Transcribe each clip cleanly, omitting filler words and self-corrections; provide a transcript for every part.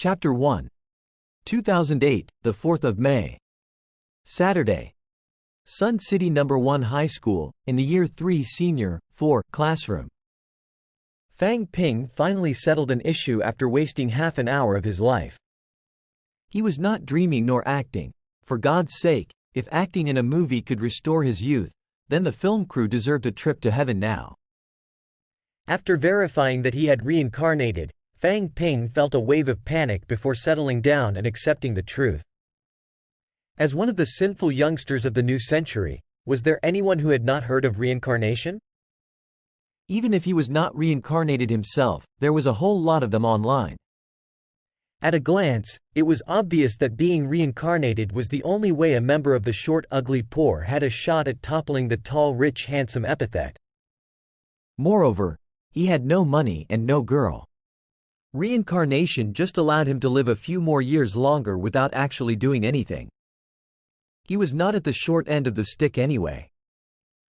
Chapter 1. 2008, the 4th of May. Saturday. Sun City No. 1 High School, in the Year 3 Senior 4 classroom. Fang Ping finally settled an issue after wasting half an hour of his life. He was not dreaming nor acting. For God's sake, if acting in a movie could restore his youth, then the film crew deserved a trip to heaven now. After verifying that he had reincarnated, Fang Ping felt a wave of panic before settling down and accepting the truth. As one of the sinful youngsters of the new century, was there anyone who had not heard of reincarnation? Even if he was not reincarnated himself, there was a whole lot of them online. At a glance, it was obvious that being reincarnated was the only way a member of the short ugly poor had a shot at toppling the tall rich handsome epithet. Moreover, he had no money and no girl. Reincarnation just allowed him to live a few more years longer without actually doing anything. He was not at the short end of the stick anyway.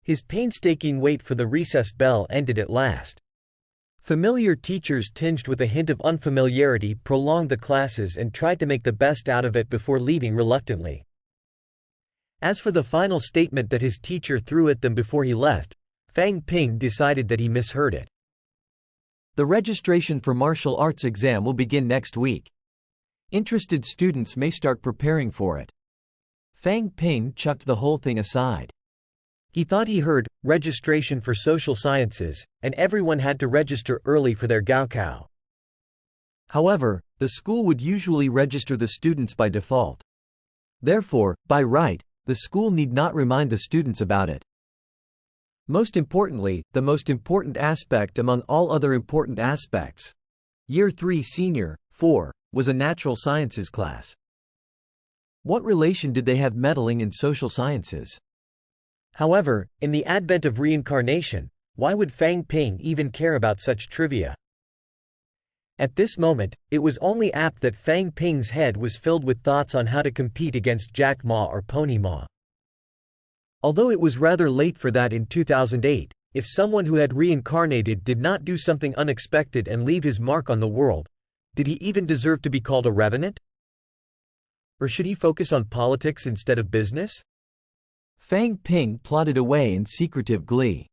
His painstaking wait for the recess bell ended at last. Familiar teachers tinged with a hint of unfamiliarity prolonged the classes and tried to make the best out of it before leaving reluctantly. As for the final statement that his teacher threw at them before he left, Fang Ping decided that he misheard it. The registration for martial arts exam will begin next week. Interested students may start preparing for it. Fang Ping chucked the whole thing aside. He thought he heard registration for social sciences, and everyone had to register early for their gaokao. However, the school would usually register the students by default. Therefore, by right, the school need not remind the students about it. Most importantly, the most important aspect among all other important aspects, Year 3 Senior 4, was a natural sciences class. What relation did they have meddling in social sciences? However, in the advent of reincarnation, why would Fang Ping even care about such trivia? At this moment, it was only apt that Fang Ping's head was filled with thoughts on how to compete against Jack Ma or Pony Ma. Although it was rather late for that in 2008, if someone who had reincarnated did not do something unexpected and leave his mark on the world, did he even deserve to be called a revenant? Or should he focus on politics instead of business? Fang Ping plodded away in secretive glee.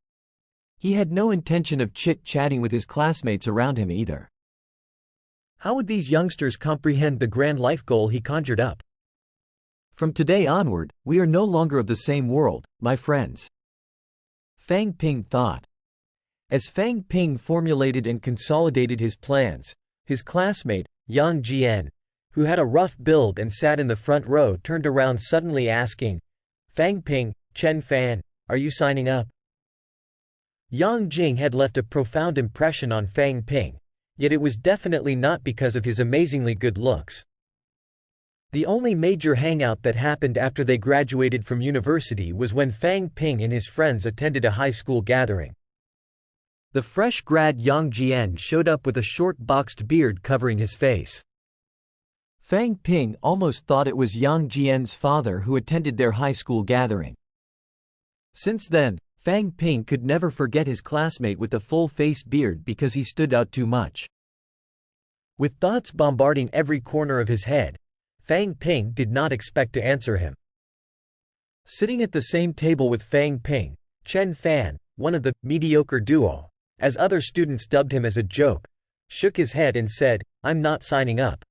He had no intention of chit-chatting with his classmates around him either. How would these youngsters comprehend the grand life goal he conjured up? From today onward, we are no longer of the same world, my friends. Fang Ping thought. As Fang Ping formulated and consolidated his plans, his classmate, Yang Jian, who had a rough build and sat in the front row, turned around suddenly asking, "Fang Ping, Chen Fan, are you signing up?" Yang Jing had left a profound impression on Fang Ping, yet it was definitely not because of his amazingly good looks. The only major hangout that happened after they graduated from university was when Fang Ping and his friends attended a high school gathering. The fresh grad Yang Jian showed up with a short boxed beard covering his face. Fang Ping almost thought it was Yang Jian's father who attended their high school gathering. Since then, Fang Ping could never forget his classmate with the full-faced beard because he stood out too much. With thoughts bombarding every corner of his head, Fang Ping did not expect to answer him. Sitting at the same table with Fang Ping, Chen Fan, one of the mediocre duo, as other students dubbed him as a joke, shook his head and said, "I'm not signing up.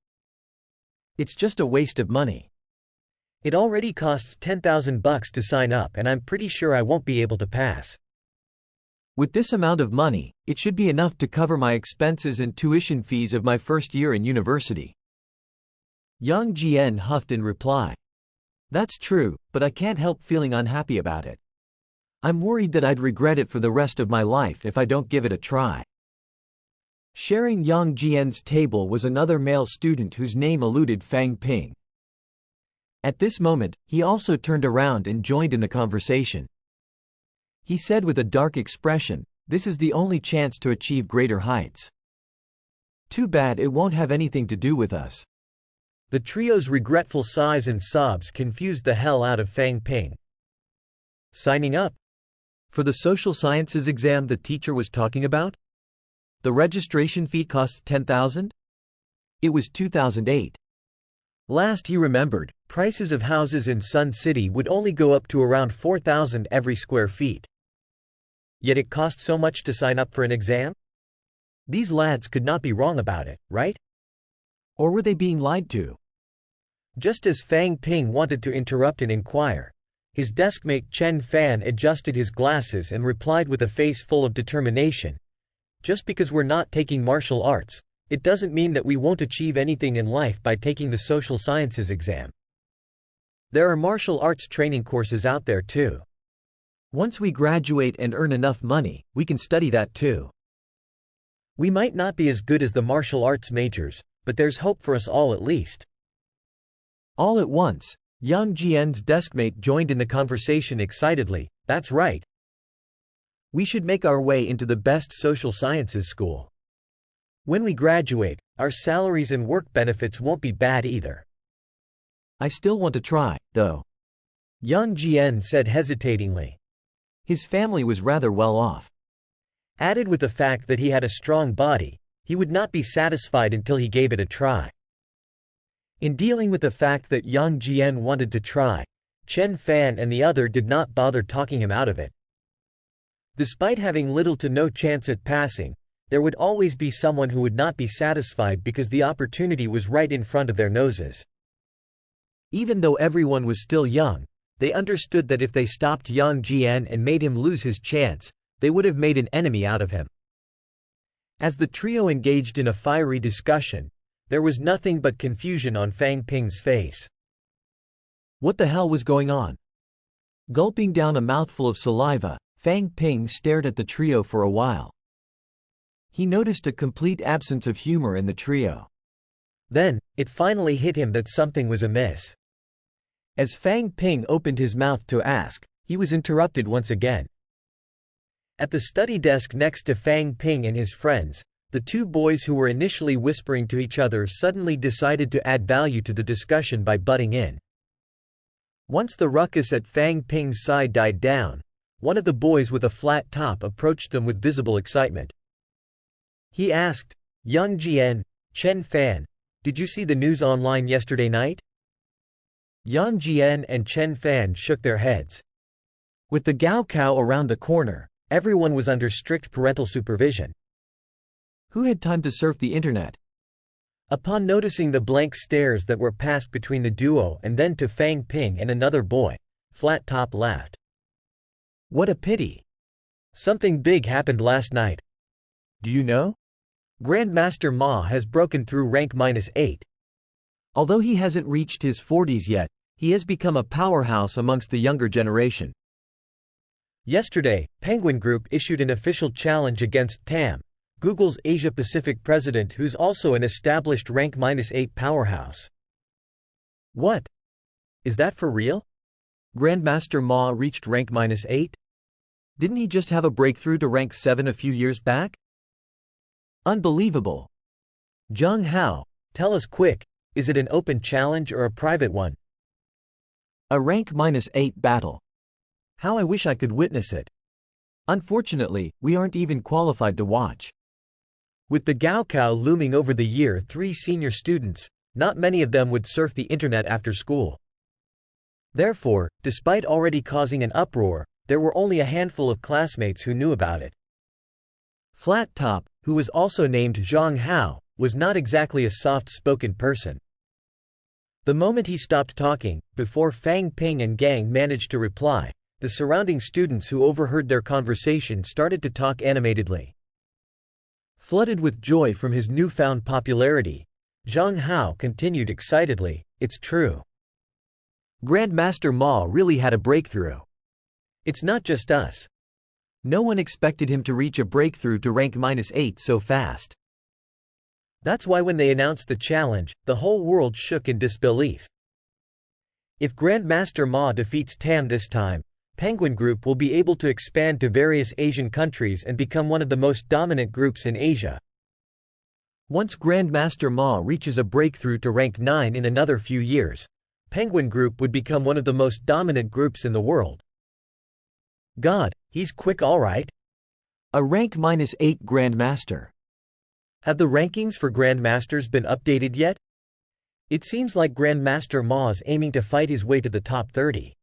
It's just a waste of money. It already costs $10,000 to sign up and I'm pretty sure I won't be able to pass. With this amount of money, it should be enough to cover my expenses and tuition fees of my first year in university." Yang Jian huffed in reply. "That's true, but I can't help feeling unhappy about it. I'm worried that I'd regret it for the rest of my life if I don't give it a try." Sharing Yang Jian's table was another male student whose name eluded Fang Ping. At this moment, he also turned around and joined in the conversation. He said with a dark expression, "This is the only chance to achieve greater heights. Too bad it won't have anything to do with us." The trio's regretful sighs and sobs confused the hell out of Fang Ping. Signing up? For the social sciences exam the teacher was talking about? The registration fee costs $10,000? It was 2008. Last he remembered, prices of houses in Sun City would only go up to around 4,000 every square feet. Yet it cost so much to sign up for an exam? These lads could not be wrong about it, right? Or were they being lied to? Just as Fang Ping wanted to interrupt and inquire, his deskmate Chen Fan adjusted his glasses and replied with a face full of determination. Just because we're not taking martial arts, it doesn't mean that we won't achieve anything in life by taking the social sciences exam. There are martial arts training courses out there too. Once we graduate and earn enough money, we can study that too. We might not be as good as the martial arts majors, but there's hope for us all at least. All at once, Yang Jian's deskmate joined in the conversation excitedly. That's right. We should make our way into the best social sciences school. When we graduate, our salaries and work benefits won't be bad either. I still want to try, though, Yang Jian said hesitatingly. His family was rather well off. Added with the fact that he had a strong body, he would not be satisfied until he gave it a try. In dealing with the fact that Yang Jian wanted to try, Chen Fan and the other did not bother talking him out of it. Despite having little to no chance at passing, there would always be someone who would not be satisfied because the opportunity was right in front of their noses. Even though everyone was still young, they understood that if they stopped Yang Jian and made him lose his chance, they would have made an enemy out of him. As the trio engaged in a fiery discussion, there was nothing but confusion on Fang Ping's face. What the hell was going on? Gulping down a mouthful of saliva, Fang Ping stared at the trio for a while. He noticed a complete absence of humor in the trio. Then, it finally hit him that something was amiss. As Fang Ping opened his mouth to ask, he was interrupted once again. At the study desk next to Fang Ping and his friends, the two boys who were initially whispering to each other suddenly decided to add value to the discussion by butting in. Once the ruckus at Fang Ping's side died down, one of the boys with a flat top approached them with visible excitement. He asked, Yang Jian, Chen Fan, did you see the news online yesterday night? Yang Jian and Chen Fan shook their heads. With the Gaokao around the corner, everyone was under strict parental supervision. Who had time to surf the internet? Upon noticing the blank stares that were passed between the duo and then to Fang Ping and another boy, Flat Top laughed. What a pity. Something big happened last night. Do you know? Grandmaster Ma has broken through rank -8. Although he hasn't reached his 40s yet, he has become a powerhouse amongst the younger generation. Yesterday, Penguin Group issued an official challenge against Tam, Google's Asia-Pacific president, who's also an established rank -8 powerhouse. What? Is that for real? Grandmaster Ma reached rank -8? Didn't he just have a breakthrough to rank 7 a few years back? Unbelievable. Zhang Hao, tell us quick, is it an open challenge or a private one? A rank -8 battle. How I wish I could witness it. Unfortunately, we aren't even qualified to watch. With the Gaokao looming over the year 3 senior students, not many of them would surf the internet after school. Therefore, despite already causing an uproar, there were only a handful of classmates who knew about it. Flat Top, who was also named Zhang Hao, was not exactly a soft-spoken person. The moment he stopped talking, before Fang Ping and Gang managed to reply, the surrounding students who overheard their conversation started to talk animatedly. Flooded with joy from his newfound popularity, Zhang Hao continued excitedly, it's true. Grandmaster Ma really had a breakthrough. It's not just us. No one expected him to reach a breakthrough to rank -8 so fast. That's why when they announced the challenge, the whole world shook in disbelief. If Grandmaster Ma defeats Tam this time, Penguin Group will be able to expand to various Asian countries and become one of the most dominant groups in Asia. Once Grandmaster Ma reaches a breakthrough to rank 9 in another few years, Penguin Group would become one of the most dominant groups in the world. God, he's quick all right. A rank -8 Grandmaster. Have the rankings for Grandmasters been updated yet? It seems like Grandmaster Ma is aiming to fight his way to the top 30.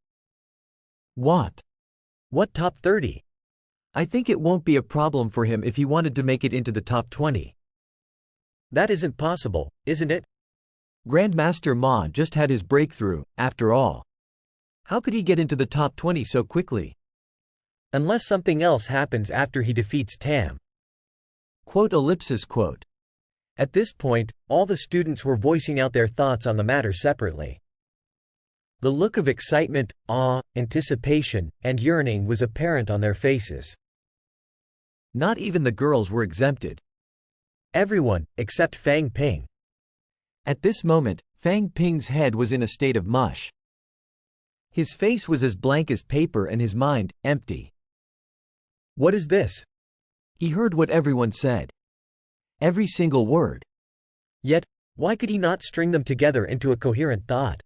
What? What top 30? I think it won't be a problem for him if he wanted to make it into the top 20. That isn't possible, isn't it? Grandmaster Ma just had his breakthrough, after all. How could he get into the top 20 so quickly? Unless something else happens after he defeats Tam. Quote. At this point, all the students were voicing out their thoughts on the matter separately. The look of excitement, awe, anticipation, and yearning was apparent on their faces. Not even the girls were exempted. Everyone, except Fang Ping. At this moment, Fang Ping's head was in a state of mush. His face was as blank as paper and his mind, empty. What is this? He heard what everyone said. Every single word. Yet, why could he not string them together into a coherent thought?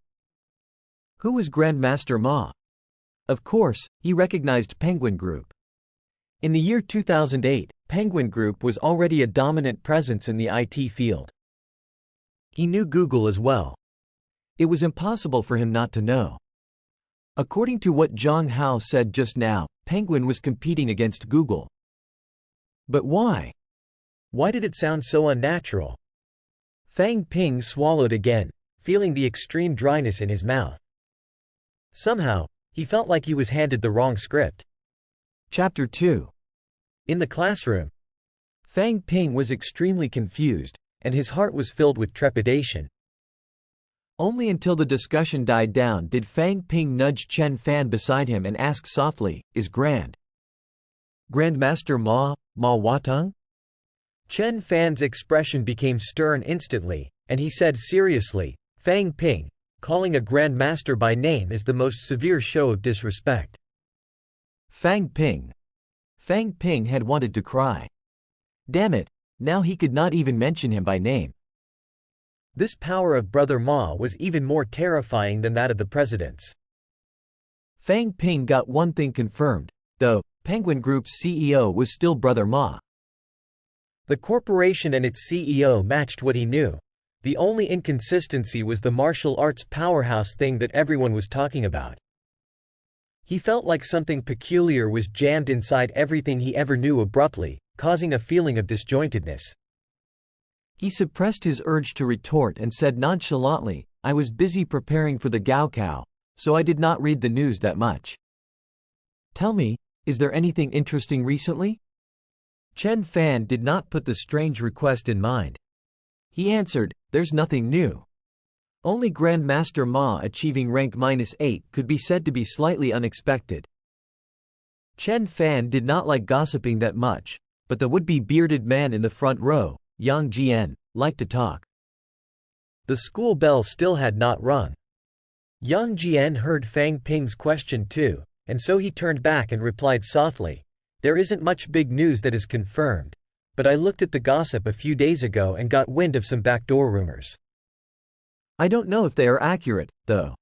Who was Grandmaster Ma? Of course, he recognized Penguin Group. In the year 2008, Penguin Group was already a dominant presence in the IT field. He knew Google as well. It was impossible for him not to know. According to what Zhang Hao said just now, Penguin was competing against Google. But why? Why did it sound so unnatural? Fang Ping swallowed again, feeling the extreme dryness in his mouth. Somehow, he felt like he was handed the wrong script. Chapter 2. In the classroom, Fang Ping was extremely confused, and his heart was filled with trepidation. Only until the discussion died down did Fang Ping nudge Chen Fan beside him and ask softly, "Is Grandmaster Ma Watang?" Chen Fan's expression became stern instantly, and he said seriously, "Fang Ping, calling a Grandmaster by name is the most severe show of disrespect." Fang Ping had wanted to cry. Damn it, now he could not even mention him by name. This power of Brother Ma was even more terrifying than that of the presidents. Fang Ping got one thing confirmed, though: Penguin Group's CEO was still Brother Ma. The corporation and its CEO matched what he knew. The only inconsistency was the martial arts powerhouse thing that everyone was talking about. He felt like something peculiar was jammed inside everything he ever knew abruptly, causing a feeling of disjointedness. He suppressed his urge to retort and said nonchalantly, "I was busy preparing for the Gaokao, so I did not read the news that much." Tell me, is there anything interesting recently? Chen Fan did not put the strange request in mind. He answered, "There's nothing new. Only Grandmaster Ma achieving rank -8 could be said to be slightly unexpected." Chen Fan did not like gossiping that much, but the would-be bearded man in the front row, Yang Jian, liked to talk. The school bell still had not rung. Yang Jian heard Fang Ping's question too, and so he turned back and replied softly, "There isn't much big news that is confirmed, but I looked at the gossip a few days ago and got wind of some backdoor rumors. I don't know if they are accurate, though.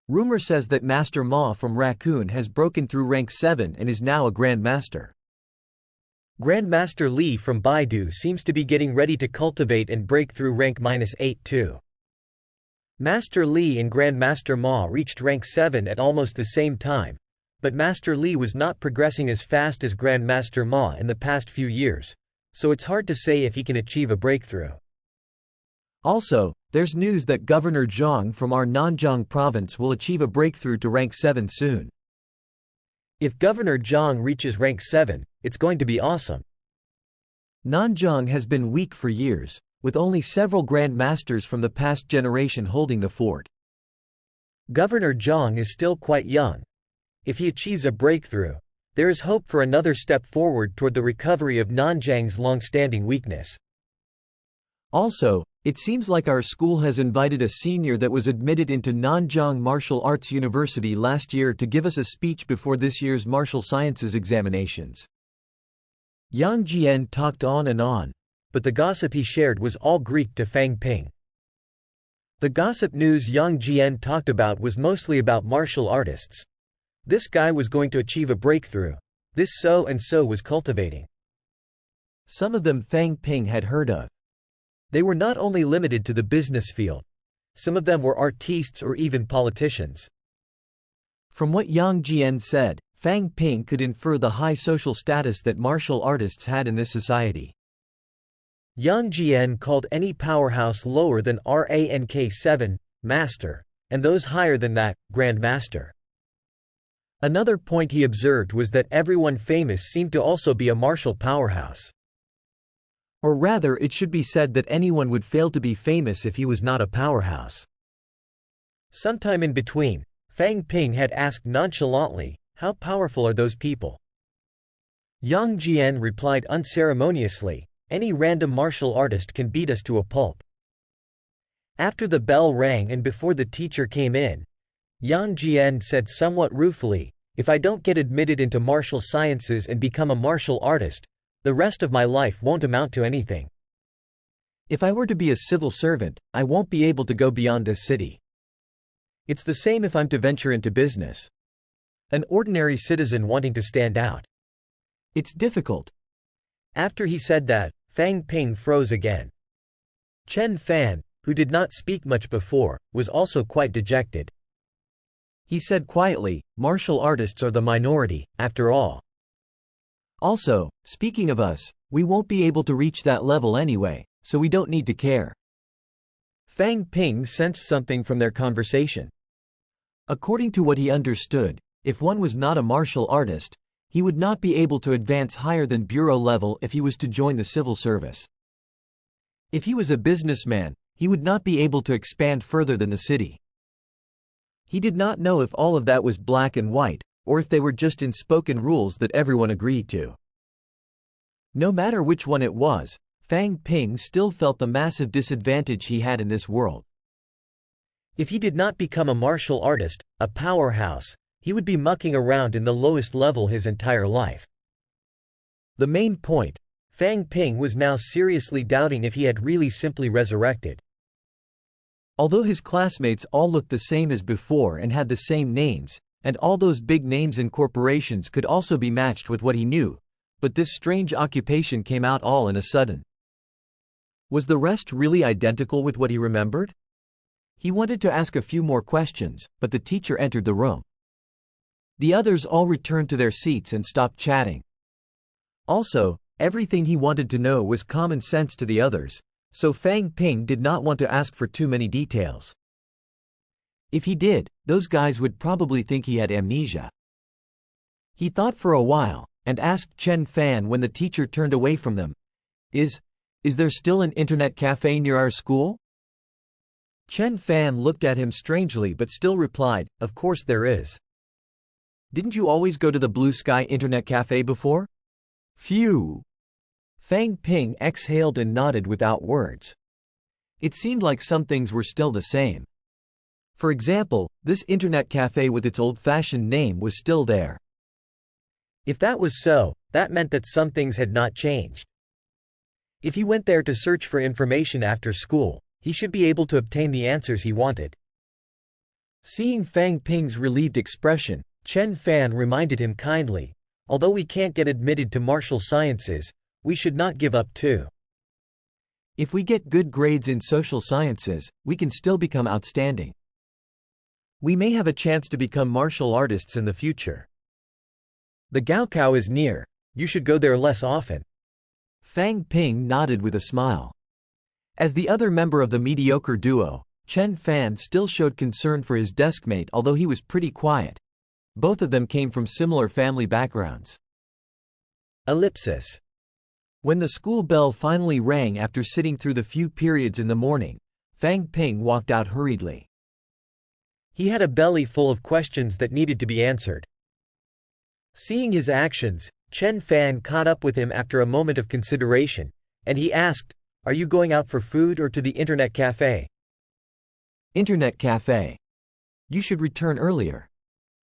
Rumor says that Master Ma from Raccoon has broken through rank 7 and is now a Grandmaster. Grandmaster Li from Baidu seems to be getting ready to cultivate and break through rank -8 too. Master Li and Grandmaster Ma reached rank 7 at almost the same time, but Master Li was not progressing as fast as Grandmaster Ma in the past few years, so it's hard to say if he can achieve a breakthrough. Also, there's news that Governor Zhang from our Nanjing province will achieve a breakthrough to rank 7 soon. If Governor Zhang reaches rank 7, it's going to be awesome. Nanjing has been weak for years, with only several Grandmasters from the past generation holding the fort. Governor Zhang is still quite young. If he achieves a breakthrough, there is hope for another step forward toward the recovery of Nanjing's long-standing weakness. Also, it seems like our school has invited a senior that was admitted into Nanjing Martial Arts University last year to give us a speech before this year's martial sciences examinations. Yang Jian talked on and on, but the gossip he shared was all Greek to Fang Ping. The gossip news Yang Jian talked about was mostly about martial artists. This guy was going to achieve a breakthrough. This so-and-so was cultivating. Some of them Fang Ping had heard of. They were not only limited to the business field. Some of them were artistes or even politicians. From what Yang Jian said, Fang Ping could infer the high social status that martial artists had in this society. Yang Jian called any powerhouse lower than rank 7, master, and those higher than that, Grand Master. Another point he observed was that everyone famous seemed to also be a martial powerhouse. Or rather, it should be said that anyone would fail to be famous if he was not a powerhouse. Sometime in between, Fang Ping had asked nonchalantly, "How powerful are those people?" Yang Jian replied unceremoniously, "Any random martial artist can beat us to a pulp." After the bell rang and before the teacher came in, Yang Jian said somewhat ruefully, "If I don't get admitted into martial sciences and become a martial artist, the rest of my life won't amount to anything. If I were to be a civil servant, I won't be able to go beyond this city. It's the same if I'm to venture into business. An ordinary citizen wanting to stand out. It's difficult." After he said that, Fang Ping froze again. Chen Fan, who did not speak much before, was also quite dejected. He said quietly, "Martial artists are the minority, after all. Also, speaking of us, we won't be able to reach that level anyway, so we don't need to care." Fang Ping sensed something from their conversation. According to what he understood, if one was not a martial artist, he would not be able to advance higher than bureau level if he was to join the civil service. If he was a businessman, he would not be able to expand further than the city. He did not know if all of that was black and white, or if they were just unspoken rules that everyone agreed to. No matter which one it was, Fang Ping still felt the massive disadvantage he had in this world. If he did not become a martial artist, a powerhouse, he would be mucking around in the lowest level his entire life. The main point, Fang Ping was now seriously doubting if he had really simply resurrected. Although his classmates all looked the same as before and had the same names, and all those big names and corporations could also be matched with what he knew, but this strange occupation came out all in a sudden. Was the rest really identical with what he remembered? He wanted to ask a few more questions, but the teacher entered the room. The others all returned to their seats and stopped chatting. Also, everything he wanted to know was common sense to the others, so Fang Ping did not want to ask for too many details. If he did, those guys would probably think he had amnesia. He thought for a while, and asked Chen Fan when the teacher turned away from them, Is there still an internet cafe near our school?" Chen Fan looked at him strangely but still replied, "Of course there is. Didn't you always go to the Blue Sky Internet Cafe before?" Phew! Fang Ping exhaled and nodded without words. It seemed like some things were still the same. For example, this internet cafe with its old-fashioned name was still there. If that was so, that meant that some things had not changed. If he went there to search for information after school, he should be able to obtain the answers he wanted. Seeing Fang Ping's relieved expression, Chen Fan reminded him kindly, "Although we can't get admitted to martial sciences, we should not give up too. If we get good grades in social sciences, we can still become outstanding. We may have a chance to become martial artists in the future. The Gaokao is near, you should go there less often." Fang Ping nodded with a smile. As the other member of the mediocre duo, Chen Fan still showed concern for his deskmate although he was pretty quiet. Both of them came from similar family backgrounds. Ellipsis. When the school bell finally rang after sitting through the few periods in the morning, Fang Ping walked out hurriedly. He had a belly full of questions that needed to be answered. Seeing his actions, Chen Fan caught up with him after a moment of consideration, and he asked, "Are you going out for food or to the internet cafe?" "Internet cafe. You should return earlier.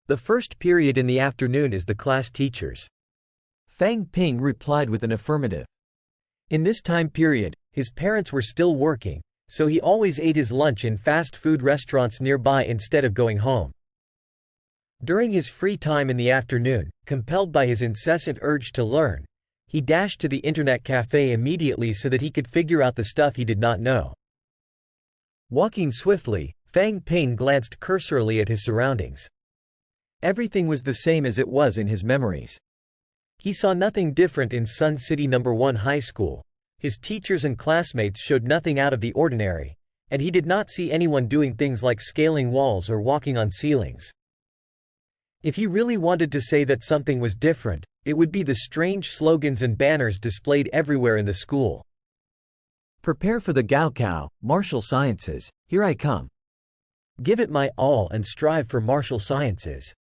The first period in the afternoon is the class teacher's." Fang Ping replied with an affirmative. In this time period, his parents were still working, so he always ate his lunch in fast food restaurants nearby instead of going home. During his free time in the afternoon, compelled by his incessant urge to learn, He dashed to the internet cafe immediately so that he could figure out the stuff he did not know. Walking swiftly, Fang Ping glanced cursorily at his surroundings. Everything was the same as it was in his memories. He saw nothing different in Sun City No. 1 High School. His teachers and classmates showed nothing out of the ordinary, and he did not see anyone doing things like scaling walls or walking on ceilings. If he really wanted to say that something was different, it would be the strange slogans and banners displayed everywhere in the school. Prepare for the Gaokao, martial sciences, here I come. Give it my all and strive for martial sciences.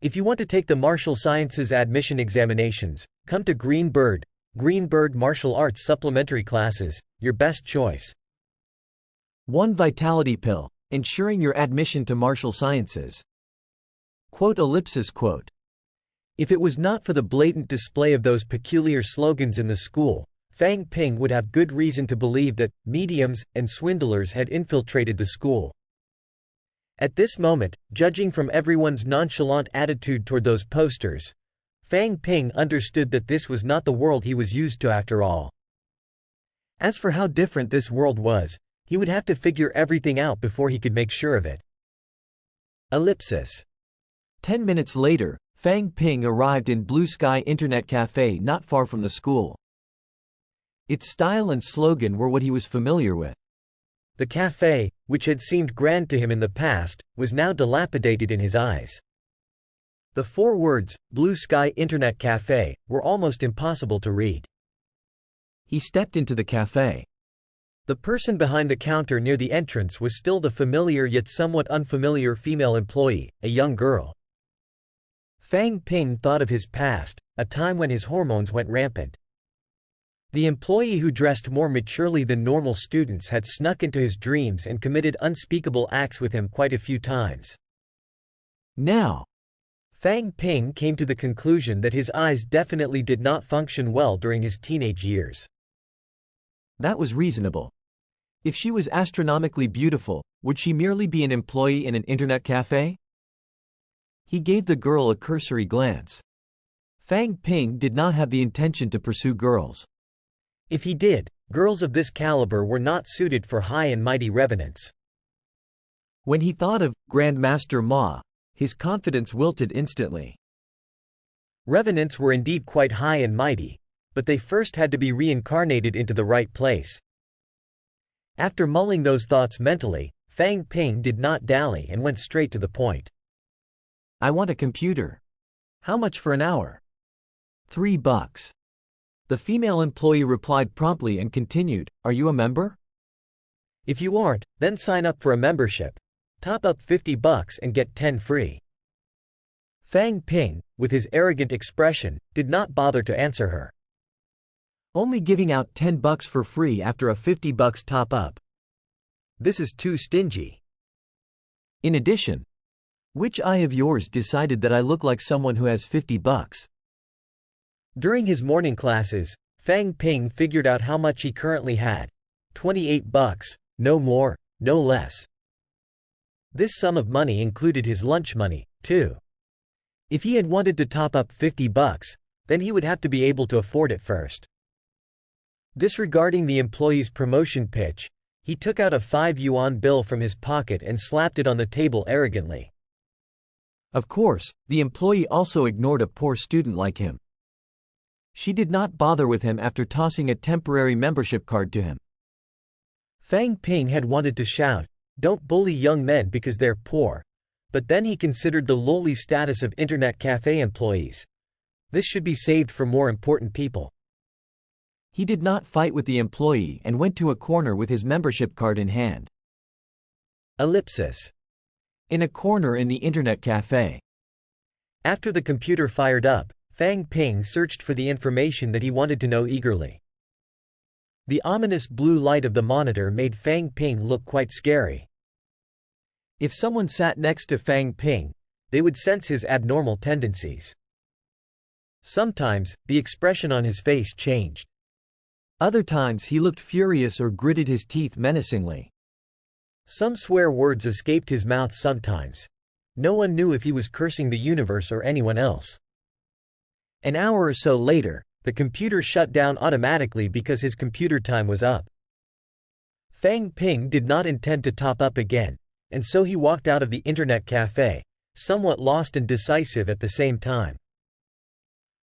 If you want to take the martial sciences admission examinations, come to Green Bird Martial Arts supplementary classes, your best choice. One vitality pill, ensuring your admission to martial sciences. Quote. If it was not for the blatant display of those peculiar slogans in the school, Fang Ping would have good reason to believe that mediums and swindlers had infiltrated the school. At this moment, judging from everyone's nonchalant attitude toward those posters, Fang Ping understood that this was not the world he was used to after all. As for how different this world was, he would have to figure everything out before he could make sure of it. 10 minutes later, Fang Ping arrived in Blue Sky Internet Cafe not far from the school. Its style and slogan were what he was familiar with. The cafe, which had seemed grand to him in the past, was now dilapidated in his eyes. The 4 words, Blue Sky Internet Cafe, were almost impossible to read. He stepped into the cafe. The person behind the counter near the entrance was still the familiar yet somewhat unfamiliar female employee, a young girl. Fang Ping thought of his past, a time when his hormones went rampant. The employee who dressed more maturely than normal students had snuck into his dreams and committed unspeakable acts with him quite a few times. Now, Fang Ping came to the conclusion that his eyes definitely did not function well during his teenage years. That was reasonable. If she was astronomically beautiful, would she merely be an employee in an internet cafe? He gave the girl a cursory glance. Fang Ping did not have the intention to pursue girls. If he did, girls of this caliber were not suited for high and mighty revenants. When he thought of Grandmaster Ma, his confidence wilted instantly. Revenants were indeed quite high and mighty, but they first had to be reincarnated into the right place. After mulling those thoughts mentally, Fang Ping did not dally and went straight to the point. I want a computer. How much for an hour? $3. The female employee replied promptly and continued, Are you a member? If you aren't, then sign up for a membership. Top up $50 and get 10 free. Fang Ping, with his arrogant expression, did not bother to answer her. Only giving out $10 for free after a $50 top up. This is too stingy. In addition, which eye of yours decided that I look like someone who has $50? During his morning classes, Fang Ping figured out how much he currently had. $28, no more, no less. This sum of money included his lunch money, too. If he had wanted to top up $50, then he would have to be able to afford it first. Disregarding the employee's promotion pitch, he took out a 5 yuan bill from his pocket and slapped it on the table arrogantly. Of course, the employee also ignored a poor student like him. She did not bother with him after tossing a temporary membership card to him. Fang Ping had wanted to shout, Don't bully young men because they're poor, but then he considered the lowly status of internet cafe employees. This should be saved for more important people. He did not fight with the employee and went to a corner with his membership card in hand. In a corner in the internet cafe. After the computer fired up, Fang Ping searched for the information that he wanted to know eagerly. The ominous blue light of the monitor made Fang Ping look quite scary. If someone sat next to Fang Ping, they would sense his abnormal tendencies. Sometimes, the expression on his face changed. Other times he looked furious or gritted his teeth menacingly. Some swear words escaped his mouth sometimes. No one knew if he was cursing the universe or anyone else. An hour or so later, the computer shut down automatically because his computer time was up. Fang Ping did not intend to top up again, and so he walked out of the internet cafe, somewhat lost and decisive at the same time.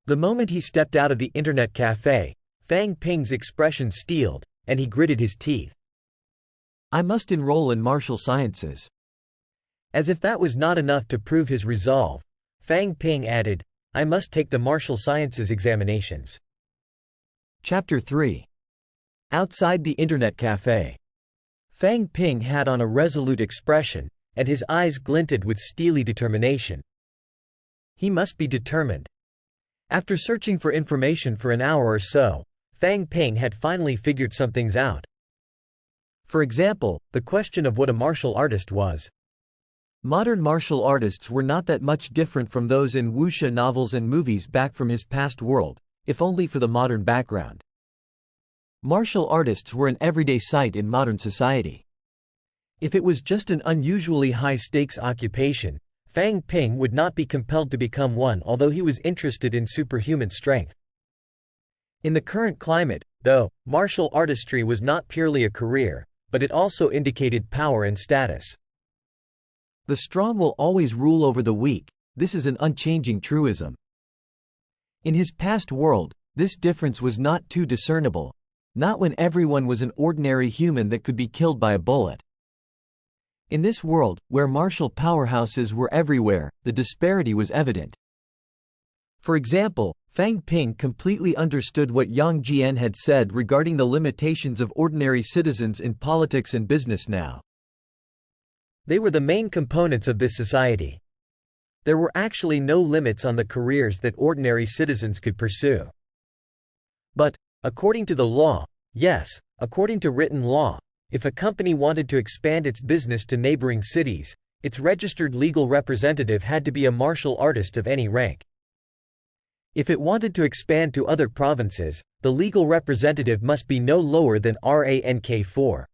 The moment he stepped out of the internet cafe, Fang Ping's expression steeled, and he gritted his teeth. I must enroll in martial sciences. As if that was not enough to prove his resolve, Fang Ping added, I must take the martial sciences examinations. Chapter 3. Outside the internet cafe. Fang Ping had on a resolute expression, and his eyes glinted with steely determination. He must be determined. After searching for information for an hour or so, Fang Ping had finally figured some things out. For example, the question of what a martial artist was. Modern martial artists were not that much different from those in Wuxia novels and movies back from his past world, if only for the modern background. Martial artists were an everyday sight in modern society. If it was just an unusually high-stakes occupation, Fang Ping would not be compelled to become one, although he was interested in superhuman strength. In the current climate, though, martial artistry was not purely a career, but it also indicated power and status. The strong will always rule over the weak, this is an unchanging truism. In his past world, this difference was not too discernible, not when everyone was an ordinary human that could be killed by a bullet. In this world, where martial powerhouses were everywhere, the disparity was evident. For example, Fang Ping completely understood what Yang Jian had said regarding the limitations of ordinary citizens in politics and business now. They were the main components of this society. There were actually no limits on the careers that ordinary citizens could pursue. But, according to the law, yes, according to written law, if a company wanted to expand its business to neighboring cities, its registered legal representative had to be a martial artist of any rank. If it wanted to expand to other provinces, the legal representative must be no lower than rank 4.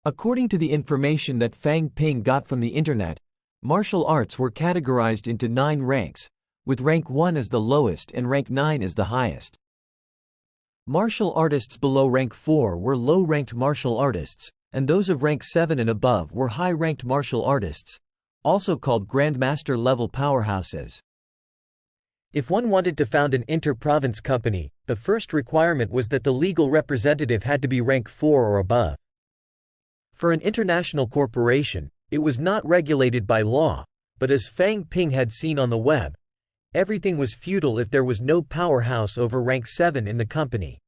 According to the information that Fang Ping got from the internet, martial arts were categorized into 9 ranks, with rank 1 as the lowest and rank 9 as the highest. Martial artists below rank 4 were low-ranked martial artists, and those of rank 7 and above were high-ranked martial artists, also called grandmaster-level powerhouses. If one wanted to found an inter-province company, the first requirement was that the legal representative had to be rank 4 or above. For an international corporation, it was not regulated by law, but as Fang Ping had seen on the web, everything was futile if there was no powerhouse over rank 7 in the company.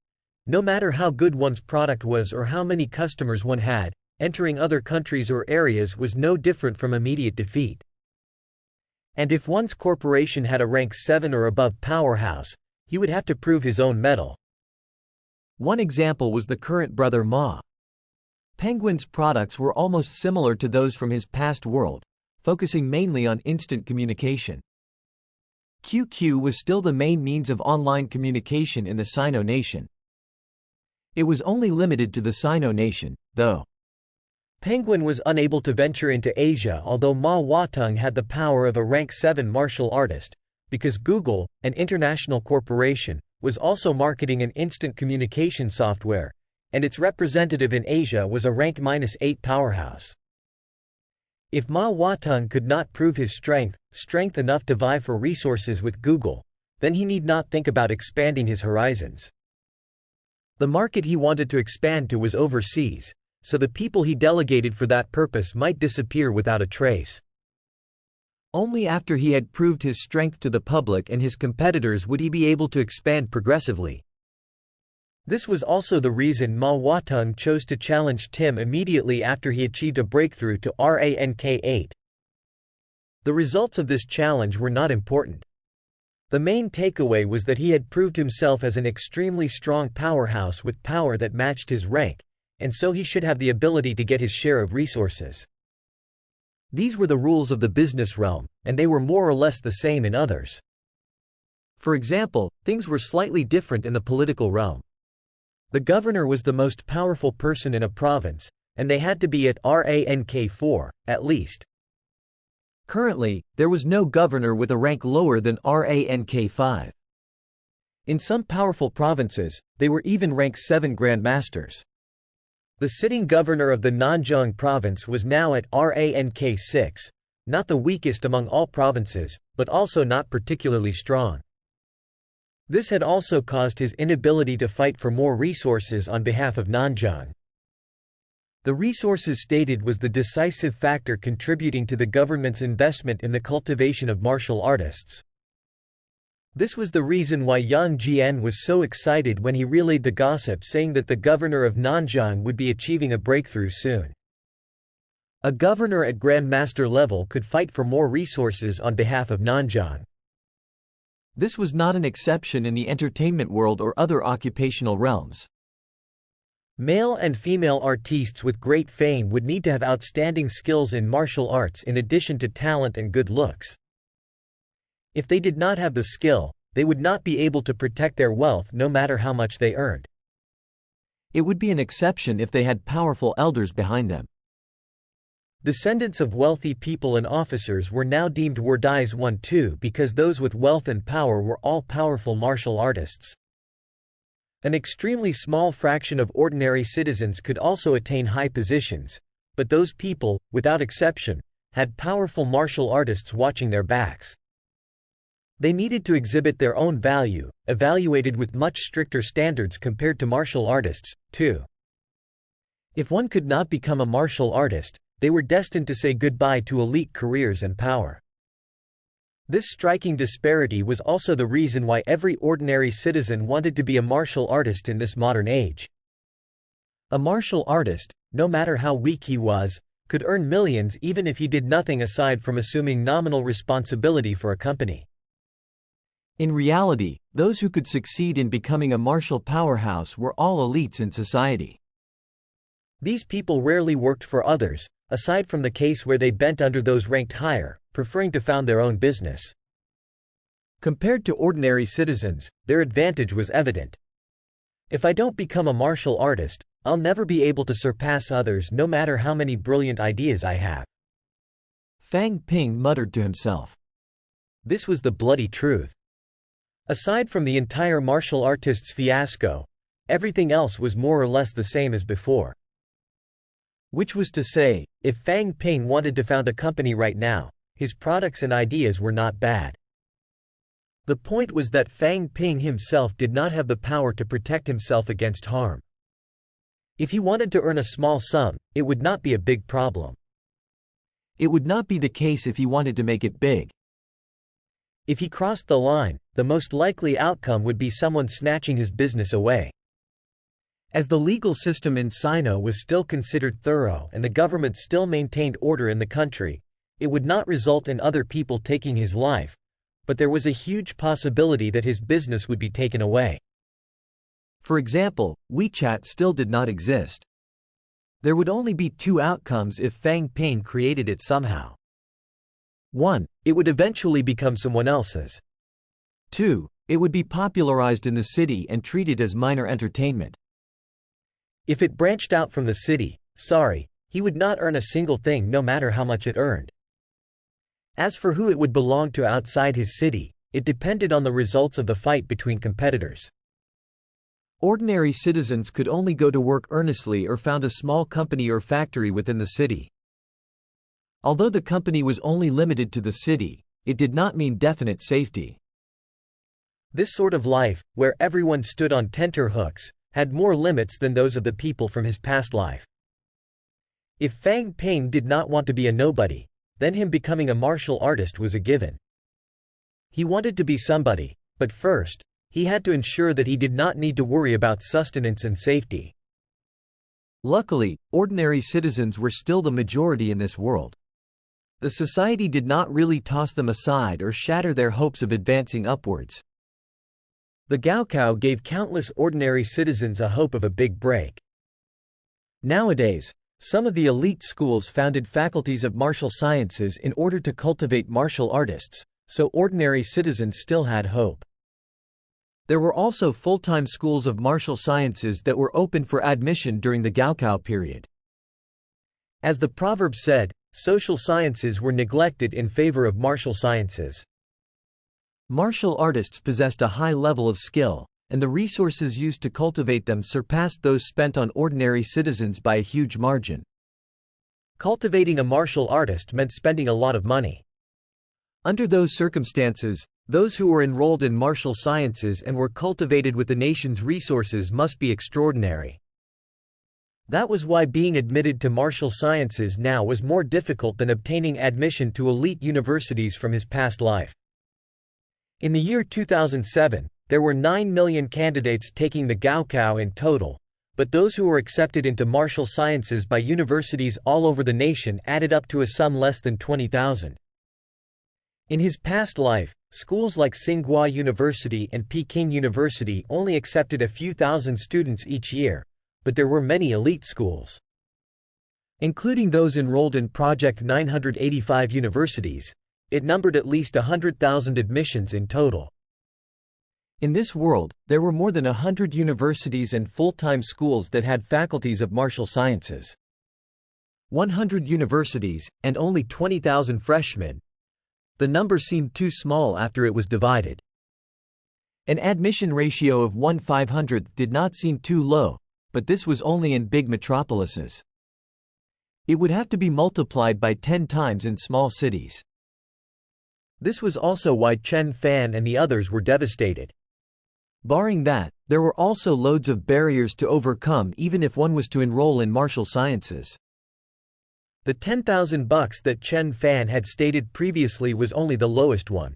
No matter how good one's product was or how many customers one had, entering other countries or areas was no different from immediate defeat. And if one's corporation had a rank 7 or above powerhouse, he would have to prove his own mettle. One example was the current brother Ma. Penguin's products were almost similar to those from his past world, focusing mainly on instant communication. QQ was still the main means of online communication in the Sino nation. It was only limited to the Sino nation, though. Penguin was unable to venture into Asia, although Ma Watung had the power of a rank 7 martial artist, because Google, an international corporation, was also marketing an instant communication software, and its representative in Asia was a rank -8 powerhouse. If Ma Watung could not prove his strength enough to vie for resources with Google, then he need not think about expanding his horizons. The market he wanted to expand to was overseas, so the people he delegated for that purpose might disappear without a trace. Only after he had proved his strength to the public and his competitors would he be able to expand progressively. This was also the reason Ma Watung chose to challenge Tim immediately after he achieved a breakthrough to rank 8. The results of this challenge were not important. The main takeaway was that he had proved himself as an extremely strong powerhouse with power that matched his rank, and so he should have the ability to get his share of resources. These were the rules of the business realm, and they were more or less the same in others. For example, things were slightly different in the political realm. The governor was the most powerful person in a province, and they had to be at rank 4, at least. Currently, there was no governor with a rank lower than rank 5. In some powerful provinces, they were even ranked 7 grandmasters. The sitting governor of the Nanjing province was now at rank 6, not the weakest among all provinces, but also not particularly strong. This had also caused his inability to fight for more resources on behalf of Nanjing. The resources stated was the decisive factor contributing to the government's investment in the cultivation of martial artists. This was the reason why Yang Jian was so excited when he relayed the gossip saying that the governor of Nanjing would be achieving a breakthrough soon. A governor at grandmaster level could fight for more resources on behalf of Nanjing. This was not an exception in the entertainment world or other occupational realms. Male and female artistes with great fame would need to have outstanding skills in martial arts in addition to talent and good looks. If they did not have the skill, they would not be able to protect their wealth no matter how much they earned. It would be an exception if they had powerful elders behind them. Descendants of wealthy people and officers were now deemed wardais 1-2 because those with wealth and power were all powerful martial artists. An extremely small fraction of ordinary citizens could also attain high positions, but those people, without exception, had powerful martial artists watching their backs. They needed to exhibit their own value, evaluated with much stricter standards compared to martial artists, too. If one could not become a martial artist, they were destined to say goodbye to elite careers and power. This striking disparity was also the reason why every ordinary citizen wanted to be a martial artist in this modern age. A martial artist, no matter how weak he was, could earn millions even if he did nothing aside from assuming nominal responsibility for a company. In reality, those who could succeed in becoming a martial powerhouse were all elites in society. These people rarely worked for others, aside from the case where they bent under those ranked higher, preferring to found their own business. Compared to ordinary citizens, their advantage was evident. If I don't become a martial artist, I'll never be able to surpass others no matter how many brilliant ideas I have. Fang Ping muttered to himself. This was the bloody truth. Aside from the entire martial artists fiasco, everything else was more or less the same as before. Which was to say, if Fang Ping wanted to found a company right now, his products and ideas were not bad. The point was that Fang Ping himself did not have the power to protect himself against harm. If he wanted to earn a small sum, it would not be a big problem. It would not be the case if he wanted to make it big. If he crossed the line, the most likely outcome would be someone snatching his business away. As the legal system in Sino was still considered thorough and the government still maintained order in the country, it would not result in other people taking his life, but there was a huge possibility that his business would be taken away. For example, WeChat still did not exist. There would only be 2 outcomes if Fang Ping created it somehow. 1. It would eventually become someone else's. 2. It would be popularized in the city and treated as minor entertainment. If it branched out from the city, he would not earn a single thing no matter how much it earned. As for who it would belong to outside his city, it depended on the results of the fight between competitors. Ordinary citizens could only go to work earnestly or found a small company or factory within the city. Although the company was only limited to the city, it did not mean definite safety. This sort of life, where everyone stood on tenterhooks, had more limits than those of the people from his past life. If Fang Ping did not want to be a nobody, then him becoming a martial artist was a given. He wanted to be somebody, but first, he had to ensure that he did not need to worry about sustenance and safety. Luckily, ordinary citizens were still the majority in this world. The society did not really toss them aside or shatter their hopes of advancing upwards. The Gaokao gave countless ordinary citizens a hope of a big break. Nowadays, some of the elite schools founded faculties of martial sciences in order to cultivate martial artists, so ordinary citizens still had hope. There were also full-time schools of martial sciences that were open for admission during the Gaokao period. As the proverb said, social sciences were neglected in favor of martial sciences. Martial artists possessed a high level of skill, and the resources used to cultivate them surpassed those spent on ordinary citizens by a huge margin. Cultivating a martial artist meant spending a lot of money. Under those circumstances, those who were enrolled in martial sciences and were cultivated with the nation's resources must be extraordinary. That was why being admitted to martial sciences now was more difficult than obtaining admission to elite universities from his past life. In the year 2007, there were 9 million candidates taking the Gaokao in total, but those who were accepted into martial sciences by universities all over the nation added up to a sum less than 20,000. In his past life, schools like Tsinghua University and Peking University only accepted a few thousand students each year, but there were many elite schools. Including those enrolled in Project 985 universities, it numbered at least 100,000 admissions in total. In this world, there were more than 100 universities and full-time schools that had faculties of martial sciences. 100 universities, and only 20,000 freshmen. The number seemed too small after it was divided. An admission ratio of 1/500 did not seem too low, but this was only in big metropolises. It would have to be multiplied by 10 times in small cities. This was also why Chen Fan and the others were devastated. Barring that, there were also loads of barriers to overcome even if one was to enroll in martial sciences. The $10,000 that Chen Fan had stated previously was only the lowest one.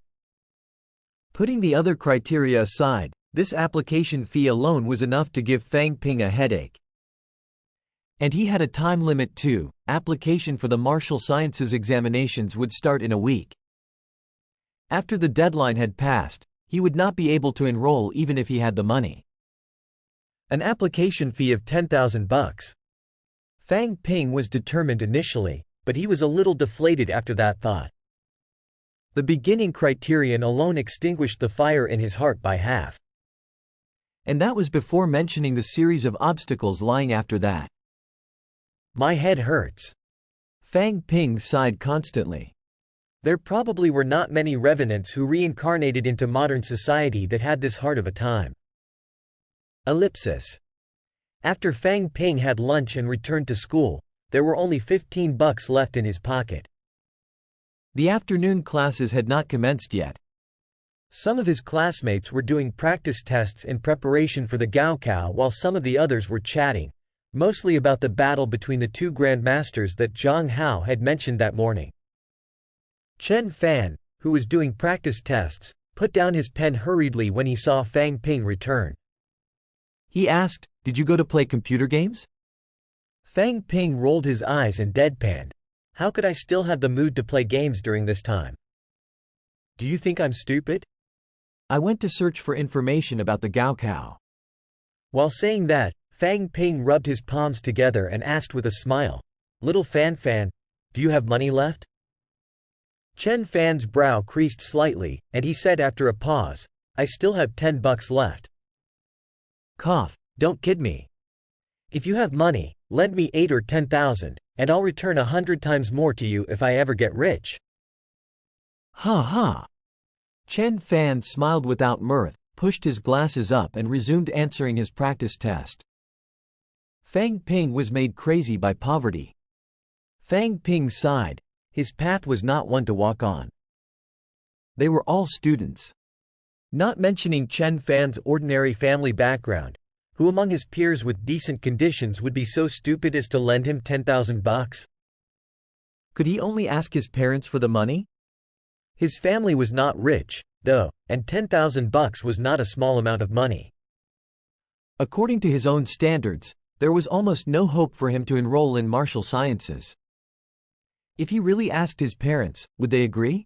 Putting the other criteria aside, this application fee alone was enough to give Fang Ping a headache. And he had a time limit too. Application for the martial sciences examinations would start in a week. After the deadline had passed, he would not be able to enroll even if he had the money. An application fee of $10,000. Fang Ping was determined initially, but he was a little deflated after that thought. The beginning criterion alone extinguished the fire in his heart by half. And that was before mentioning the series of obstacles lying after that. My head hurts. Fang Ping sighed constantly. There probably were not many revenants who reincarnated into modern society that had this hard of a time. Ellipsis. After Fang Ping had lunch and returned to school, there were only $15 left in his pocket. The afternoon classes had not commenced yet. Some of his classmates were doing practice tests in preparation for the Gaokao while some of the others were chatting, mostly about the battle between the two grandmasters that Zhang Hao had mentioned that morning. Chen Fan, who was doing practice tests, put down his pen hurriedly when he saw Fang Ping return. He asked, "Did you go to play computer games?" Fang Ping rolled his eyes and deadpanned. How could I still have the mood to play games during this time? Do you think I'm stupid? I went to search for information about the Gaokao. While saying that, Fang Ping rubbed his palms together and asked with a smile, "Little Fan Fan, do you have money left?" Chen Fan's brow creased slightly, and he said after a pause, "I still have $10 left." Cough, don't kid me. If you have money, lend me 8 or 10,000, and I'll return 100 times more to you if I ever get rich. Ha ha. Chen Fan smiled without mirth, pushed his glasses up and resumed answering his practice test. Fang Ping was made crazy by poverty. Fang Ping sighed. His path was not one to walk on. They were all students. Not mentioning Chen Fan's ordinary family background, who among his peers with decent conditions would be so stupid as to lend him $10,000? Could he only ask his parents for the money? His family was not rich, though, and $10,000 was not a small amount of money. According to his own standards, there was almost no hope for him to enroll in martial sciences. If he really asked his parents, would they agree?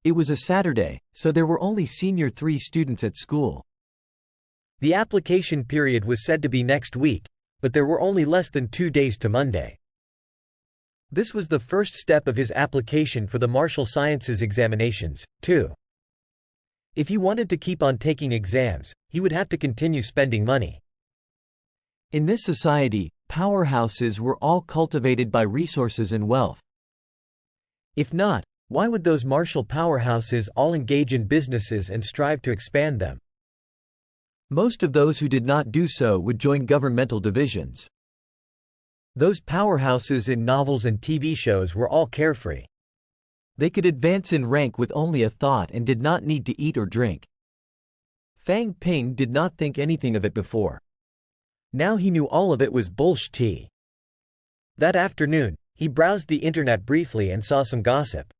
It was a Saturday, so there were only senior 3 students at school. The application period was said to be next week, but there were only less than 2 days to Monday. This was the first step of his application for the martial sciences examinations, too. If he wanted to keep on taking exams, he would have to continue spending money. In this society, powerhouses were all cultivated by resources and wealth. If not, Why would those martial powerhouses all engage in businesses and strive to expand them? Most of those who did not do so would join governmental divisions. Those powerhouses in novels and TV shows were all carefree. They could advance in rank with only a thought and did not need to eat or drink. Fang Ping did not think anything of it before. Now he knew all of it was bullshit. That afternoon, he browsed the internet briefly and saw some gossip.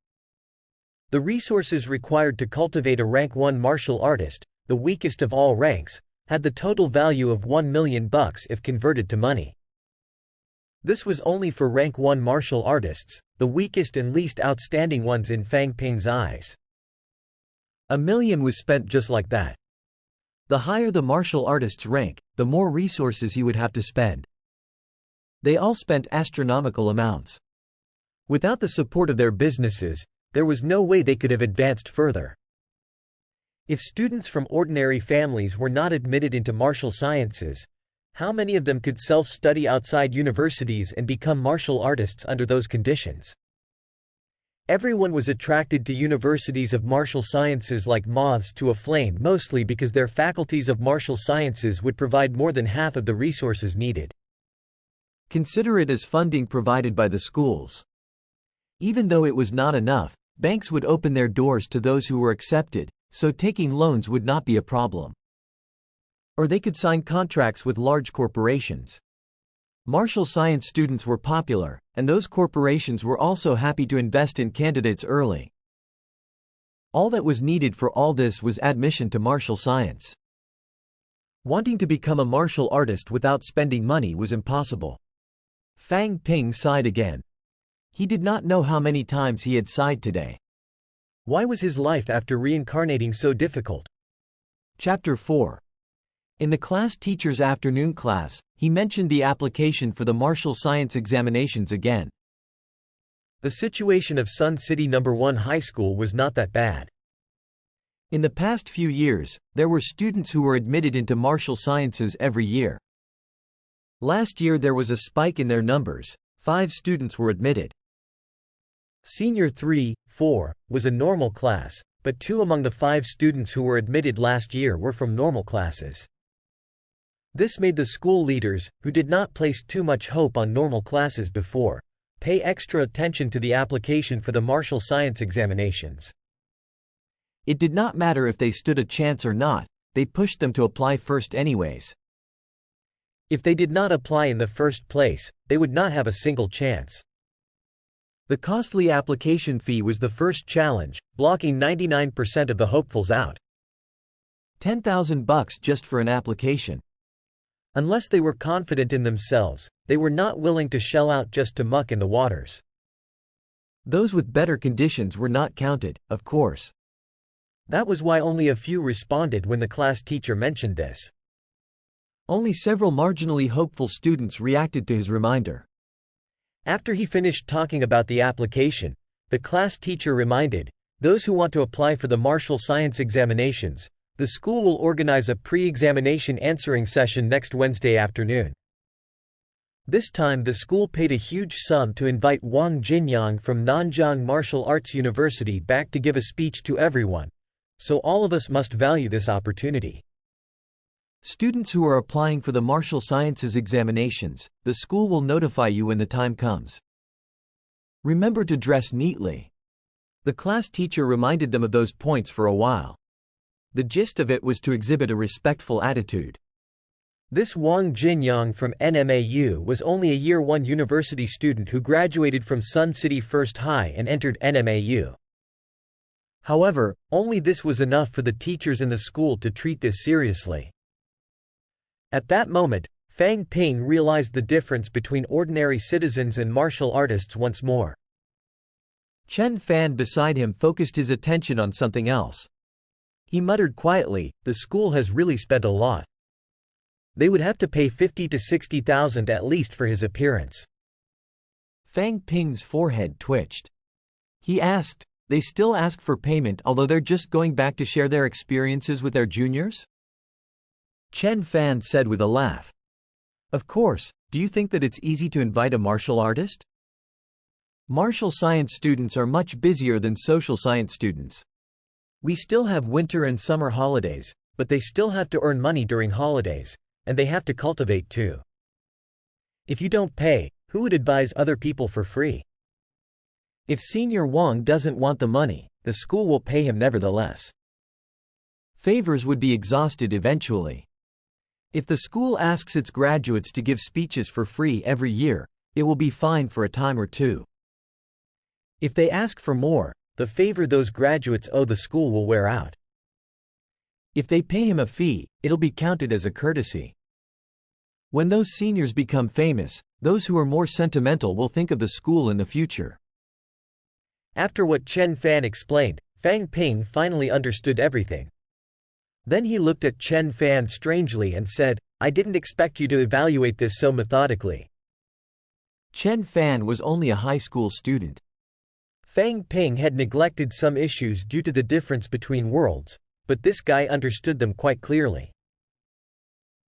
The resources required to cultivate a rank 1 martial artist, the weakest of all ranks, had the total value of $1 million if converted to money. This was only for rank 1 martial artists, the weakest and least outstanding ones in Fang Ping's eyes. $1 million was spent just like that. The higher the martial artist's rank, the more resources he would have to spend. They all spent astronomical amounts. Without the support of their businesses, there was no way they could have advanced further. If students from ordinary families were not admitted into martial sciences, how many of them could self-study outside universities and become martial artists under those conditions? Everyone was attracted to universities of martial sciences like moths to a flame, mostly because their faculties of martial sciences would provide more than half of the resources needed. Consider it as funding provided by the schools. Even though it was not enough, banks would open their doors to those who were accepted, so taking loans would not be a problem. Or they could sign contracts with large corporations. Martial science students were popular, and those corporations were also happy to invest in candidates early. All that was needed for all this was admission to martial science. Wanting to become a martial artist without spending money was impossible. Fang Ping sighed again. He did not know how many times he had sighed today. Why was his life after reincarnating so difficult? Chapter 4. In the class teacher's afternoon class, he mentioned the application for the martial science examinations again. The situation of Sun City No. 1 High School was not that bad. In the past few years, there were students who were admitted into martial sciences every year. Last year there was a spike in their numbers. 5 students were admitted. Senior 3, 4, was a normal class, but 2 among the 5 students who were admitted last year were from normal classes. This made the school leaders, who did not place too much hope on normal classes before, pay extra attention to the application for the martial science examinations. It did not matter if they stood a chance or not, they pushed them to apply first anyways. If they did not apply in the first place, they would not have a single chance. The costly application fee was the first challenge, blocking 99% of the hopefuls out. $10,000 just for an application. Unless they were confident in themselves, they were not willing to shell out just to muck in the waters. Those with better conditions were not counted, of course. That was why only a few responded when the class teacher mentioned this. Only several marginally hopeful students reacted to his reminder. After he finished talking about the application, the class teacher reminded, those who want to apply for the martial science examinations, the school will organize a pre-examination answering session next Wednesday afternoon. This time the school paid a huge sum to invite Wang Jinyang from Nanjing Martial Arts University back to give a speech to everyone, so all of us must value this opportunity. Students who are applying for the martial sciences examinations, the school will notify you when the time comes. Remember to dress neatly. The class teacher reminded them of those points for a while. The gist of it was to exhibit a respectful attitude. This Wang Jinyang from NMAU was only a Year 1 university student who graduated from Sun City First High and entered NMAU. However, only this was enough for the teachers in the school to treat this seriously. At that moment, Fang Ping realized the difference between ordinary citizens and martial artists once more. Chen Fan beside him focused his attention on something else. He muttered quietly, the school has really spent a lot. They would have to pay 50 to 60,000 at least for his appearance. Fang Ping's forehead twitched. He asked, they still ask for payment although they're just going back to share their experiences with their juniors? Chen Fan said with a laugh. Of course, do you think that it's easy to invite a martial artist? Martial science students are much busier than social science students. We still have winter and summer holidays, but they still have to earn money during holidays, and they have to cultivate too. If you don't pay, who would advise other people for free? If Senior Wang doesn't want the money, the school will pay him nevertheless. Favors would be exhausted eventually. If the school asks its graduates to give speeches for free every year, it will be fine for a time or two. If they ask for more, the favor those graduates owe the school will wear out. If they pay him a fee, it'll be counted as a courtesy. When those seniors become famous, those who are more sentimental will think of the school in the future. After what Chen Fan explained, Fang Ping finally understood everything. Then he looked at Chen Fan strangely and said, "I didn't expect you to evaluate this so methodically." Chen Fan was only a high school student. Fang Ping had neglected some issues due to the difference between worlds, but this guy understood them quite clearly.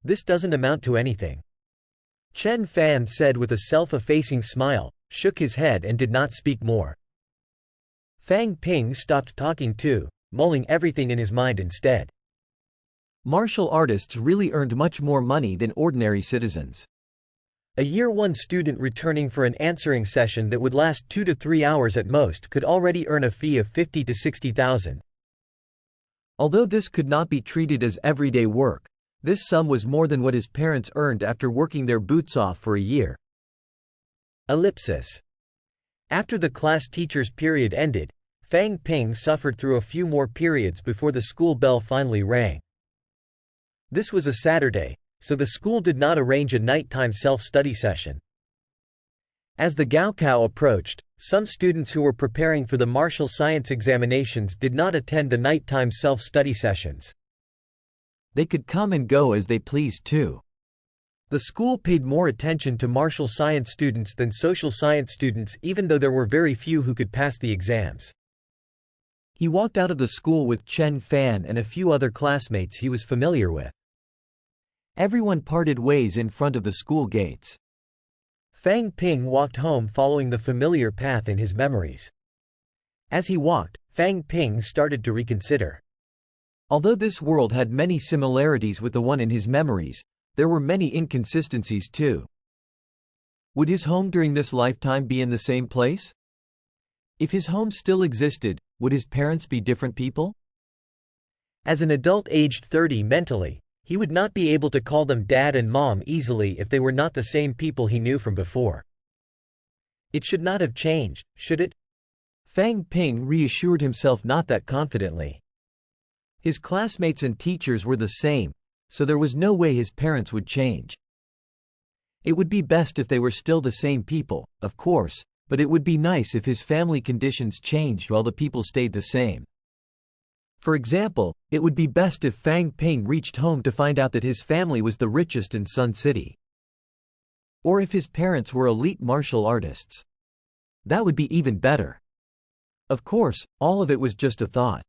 This doesn't amount to anything. Chen Fan said with a self-effacing smile, shook his head and did not speak more. Fang Ping stopped talking too, mulling everything in his mind instead. Martial artists really earned much more money than ordinary citizens. A Year 1 student returning for an answering session that would last 2 to 3 hours at most could already earn a fee of 50 to 60,000. Although this could not be treated as everyday work, this sum was more than what his parents earned after working their boots off for a year. Ellipsis. After the class teacher's period ended, Fang Ping suffered through a few more periods before the school bell finally rang. This was a Saturday, so the school did not arrange a nighttime self-study session. As the Gaokao approached, some students who were preparing for the martial science examinations did not attend the nighttime self-study sessions. They could come and go as they pleased too. The school paid more attention to martial science students than social science students, even though there were very few who could pass the exams. He walked out of the school with Chen Fan and a few other classmates he was familiar with. Everyone parted ways in front of the school gates. Fang Ping walked home following the familiar path in his memories. As he walked, Fang Ping started to reconsider. Although this world had many similarities with the one in his memories, there were many inconsistencies too. Would his home during this lifetime be in the same place? If his home still existed, would his parents be different people? As an adult aged 30 mentally, he would not be able to call them dad and mom easily if they were not the same people he knew from before. It should not have changed, should it? Fang Ping reassured himself not that confidently. His classmates and teachers were the same, so there was no way his parents would change. It would be best if they were still the same people, of course, but it would be nice if his family conditions changed while the people stayed the same. For example, it would be best if Fang Ping reached home to find out that his family was the richest in Sun City. Or if his parents were elite martial artists. That would be even better. Of course, all of it was just a thought.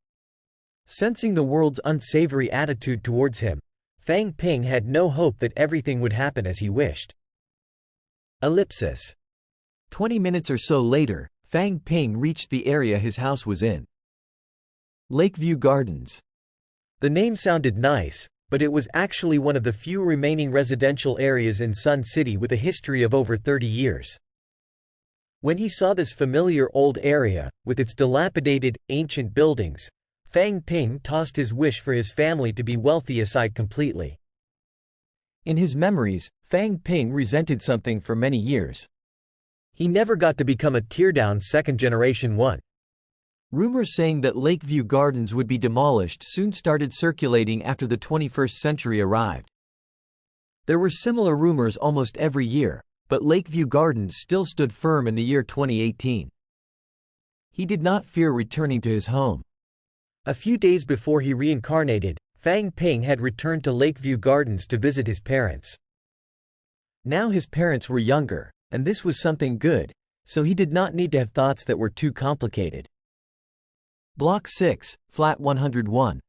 Sensing the world's unsavory attitude towards him, Fang Ping had no hope that everything would happen as he wished. Ellipsis. 20 minutes or so later, Fang Ping reached the area his house was in. Lakeview Gardens. The name sounded nice, but it was actually one of the few remaining residential areas in Sun City with a history of over 30 years. When he saw this familiar old area, with its dilapidated, ancient buildings, Fang Ping tossed his wish for his family to be wealthy aside completely. In his memories, Fang Ping resented something for many years. He never got to become a teardown second-generation one. Rumors saying that Lakeview Gardens would be demolished soon started circulating after the 21st century arrived. There were similar rumors almost every year, but Lakeview Gardens still stood firm in the year 2018. He did not fear returning to his home. A few days before he reincarnated, Fang Ping had returned to Lakeview Gardens to visit his parents. Now his parents were younger, and this was something good, so he did not need to have thoughts that were too complicated. Block 6, Flat 101.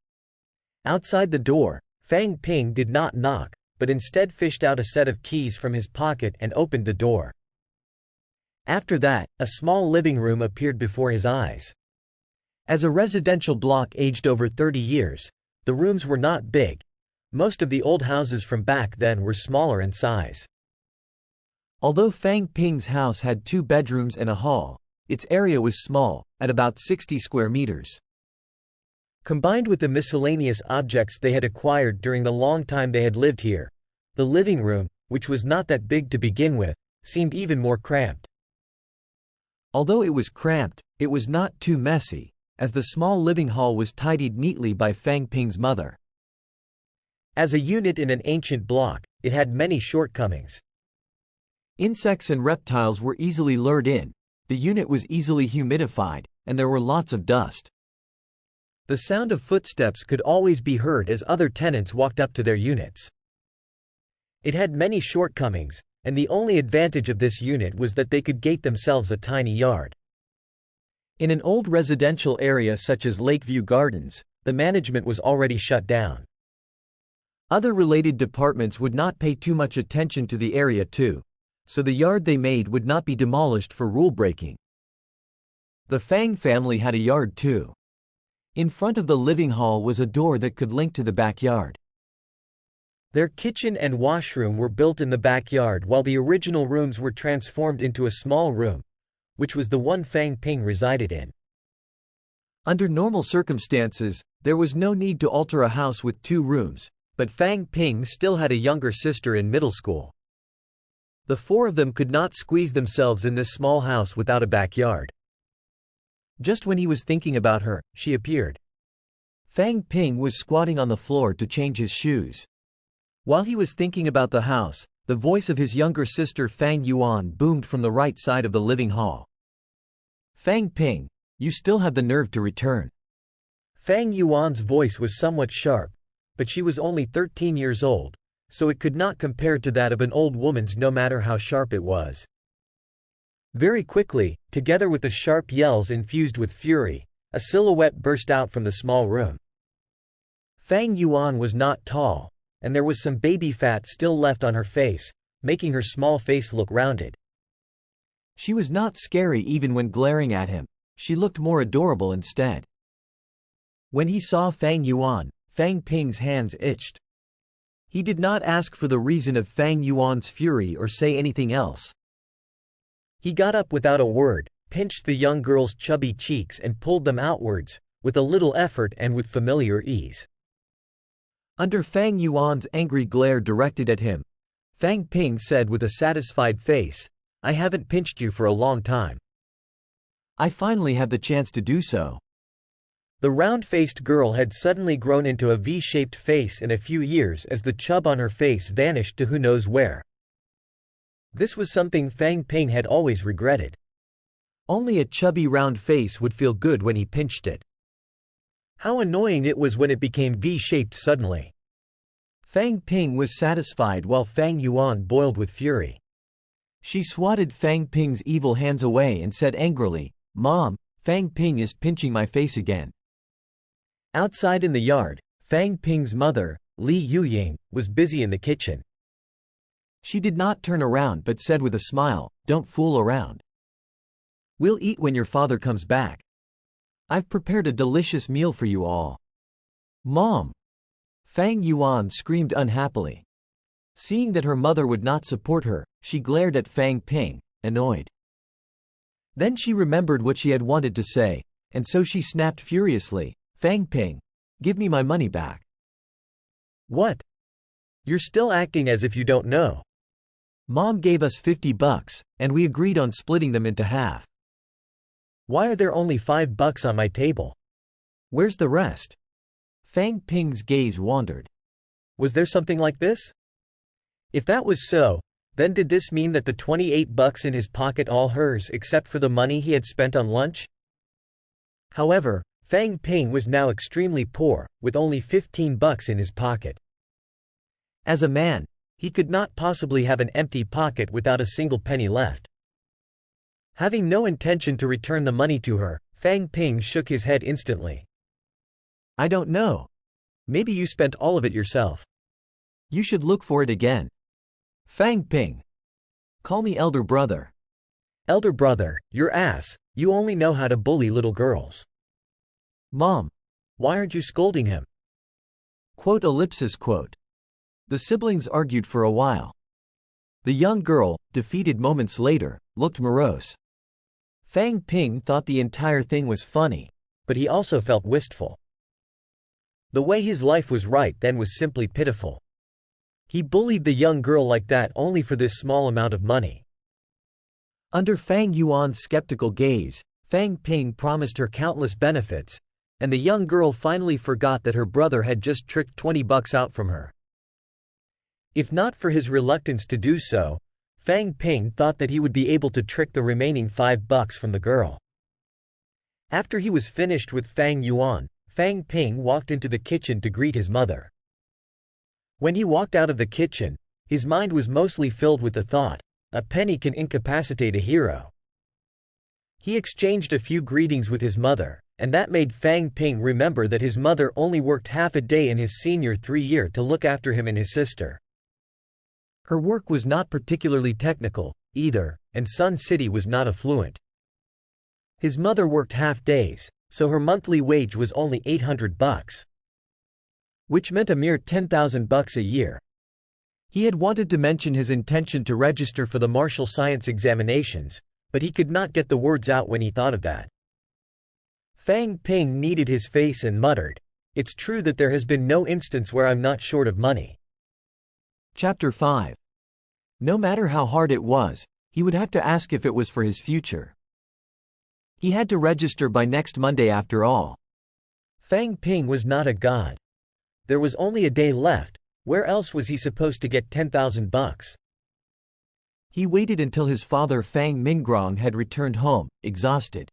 Outside the door, Fang Ping did not knock, but instead fished out a set of keys from his pocket and opened the door. After that, a small living room appeared before his eyes. As a residential block aged over 30 years, the rooms were not big. Most of the old houses from back then were smaller in size. Although Fang Ping's house had 2 bedrooms and a hall, its area was small, at about 60 square meters. Combined with the miscellaneous objects they had acquired during the long time they had lived here, the living room, which was not that big to begin with, seemed even more cramped. Although it was cramped, it was not too messy, as the small living hall was tidied neatly by Fang Ping's mother. As a unit in an ancient block, it had many shortcomings. Insects and reptiles were easily lured in, the unit was easily humidified, and there were lots of dust. The sound of footsteps could always be heard as other tenants walked up to their units. It had many shortcomings, and the only advantage of this unit was that they could gate themselves a tiny yard. In an old residential area such as Lakeview Gardens, the management was already shut down. Other related departments would not pay too much attention to the area too, so the yard they made would not be demolished for rule breaking. The Fang family had a yard too. In front of the living hall was a door that could link to the backyard. Their kitchen and washroom were built in the backyard while the original rooms were transformed into a small room, which was the one Fang Ping resided in. Under normal circumstances, there was no need to alter a house with 2 rooms, but Fang Ping still had a younger sister in middle school. The 4 of them could not squeeze themselves in this small house without a backyard. Just when he was thinking about her, she appeared. Fang Ping was squatting on the floor to change his shoes. While he was thinking about the house, the voice of his younger sister Fang Yuan boomed from the right side of the living hall. "Fang Ping, you still have the nerve to return." Fang Yuan's voice was somewhat sharp, but she was only 13 years old, so it could not compare to that of an old woman's no matter how sharp it was. Very quickly, together with the sharp yells infused with fury, a silhouette burst out from the small room. Fang Yuan was not tall, and there was some baby fat still left on her face, making her small face look rounded. She was not scary even when glaring at him, she looked more adorable instead. When he saw Fang Yuan, Fang Ping's hands itched. He did not ask for the reason of Fang Yuan's fury or say anything else. He got up without a word, pinched the young girl's chubby cheeks and pulled them outwards, with a little effort and with familiar ease. Under Fang Yuan's angry glare directed at him, Fang Ping said with a satisfied face, "I haven't pinched you for a long time. I finally have the chance to do so." The round-faced girl had suddenly grown into a V-shaped face in a few years as the chub on her face vanished to who knows where. This was something Fang Ping had always regretted. Only a chubby round face would feel good when he pinched it. How annoying it was when it became V-shaped suddenly. Fang Ping was satisfied while Fang Yuan boiled with fury. She swatted Fang Ping's evil hands away and said angrily, "Mom, Fang Ping is pinching my face again." Outside in the yard, Fang Ping's mother, Li Yuying, was busy in the kitchen. She did not turn around but said with a smile, "Don't fool around. We'll eat when your father comes back. I've prepared a delicious meal for you all." "Mom!" Fang Yuan screamed unhappily. Seeing that her mother would not support her, she glared at Fang Ping, annoyed. Then she remembered what she had wanted to say, and so she snapped furiously, "Fang Ping, give me my money back." "What? You're still acting as if you don't know. Mom gave us $50, and we agreed on splitting them into half. Why are there only $5 on my table? Where's the rest?" Fang Ping's gaze wandered. Was there something like this? If that was so, then did this mean that the $28 in his pocket all hers except for the money he had spent on lunch? However, Fang Ping was now extremely poor, with only $15 in his pocket. As a man, he could not possibly have an empty pocket without a single penny left. Having no intention to return the money to her, Fang Ping shook his head instantly. "I don't know. Maybe you spent all of it yourself. You should look for it again. Fang Ping. Call me elder brother." Elder brother, your ass, you only know how to bully little girls. Mom. Why aren't you scolding him? Quote. The siblings argued for a while. The young girl, defeated moments later, looked morose. Fang Ping thought the entire thing was funny, but he also felt wistful. The way his life was right then was simply pitiful. He bullied the young girl like that only for this small amount of money. Under Fang Yuan's skeptical gaze, Fang Ping promised her countless benefits, and the young girl finally forgot that her brother had just tricked $20 out from her. If not for his reluctance to do so, Fang Ping thought that he would be able to trick the remaining $5 from the girl. After he was finished with Fang Yuan, Fang Ping walked into the kitchen to greet his mother. When he walked out of the kitchen, his mind was mostly filled with the thought, a penny can incapacitate a hero. He exchanged a few greetings with his mother, and that made Fang Ping remember that his mother only worked half a day in his senior 3-year to look after him and his sister. Her work was not particularly technical, either, and Sun City was not affluent. His mother worked half days, so her monthly wage was only $800, which meant a mere $10,000 a year. He had wanted to mention his intention to register for the martial science examinations, but he could not get the words out when he thought of that. Fang Ping kneaded his face and muttered, "It's true that there has been no instance where I'm not short of money." Chapter 5. No matter how hard it was, he would have to ask if it was for his future. He had to register by next Monday after all. Fang Ping was not a god. There was only a day left. Where else was he supposed to get $10,000? He waited until his father Fang Mingrong had returned home, exhausted.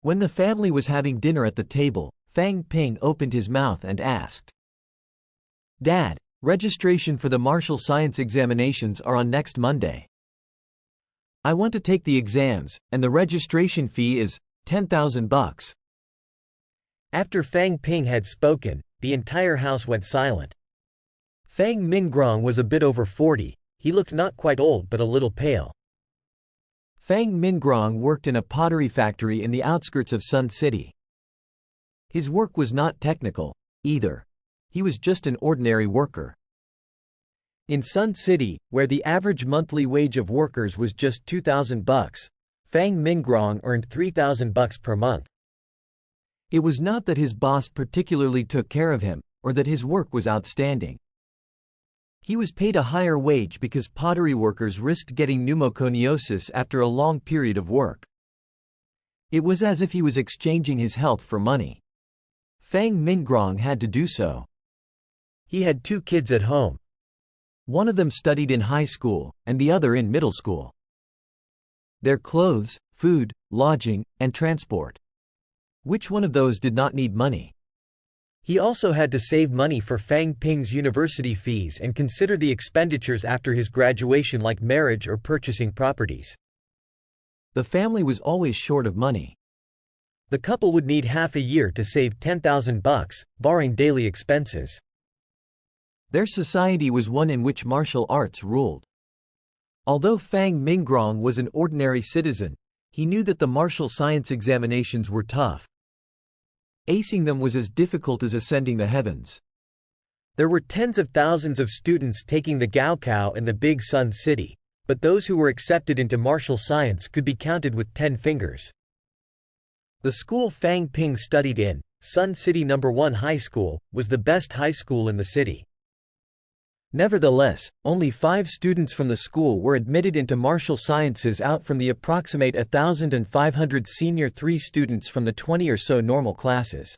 When the family was having dinner at the table, Fang Ping opened his mouth and asked, "Dad, registration for the martial science examinations are on next Monday. I want to take the exams, and the registration fee is $10,000. After Fang Ping had spoken, the entire house went silent. Fang Mingrong was a bit over 40, he looked not quite old but a little pale. Fang Mingrong worked in a pottery factory in the outskirts of Sun City. His work was not technical, either. He was just an ordinary worker. In Sun City, where the average monthly wage of workers was just $2,000, Fang Mingrong earned $3,000 per month. It was not that his boss particularly took care of him, or that his work was outstanding. He was paid a higher wage because pottery workers risked getting pneumoconiosis after a long period of work. It was as if he was exchanging his health for money. Fang Mingrong had to do so. He had 2 kids at home. One of them studied in high school, and the other in middle school. Their clothes, food, lodging, and transport. Which one of those did not need money? He also had to save money for Fang Ping's university fees and consider the expenditures after his graduation like marriage or purchasing properties. The family was always short of money. The couple would need half a year to save $10,000, barring daily expenses. Their society was one in which martial arts ruled. Although Fang Mingrong was an ordinary citizen, he knew that the martial science examinations were tough. Acing them was as difficult as ascending the heavens. There were tens of thousands of students taking the Gaokao in the big Sun City, but those who were accepted into martial science could be counted with 10 fingers. The school Fang Ping studied in, Sun City No. 1 High School, was the best high school in the city. Nevertheless, only 5 students from the school were admitted into martial sciences out from the approximate 1,500 senior 3 students from the 20 or so normal classes.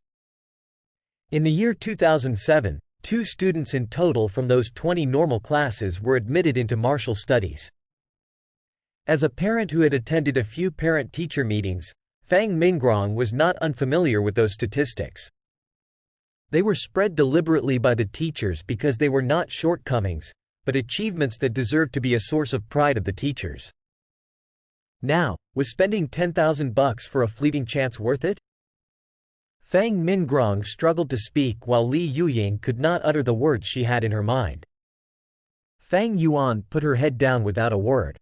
In the year 2007, 2 students in total from those 20 normal classes were admitted into martial studies. As a parent who had attended a few parent-teacher meetings, Fang Mingrong was not unfamiliar with those statistics. They were spread deliberately by the teachers because they were not shortcomings, but achievements that deserved to be a source of pride of the teachers. Now, was spending $10,000 for a fleeting chance worth it? Fang Mingrong struggled to speak while Li Yuying could not utter the words she had in her mind. Fang Yuan put her head down without a word.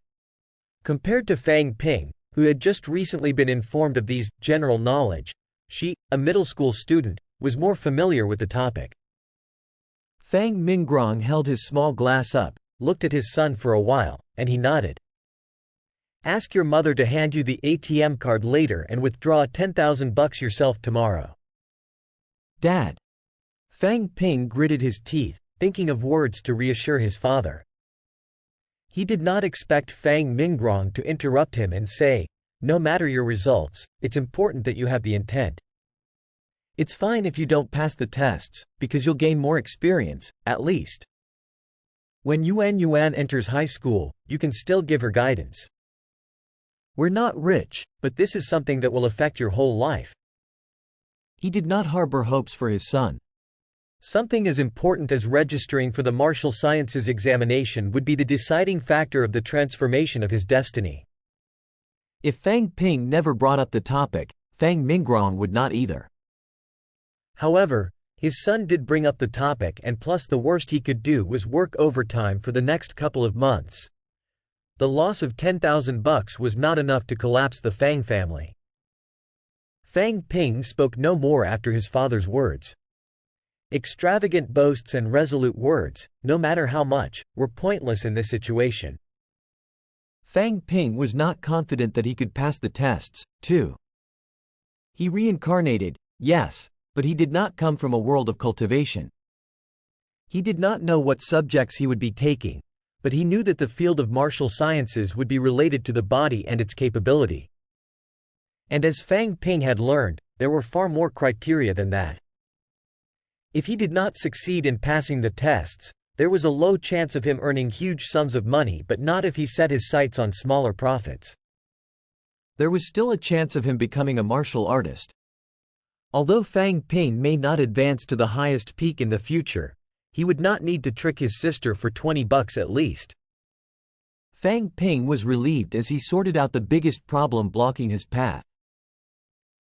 Compared to Fang Ping, who had just recently been informed of these general knowledge, she, a middle school student, was more familiar with the topic. Fang Mingrong held his small glass up, looked at his son for a while, and he nodded. Ask your mother to hand you the ATM card later and withdraw $10,000 yourself tomorrow. Dad. Fang Ping gritted his teeth, thinking of words to reassure his father. He did not expect Fang Mingrong to interrupt him and say, no matter your results, it's important that you have the intent. It's fine if you don't pass the tests, because you'll gain more experience, at least. When Yuan enters high school, you can still give her guidance. We're not rich, but this is something that will affect your whole life. He did not harbor hopes for his son. Something as important as registering for the martial sciences examination would be the deciding factor of the transformation of his destiny. If Fang Ping never brought up the topic, Fang Mingrong would not either. However, his son did bring up the topic, and plus the worst he could do was work overtime for the next couple of months. The loss of $10,000 was not enough to collapse the Fang family. Fang Ping spoke no more after his father's words. Extravagant boasts and resolute words, no matter how much, were pointless in this situation. Fang Ping was not confident that he could pass the tests, too. He reincarnated, yes, but he did not come from a world of cultivation. He did not know what subjects he would be taking, but he knew that the field of martial sciences would be related to the body and its capability. And as Fang Ping had learned, there were far more criteria than that. If he did not succeed in passing the tests, there was a low chance of him earning huge sums of money, but not if he set his sights on smaller profits. There was still a chance of him becoming a martial artist. Although Fang Ping may not advance to the highest peak in the future, he would not need to trick his sister for $20 at least. Fang Ping was relieved as he sorted out the biggest problem blocking his path.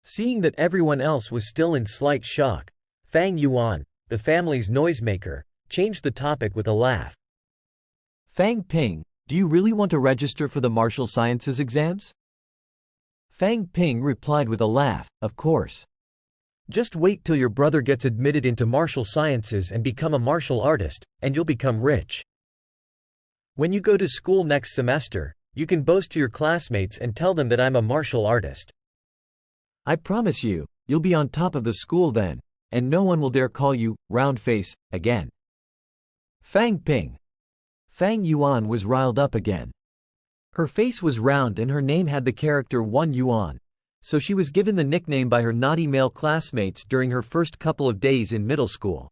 Seeing that everyone else was still in slight shock, Fang Yuan, the family's noisemaker, changed the topic with a laugh. Fang Ping, do you really want to register for the martial sciences exams? Fang Ping replied with a laugh, of course. Just wait till your brother gets admitted into martial sciences and become a martial artist, and you'll become rich. When you go to school next semester, you can boast to your classmates and tell them that I'm a martial artist. I promise you, you'll be on top of the school then, and no one will dare call you round face again. Fang Ping. Fang Yuan was riled up again. Her face was round and her name had the character 1 yuan. So she was given the nickname by her naughty male classmates during her first couple of days in middle school.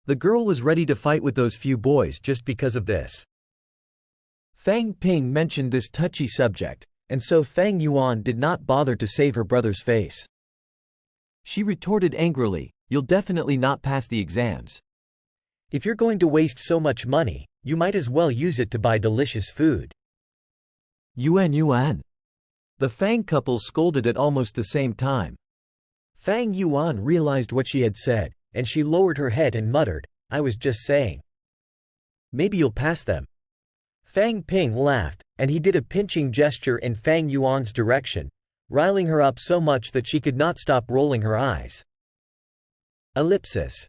The girl was ready to fight with those few boys just because of this. Fang Ping mentioned this touchy subject, and so Fang Yuan did not bother to save her brother's face. She retorted angrily, "You'll definitely not pass the exams. If you're going to waste so much money, you might as well use it to buy delicious food." Yuan. The Fang couple scolded at almost the same time. Fang Yuan realized what she had said, and she lowered her head and muttered, "I was just saying. Maybe you'll pass them." Fang Ping laughed, and he did a pinching gesture in Fang Yuan's direction, riling her up so much that she could not stop rolling her eyes. Ellipsis.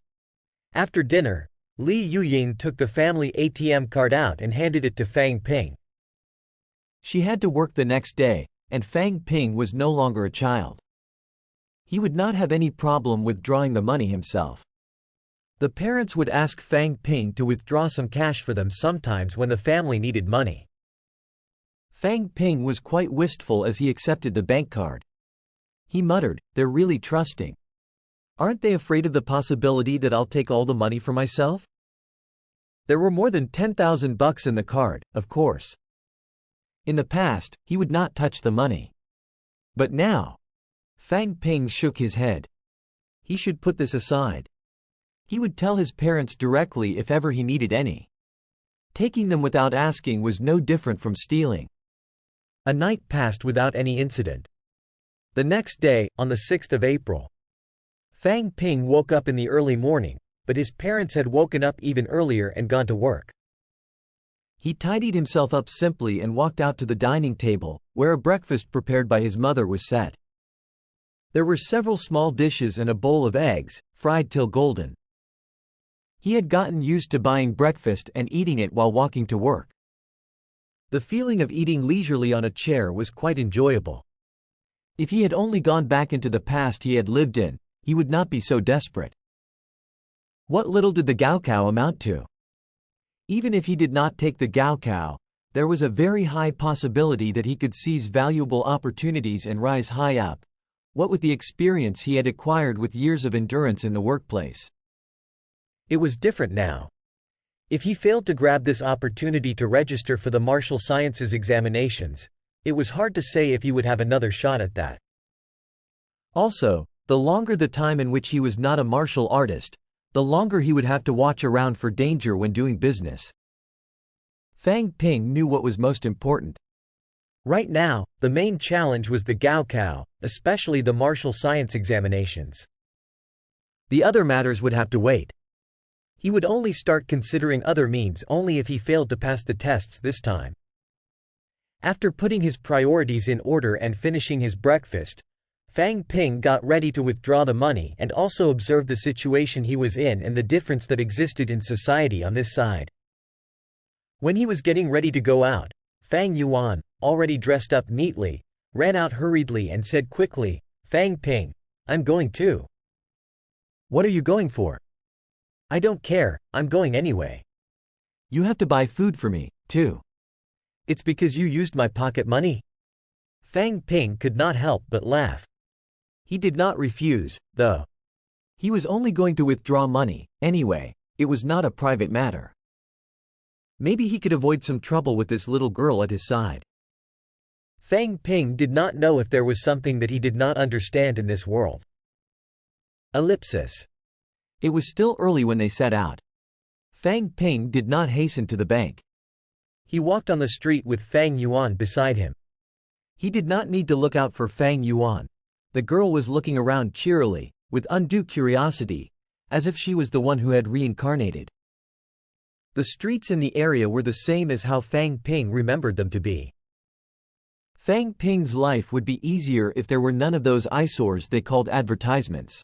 After dinner, Li Yuying took the family ATM card out and handed it to Fang Ping. She had to work the next day, and Fang Ping was no longer a child. He would not have any problem withdrawing the money himself. The parents would ask Fang Ping to withdraw some cash for them sometimes when the family needed money. Fang Ping was quite wistful as he accepted the bank card. He muttered, "They're really trusting. Aren't they afraid of the possibility that I'll take all the money for myself?" There were more than $10,000 in the card, of course. In the past, he would not touch the money. But now, Fang Ping shook his head. He should put this aside. He would tell his parents directly if ever he needed any. Taking them without asking was no different from stealing. A night passed without any incident. The next day, on the 6th of April, Fang Ping woke up in the early morning, but his parents had woken up even earlier and gone to work. He tidied himself up simply and walked out to the dining table, where a breakfast prepared by his mother was set. There were several small dishes and a bowl of eggs, fried till golden. He had gotten used to buying breakfast and eating it while walking to work. The feeling of eating leisurely on a chair was quite enjoyable. If he had only gone back into the past he had lived in, he would not be so desperate. What little did the gaokao amount to? Even if he did not take the gaokao, there was a very high possibility that he could seize valuable opportunities and rise high up, what with the experience he had acquired with years of endurance in the workplace. It was different now. If he failed to grab this opportunity to register for the martial sciences examinations, it was hard to say if he would have another shot at that. Also, the longer the time in which he was not a martial artist, the longer he would have to watch around for danger when doing business. Fang Ping knew what was most important. Right now, the main challenge was the gaokao, especially the martial science examinations. The other matters would have to wait. He would only start considering other means only if he failed to pass the tests this time. After putting his priorities in order and finishing his breakfast, Fang Ping got ready to withdraw the money and also observed the situation he was in and the difference that existed in society on this side. When he was getting ready to go out, Fang Yuan, already dressed up neatly, ran out hurriedly and said quickly, "Fang Ping, I'm going too." "What are you going for?" "I don't care, I'm going anyway." "You have to buy food for me, too." "It's because you used my pocket money?" Fang Ping could not help but laugh. He did not refuse, though. He was only going to withdraw money, anyway, it was not a private matter. Maybe he could avoid some trouble with this little girl at his side. Fang Ping did not know if there was something that he did not understand in this world. Ellipsis. It was still early when they set out. Fang Ping did not hasten to the bank. He walked on the street with Fang Yuan beside him. He did not need to look out for Fang Yuan. The girl was looking around cheerily, with undue curiosity, as if she was the one who had reincarnated. The streets in the area were the same as how Fang Ping remembered them to be. Fang Ping's life would be easier if there were none of those eyesores they called advertisements.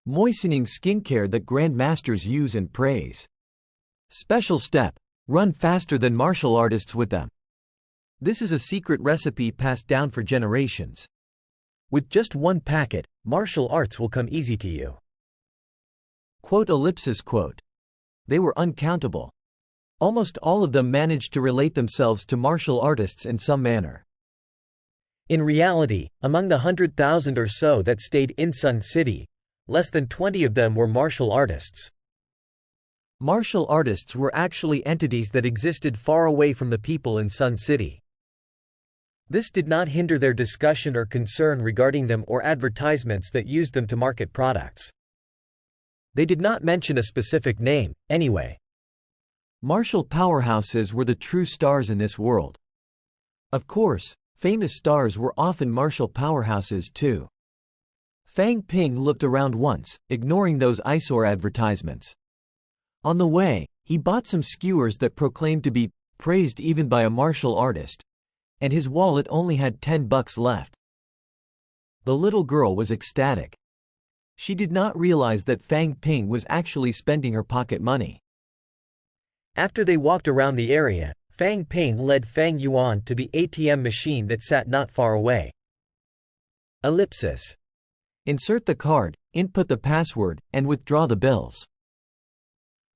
Moistening skincare that grandmasters use and praise. Special step: run faster than martial artists with them. This is a secret recipe passed down for generations. With just one packet, martial arts will come easy to you. Quote ellipsis quote. They were uncountable. Almost all of them managed to relate themselves to martial artists in some manner. In reality, among the 100,000 or so that stayed in Sun City, less than 20 of them were martial artists. Martial artists were actually entities that existed far away from the people in Sun City. This did not hinder their discussion or concern regarding them or advertisements that used them to market products. They did not mention a specific name, anyway. Martial powerhouses were the true stars in this world. Of course, famous stars were often martial powerhouses too. Fang Ping looked around once, ignoring those eyesore advertisements. On the way, he bought some skewers that proclaimed to be praised even by a martial artist, and his wallet only had $10 left. The little girl was ecstatic. She did not realize that Fang Ping was actually spending her pocket money. After they walked around the area, Fang Ping led Fang Yuan to the ATM machine that sat not far away. Ellipsis. Insert the card, input the password, and withdraw the bills.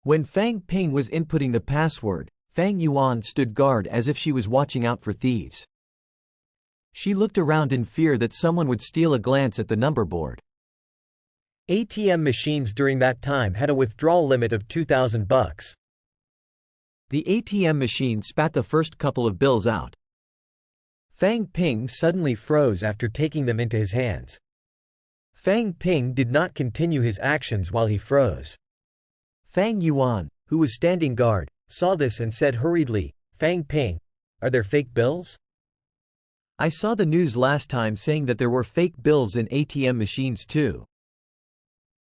When Fang Ping was inputting the password, Fang Yuan stood guard as if she was watching out for thieves. She looked around in fear that someone would steal a glance at the number board. ATM machines during that time had a withdrawal limit of $2,000. The ATM machine spat the first couple of bills out. Fang Ping suddenly froze after taking them into his hands. Fang Ping did not continue his actions while he froze. Fang Yuan, who was standing guard, saw this and said hurriedly, "Fang Ping, are there fake bills? I saw the news last time saying that there were fake bills in ATM machines too."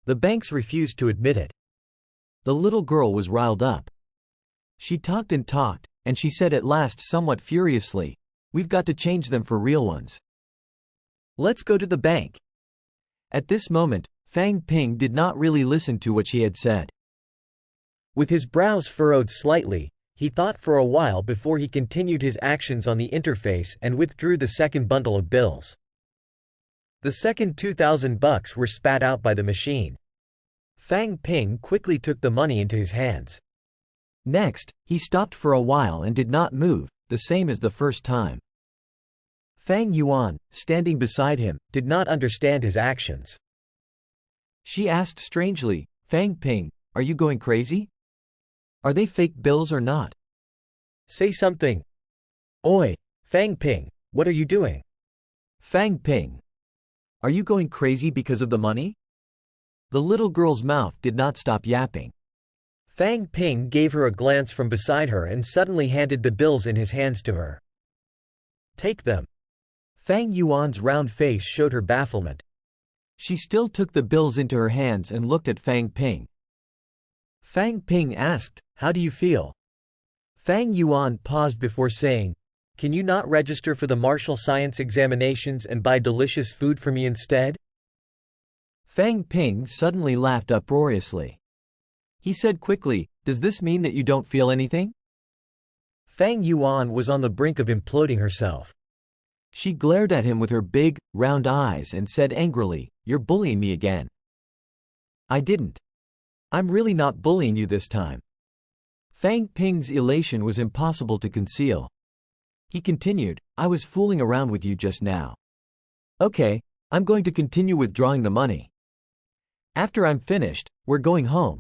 The banks refused to admit it. The little girl was riled up. She talked, and she said at last somewhat furiously, "We've got to change them for real ones. Let's go to the bank." At this moment, Fang Ping did not really listen to what she had said. With his brows furrowed slightly, he thought for a while before he continued his actions on the interface and withdrew the second bundle of bills. The second $2,000 were spat out by the machine. Fang Ping quickly took the money into his hands. Next, he stopped for a while and did not move, the same as the first time. Fang Yuan, standing beside him, did not understand his actions. She asked strangely, "Fang Ping, are you going crazy? Are they fake bills or not? Say something." "Oi, Fang Ping, what are you doing?" "Fang Ping, are you going crazy because of the money?" The little girl's mouth did not stop yapping. Fang Ping gave her a glance from beside her and suddenly handed the bills in his hands to her. "Take them." Fang Yuan's round face showed her bafflement. She still took the bills into her hands and looked at Fang Ping. Fang Ping asked, "How do you feel?" Fang Yuan paused before saying, "Can you not register for the martial science examinations and buy delicious food for me instead?" Fang Ping suddenly laughed uproariously. He said quickly, "Does this mean that you don't feel anything?" Fang Yuan was on the brink of imploding herself. She glared at him with her big, round eyes and said angrily, "You're bullying me again." "I didn't. I'm really not bullying you this time." Fang Ping's elation was impossible to conceal. He continued, "I was fooling around with you just now. Okay, I'm going to continue withdrawing the money. After I'm finished, we're going home."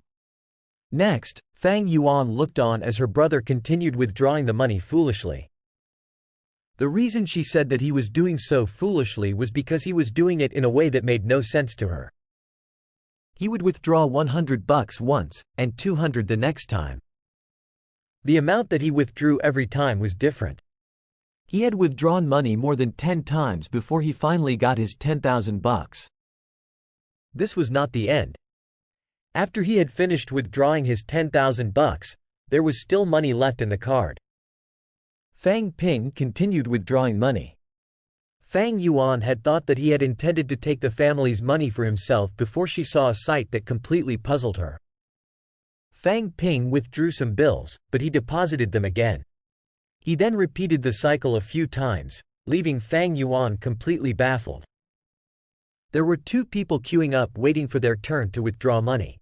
Next, Fang Yuan looked on as her brother continued withdrawing the money foolishly. The reason she said that he was doing so foolishly was because he was doing it in a way that made no sense to her. He would withdraw $100 once, and $200 the next time. The amount that he withdrew every time was different. He had withdrawn money more than 10 times before he finally got his $10,000. This was not the end. After he had finished withdrawing his $10,000, there was still money left in the card. Fang Ping continued withdrawing money. Fang Yuan had thought that he had intended to take the family's money for himself before she saw a sight that completely puzzled her. Fang Ping withdrew some bills, but he deposited them again. He then repeated the cycle a few times, leaving Fang Yuan completely baffled. There were 2 people queuing up waiting for their turn to withdraw money.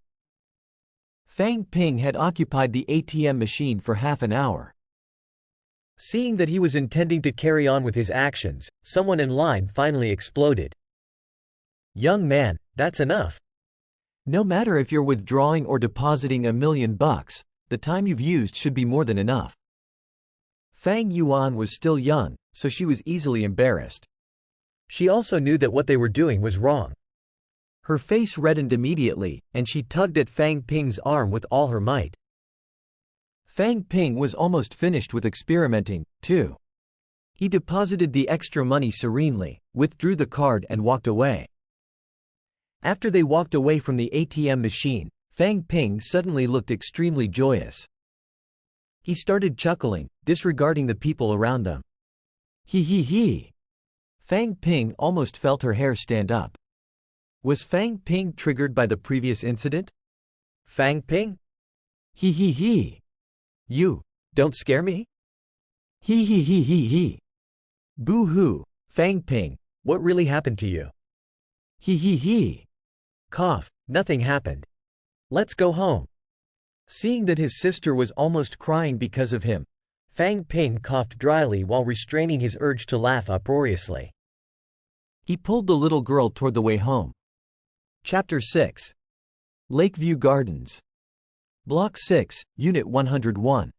Fang Ping had occupied the ATM machine for half an hour. Seeing that he was intending to carry on with his actions, someone in line finally exploded. "Young man, that's enough. No matter if you're withdrawing or depositing $1 million, the time you've used should be more than enough." Fang Yuan was still young, so she was easily embarrassed. She also knew that what they were doing was wrong. Her face reddened immediately, and she tugged at Fang Ping's arm with all her might. Fang Ping was almost finished with experimenting, too. He deposited the extra money serenely, withdrew the card and walked away. After they walked away from the ATM machine, Fang Ping suddenly looked extremely joyous. He started chuckling, disregarding the people around them. "He he he." Fang Ping almost felt her hair stand up. Was Fang Ping triggered by the previous incident? "Fang Ping? He he he. You, don't scare me? He he he he he. Boo-hoo, Fang Ping, what really happened to you? He he he. Cough, nothing happened. Let's go home." Seeing that his sister was almost crying because of him, Fang Ping coughed dryly while restraining his urge to laugh uproariously. He pulled the little girl toward the way home. Chapter 6. Lakeview Gardens. Block 6, Unit 101.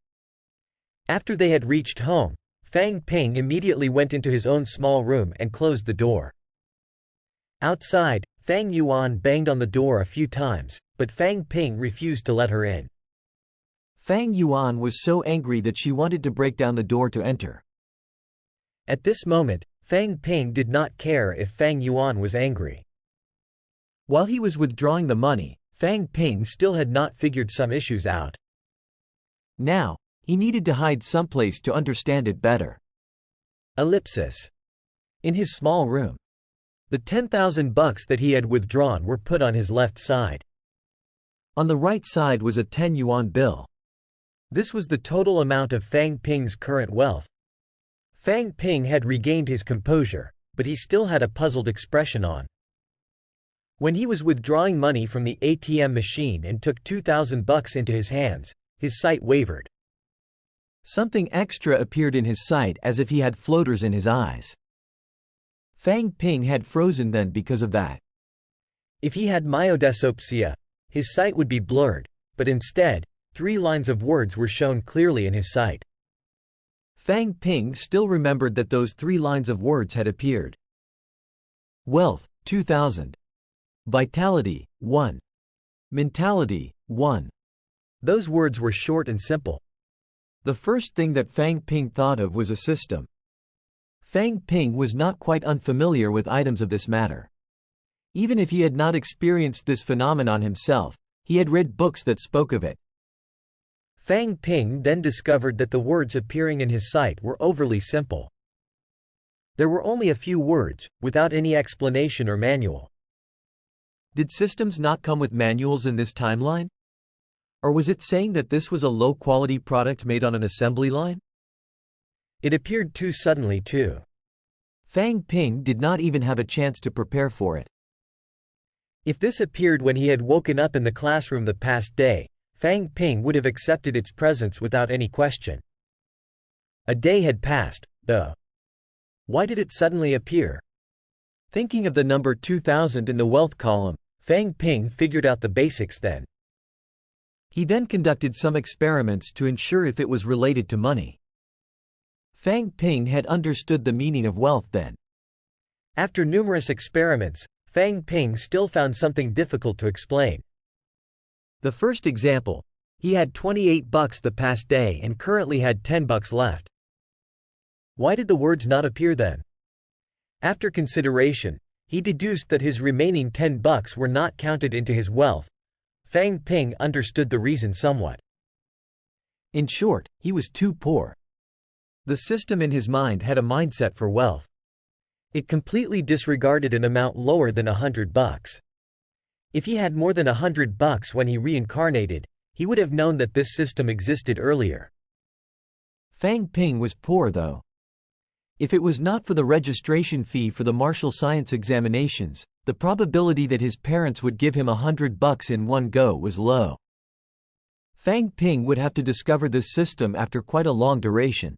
After they had reached home, Fang Ping immediately went into his own small room and closed the door. Outside, Fang Yuan banged on the door a few times, but Fang Ping refused to let her in. Fang Yuan was so angry that she wanted to break down the door to enter. At this moment, Fang Ping did not care if Fang Yuan was angry. While he was withdrawing the money, Fang Ping still had not figured some issues out. Now, He needed to hide someplace to understand it better. Ellipsis. In his small room. The $10,000 that he had withdrawn were put on his left side. On the right side was a 10 yuan bill. This was the total amount of Fang Ping's current wealth. Fang Ping had regained his composure, but he still had a puzzled expression on. When he was withdrawing money from the ATM machine and took $2,000 into his hands, his sight wavered. Something extra appeared in his sight as if he had floaters in his eyes. Fang Ping had frozen then because of that. If he had myodesopsia, his sight would be blurred, but instead, 3 lines of words were shown clearly in his sight. Fang Ping still remembered that those 3 lines of words had appeared. Wealth, 2,000. Vitality, 1. Mentality, 1. Those words were short and simple. The first thing that Fang Ping thought of was a system. Fang Ping was not quite unfamiliar with items of this matter. Even if he had not experienced this phenomenon himself, he had read books that spoke of it. Fang Ping then discovered that the words appearing in his sight were overly simple. There were only a few words, without any explanation or manual. Did systems not come with manuals in this timeline? Or was it saying that this was a low-quality product made on an assembly line? It appeared too suddenly too. Fang Ping did not even have a chance to prepare for it. If this appeared when he had woken up in the classroom the past day, Fang Ping would have accepted its presence without any question. A day had passed, though. Why did it suddenly appear? Thinking of the number 2000 in the wealth column, Fang Ping figured out the basics then. He then conducted some experiments to ensure if it was related to money. Fang Ping had understood the meaning of wealth then. After numerous experiments, Fang Ping still found something difficult to explain. The first example, he had $28 the past day and currently had $10 left. Why did the words not appear then? After consideration, he deduced that his remaining $10 were not counted into his wealth. Fang Ping understood the reason somewhat. In short, he was too poor. The system in his mind had a mindset for wealth. It completely disregarded an amount lower than $100. If he had more than $100 when he reincarnated, he would have known that this system existed earlier. Fang Ping was poor though. If it was not for the registration fee for the martial science examinations, the probability that his parents would give him $100 in one go was low. Fang Ping would have to discover this system after quite a long duration.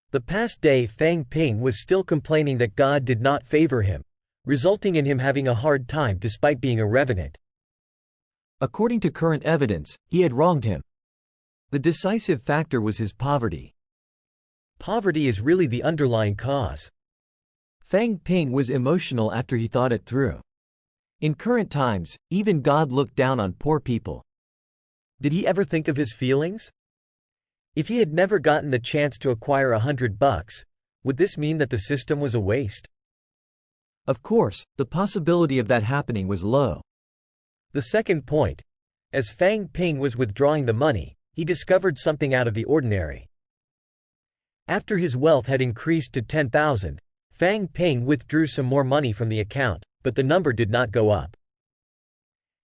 The past day Fang Ping was still complaining that God did not favor him, resulting in him having a hard time despite being a revenant. According to current evidence, he had wronged him. The decisive factor was his poverty. Poverty is really the underlying cause. Fang Ping was emotional after he thought it through. In current times, even God looked down on poor people. Did he ever think of his feelings? If he had never gotten the chance to acquire $100, would this mean that the system was a waste? Of course, the possibility of that happening was low. The second point. As Fang Ping was withdrawing the money, he discovered something out of the ordinary. After his wealth had increased to 10,000, Fang Ping withdrew some more money from the account, but the number did not go up.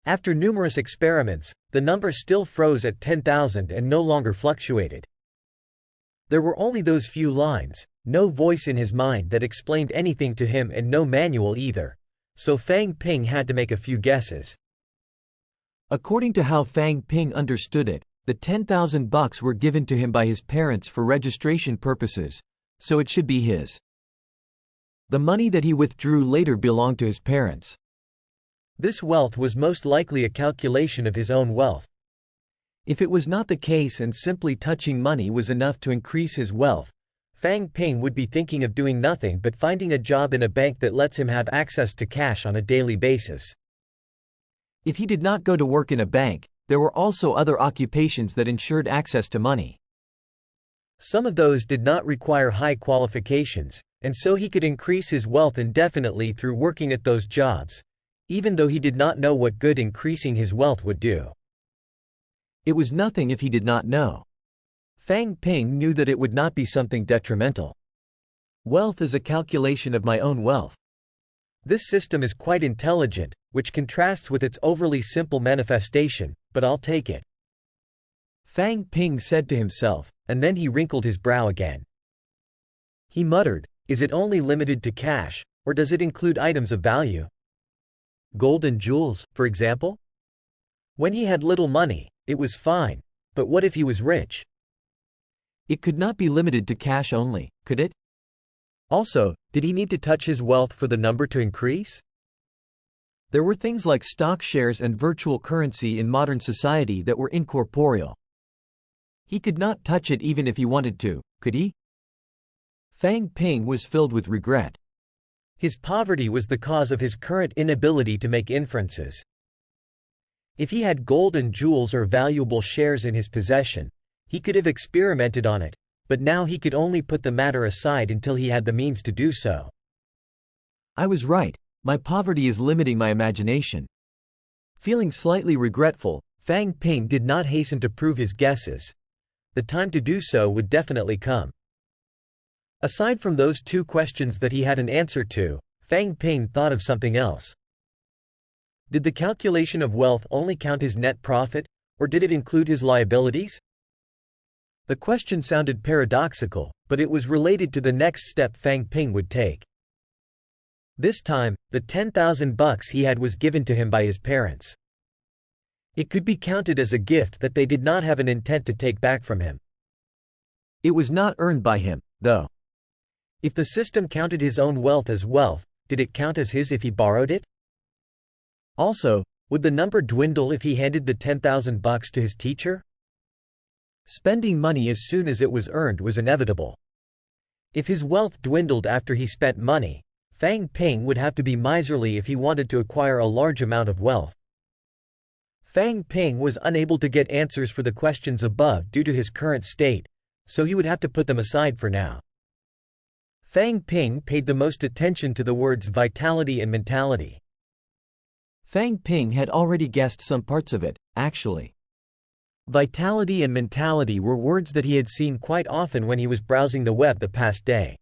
After numerous experiments, the number still froze at 10,000 and no longer fluctuated. There were only those few lines, no voice in his mind that explained anything to him and no manual either, so Fang Ping had to make a few guesses. According to how Fang Ping understood it, the $10,000 were given to him by his parents for registration purposes, so it should be his. The money that he withdrew later belonged to his parents. This wealth was most likely a calculation of his own wealth. If it was not the case and simply touching money was enough to increase his wealth, Fang Ping would be thinking of doing nothing but finding a job in a bank that lets him have access to cash on a daily basis. If he did not go to work in a bank, there were also other occupations that ensured access to money. Some of those did not require high qualifications, and so he could increase his wealth indefinitely through working at those jobs, even though he did not know what good increasing his wealth would do. It was nothing if he did not know. Fang Ping knew that it would not be something detrimental. Wealth is a calculation of my own wealth. This system is quite intelligent, which contrasts with its overly simple manifestation, but I'll take it. Fang Ping said to himself, and then he wrinkled his brow again. He muttered, is it only limited to cash, or does it include items of value? Gold and jewels, for example? When he had little money, it was fine, but what if he was rich? It could not be limited to cash only, could it? Also, did he need to touch his wealth for the number to increase? There were things like stock shares and virtual currency in modern society that were incorporeal. He could not touch it even if he wanted to, could he? Fang Ping was filled with regret. His poverty was the cause of his current inability to make inferences. If he had gold and jewels or valuable shares in his possession, he could have experimented on it, but now he could only put the matter aside until he had the means to do so. I was right, my poverty is limiting my imagination. Feeling slightly regretful, Fang Ping did not hasten to prove his guesses. The time to do so would definitely come. Aside from those two questions that he had an answer to, Fang Ping thought of something else. Did the calculation of wealth only count his net profit, or did it include his liabilities? The question sounded paradoxical, but it was related to the next step Fang Ping would take. This time, the 10,000 bucks he had was given to him by his parents. It could be counted as a gift that they did not have an intent to take back from him. It was not earned by him, though. If the system counted his own wealth as wealth, did it count as his if he borrowed it? Also, would the number dwindle if he handed the 10,000 bucks to his teacher? Spending money as soon as it was earned was inevitable. If his wealth dwindled after he spent money, Fang Ping would have to be miserly if he wanted to acquire a large amount of wealth. Fang Ping was unable to get answers for the questions above due to his current state, so he would have to put them aside for now. Fang Ping paid the most attention to the words vitality and mentality. Fang Ping had already guessed some parts of it, actually. Vitality and mentality were words that he had seen quite often when he was browsing the web the past day.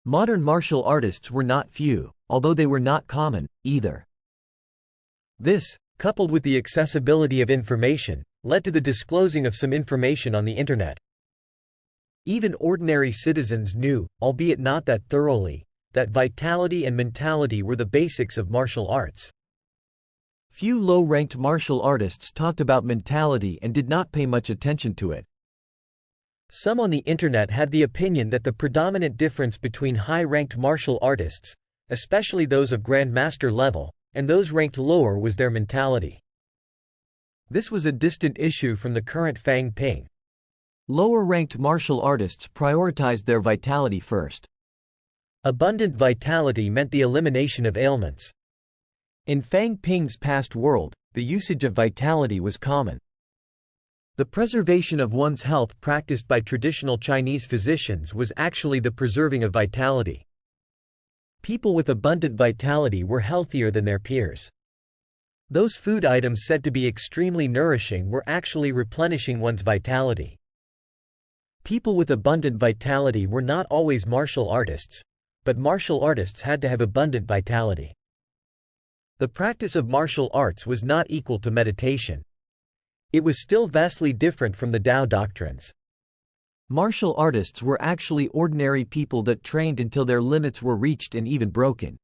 Modern martial artists were not few, although they were not common, either. This, coupled with the accessibility of information, led to the disclosing of some information on the internet. Even ordinary citizens knew, albeit not that thoroughly, that vitality and mentality were the basics of martial arts. Few low-ranked martial artists talked about mentality and did not pay much attention to it. Some on the internet had the opinion that the predominant difference between high-ranked martial artists, especially those of grandmaster level, and those ranked lower was their mentality. This was a distant issue from the current Fang Ping. Lower-ranked martial artists prioritized their vitality first. Abundant vitality meant the elimination of ailments. In Fang Ping's past world, the usage of vitality was common. The preservation of one's health practiced by traditional Chinese physicians was actually the preserving of vitality. People with abundant vitality were healthier than their peers. Those food items said to be extremely nourishing were actually replenishing one's vitality. People with abundant vitality were not always martial artists, but martial artists had to have abundant vitality. The practice of martial arts was not equal to meditation. It was still vastly different from the Tao doctrines. Martial artists were actually ordinary people that trained until their limits were reached and even broken.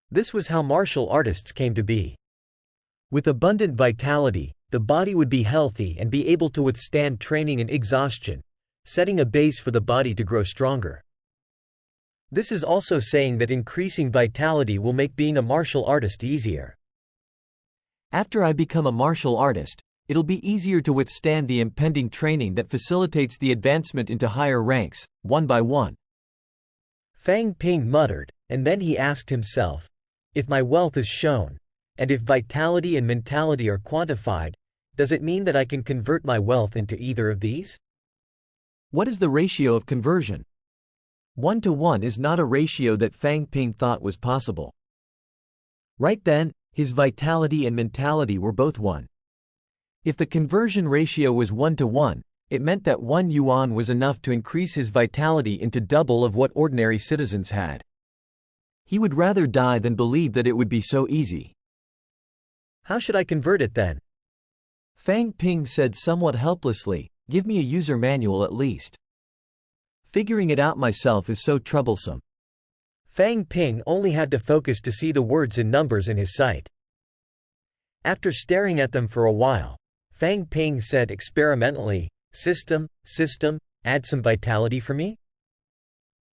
This was how martial artists came to be. With abundant vitality, the body would be healthy and be able to withstand training and exhaustion, setting a base for the body to grow stronger. This is also saying that increasing vitality will make being a martial artist easier. After I become a martial artist, it'll be easier to withstand the impending training that facilitates the advancement into higher ranks, one by one. Fang Ping muttered, and then he asked himself, if my wealth is shown, and if vitality and mentality are quantified, does it mean that I can convert my wealth into either of these? What is the ratio of conversion? 1-to-1 is not a ratio that Fang Ping thought was possible. Right then, his vitality and mentality were both 1. If the conversion ratio was 1-to-1, It meant that 1 yuan was enough to increase his vitality into double of what ordinary citizens had. He would rather die than believe that it would be so easy. How should I convert it then? Fang Ping said somewhat helplessly, give me a user manual at least. Figuring it out myself is so troublesome. Fang Ping only had to focus to see the words and numbers in his sight. After staring at them for a while, Fang Ping said experimentally, System, add some vitality for me?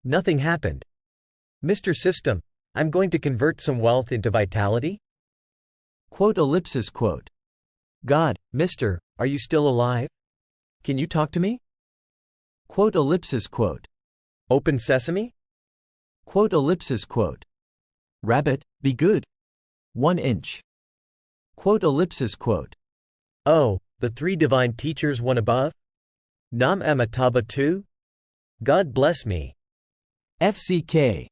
Nothing happened. Mr. System, I'm going to convert some wealth into vitality? Quote. God, mister, are you still alive? Can you talk to me? Quote. Open sesame? Quote. Rabbit, be good. 1 inch. Quote. Oh, the 3 divine teachers one above? Nam Amitabha too? God bless me. FCK.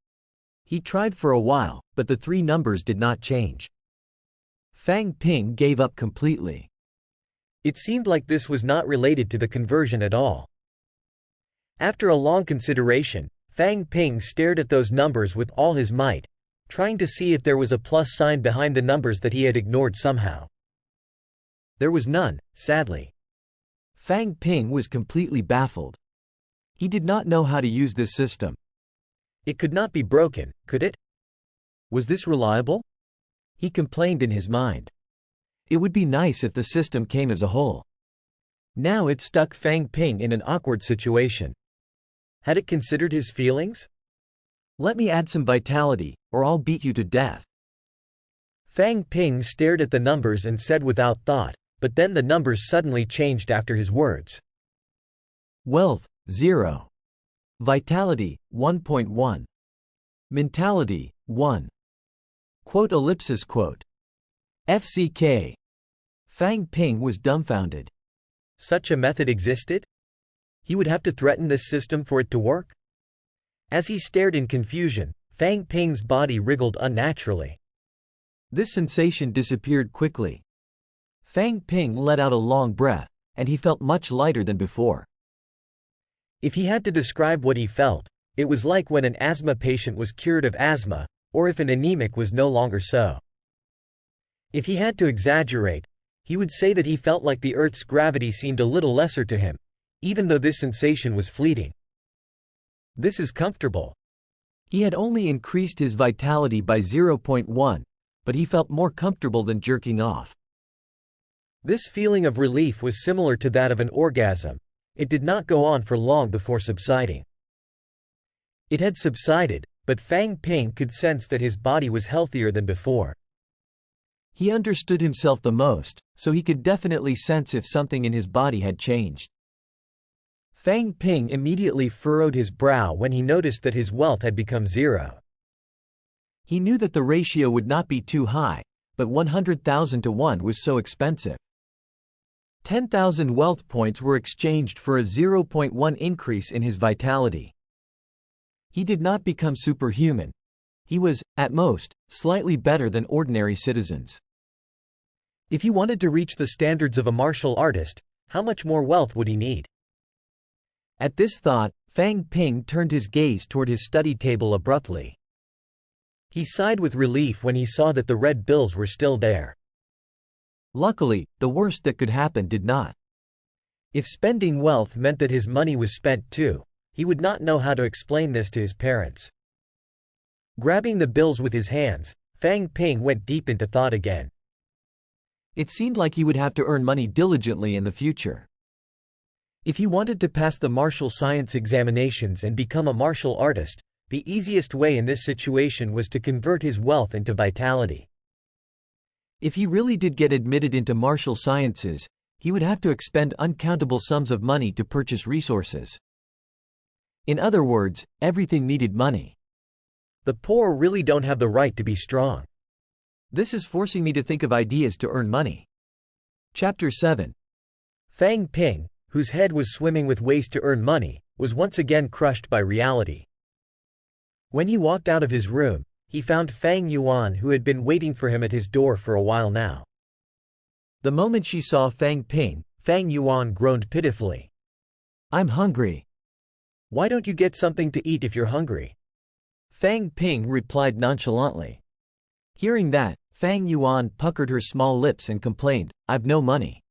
He tried for a while, but the 3 numbers did not change. Fang Ping gave up completely. It seemed like this was not related to the conversion at all. After a long consideration, Fang Ping stared at those numbers with all his might, trying to see if there was a plus sign behind the numbers that he had ignored somehow. There was none, sadly. Fang Ping was completely baffled. He did not know how to use this system. It could not be broken, could it? Was this reliable? He complained in his mind. It would be nice if the system came as a whole. Now it stuck Fang Ping in an awkward situation. Had it considered his feelings? Let me add some vitality, or I'll beat you to death. Fang Ping stared at the numbers and said without thought, but then the numbers suddenly changed after his words. Wealth, 0. Vitality, 1.1. Mentality, 1. Quote. FCK. Fang Ping was dumbfounded. Such a method existed? He would have to threaten this system for it to work? As he stared in confusion, Fang Ping's body wriggled unnaturally. This sensation disappeared quickly. Fang Ping let out a long breath, and he felt much lighter than before. If he had to describe what he felt, it was like when an asthma patient was cured of asthma, or if an anemic was no longer so. If he had to exaggerate, he would say that he felt like the Earth's gravity seemed a little lesser to him, even though this sensation was fleeting. This is comfortable. He had only increased his vitality by 0.1, but he felt more comfortable than jerking off. This feeling of relief was similar to that of an orgasm. It did not go on for long before subsiding. It had subsided, but Fang Ping could sense that his body was healthier than before. He understood himself the most, so he could definitely sense if something in his body had changed. Fang Ping immediately furrowed his brow when he noticed that his wealth had become 0. He knew that the ratio would not be too high, but 100,000 to 1 was so expensive. 10,000 wealth points were exchanged for a 0.1 increase in his vitality. He did not become superhuman. He was, at most, slightly better than ordinary citizens. If he wanted to reach the standards of a martial artist, how much more wealth would he need? At this thought, Fang Ping turned his gaze toward his study table abruptly. He sighed with relief when he saw that the red bills were still there. Luckily, the worst that could happen did not. If spending wealth meant that his money was spent too, he would not know how to explain this to his parents. Grabbing the bills with his hands, Fang Ping went deep into thought again. It seemed like he would have to earn money diligently in the future. If he wanted to pass the martial science examinations and become a martial artist, the easiest way in this situation was to convert his wealth into vitality. If he really did get admitted into martial sciences, he would have to expend uncountable sums of money to purchase resources. In other words, everything needed money. The poor really don't have the right to be strong. This is forcing me to think of ideas to earn money. Chapter 7. Fang Ping, whose head was swimming with ways to earn money, was once again crushed by reality. When he walked out of his room, he found Fang Yuan, who had been waiting for him at his door for a while now. The moment she saw Fang Ping, Fang Yuan groaned pitifully. I'm hungry. Why don't you get something to eat if you're hungry? Fang Ping replied nonchalantly. Hearing that, Fang Yuan puckered her small lips and complained, I've no money.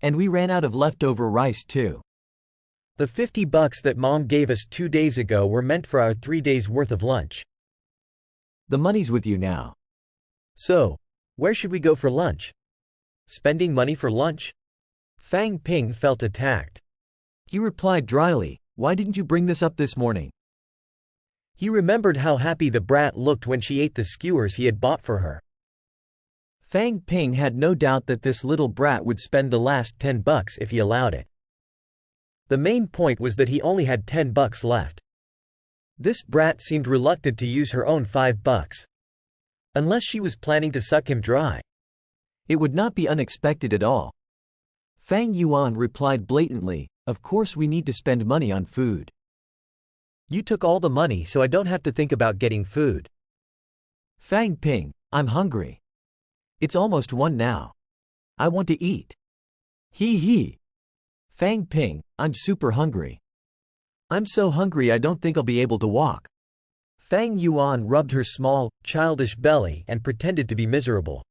And we ran out of leftover rice too. The $50 that Mom gave us 2 days ago were meant for our 3 days' worth of lunch. The money's with you now. So, where should we go for lunch? Spending money for lunch? Fang Ping felt attacked. He replied dryly, Why didn't you bring this up this morning? He remembered how happy the brat looked when she ate the skewers he had bought for her. Fang Ping had no doubt that this little brat would spend the last $10 if he allowed it. The main point was that he only had $10 left. This brat seemed reluctant to use her own $5. Unless she was planning to suck him dry. It would not be unexpected at all. Fang Yuan replied blatantly, Of course we need to spend money on food. You took all the money so I don't have to think about getting food. Fang Ping, I'm hungry. It's almost 1 now. I want to eat. Hee. Fang Ping, I'm super hungry. I'm so hungry I don't think I'll be able to walk. Fang Yuan rubbed her small, childish belly and pretended to be miserable.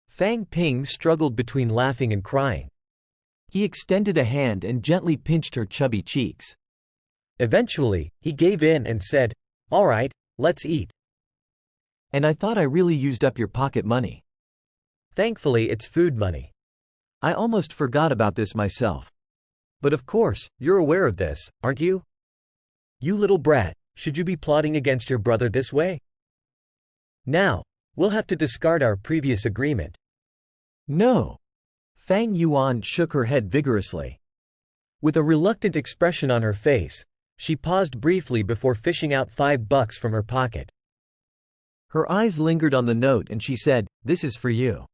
Fang Ping struggled between laughing and crying. He extended a hand and gently pinched her chubby cheeks. Eventually, he gave in and said, All right, let's eat. And I thought I really used up your pocket money. Thankfully, it's food money. I almost forgot about this myself. But of course, you're aware of this, aren't you? You little brat, should you be plotting against your brother this way? Now, we'll have to discard our previous agreement. No. Fang Yuan shook her head vigorously. With a reluctant expression on her face, she paused briefly before fishing out $5 from her pocket. Her eyes lingered on the note and she said, This is for you.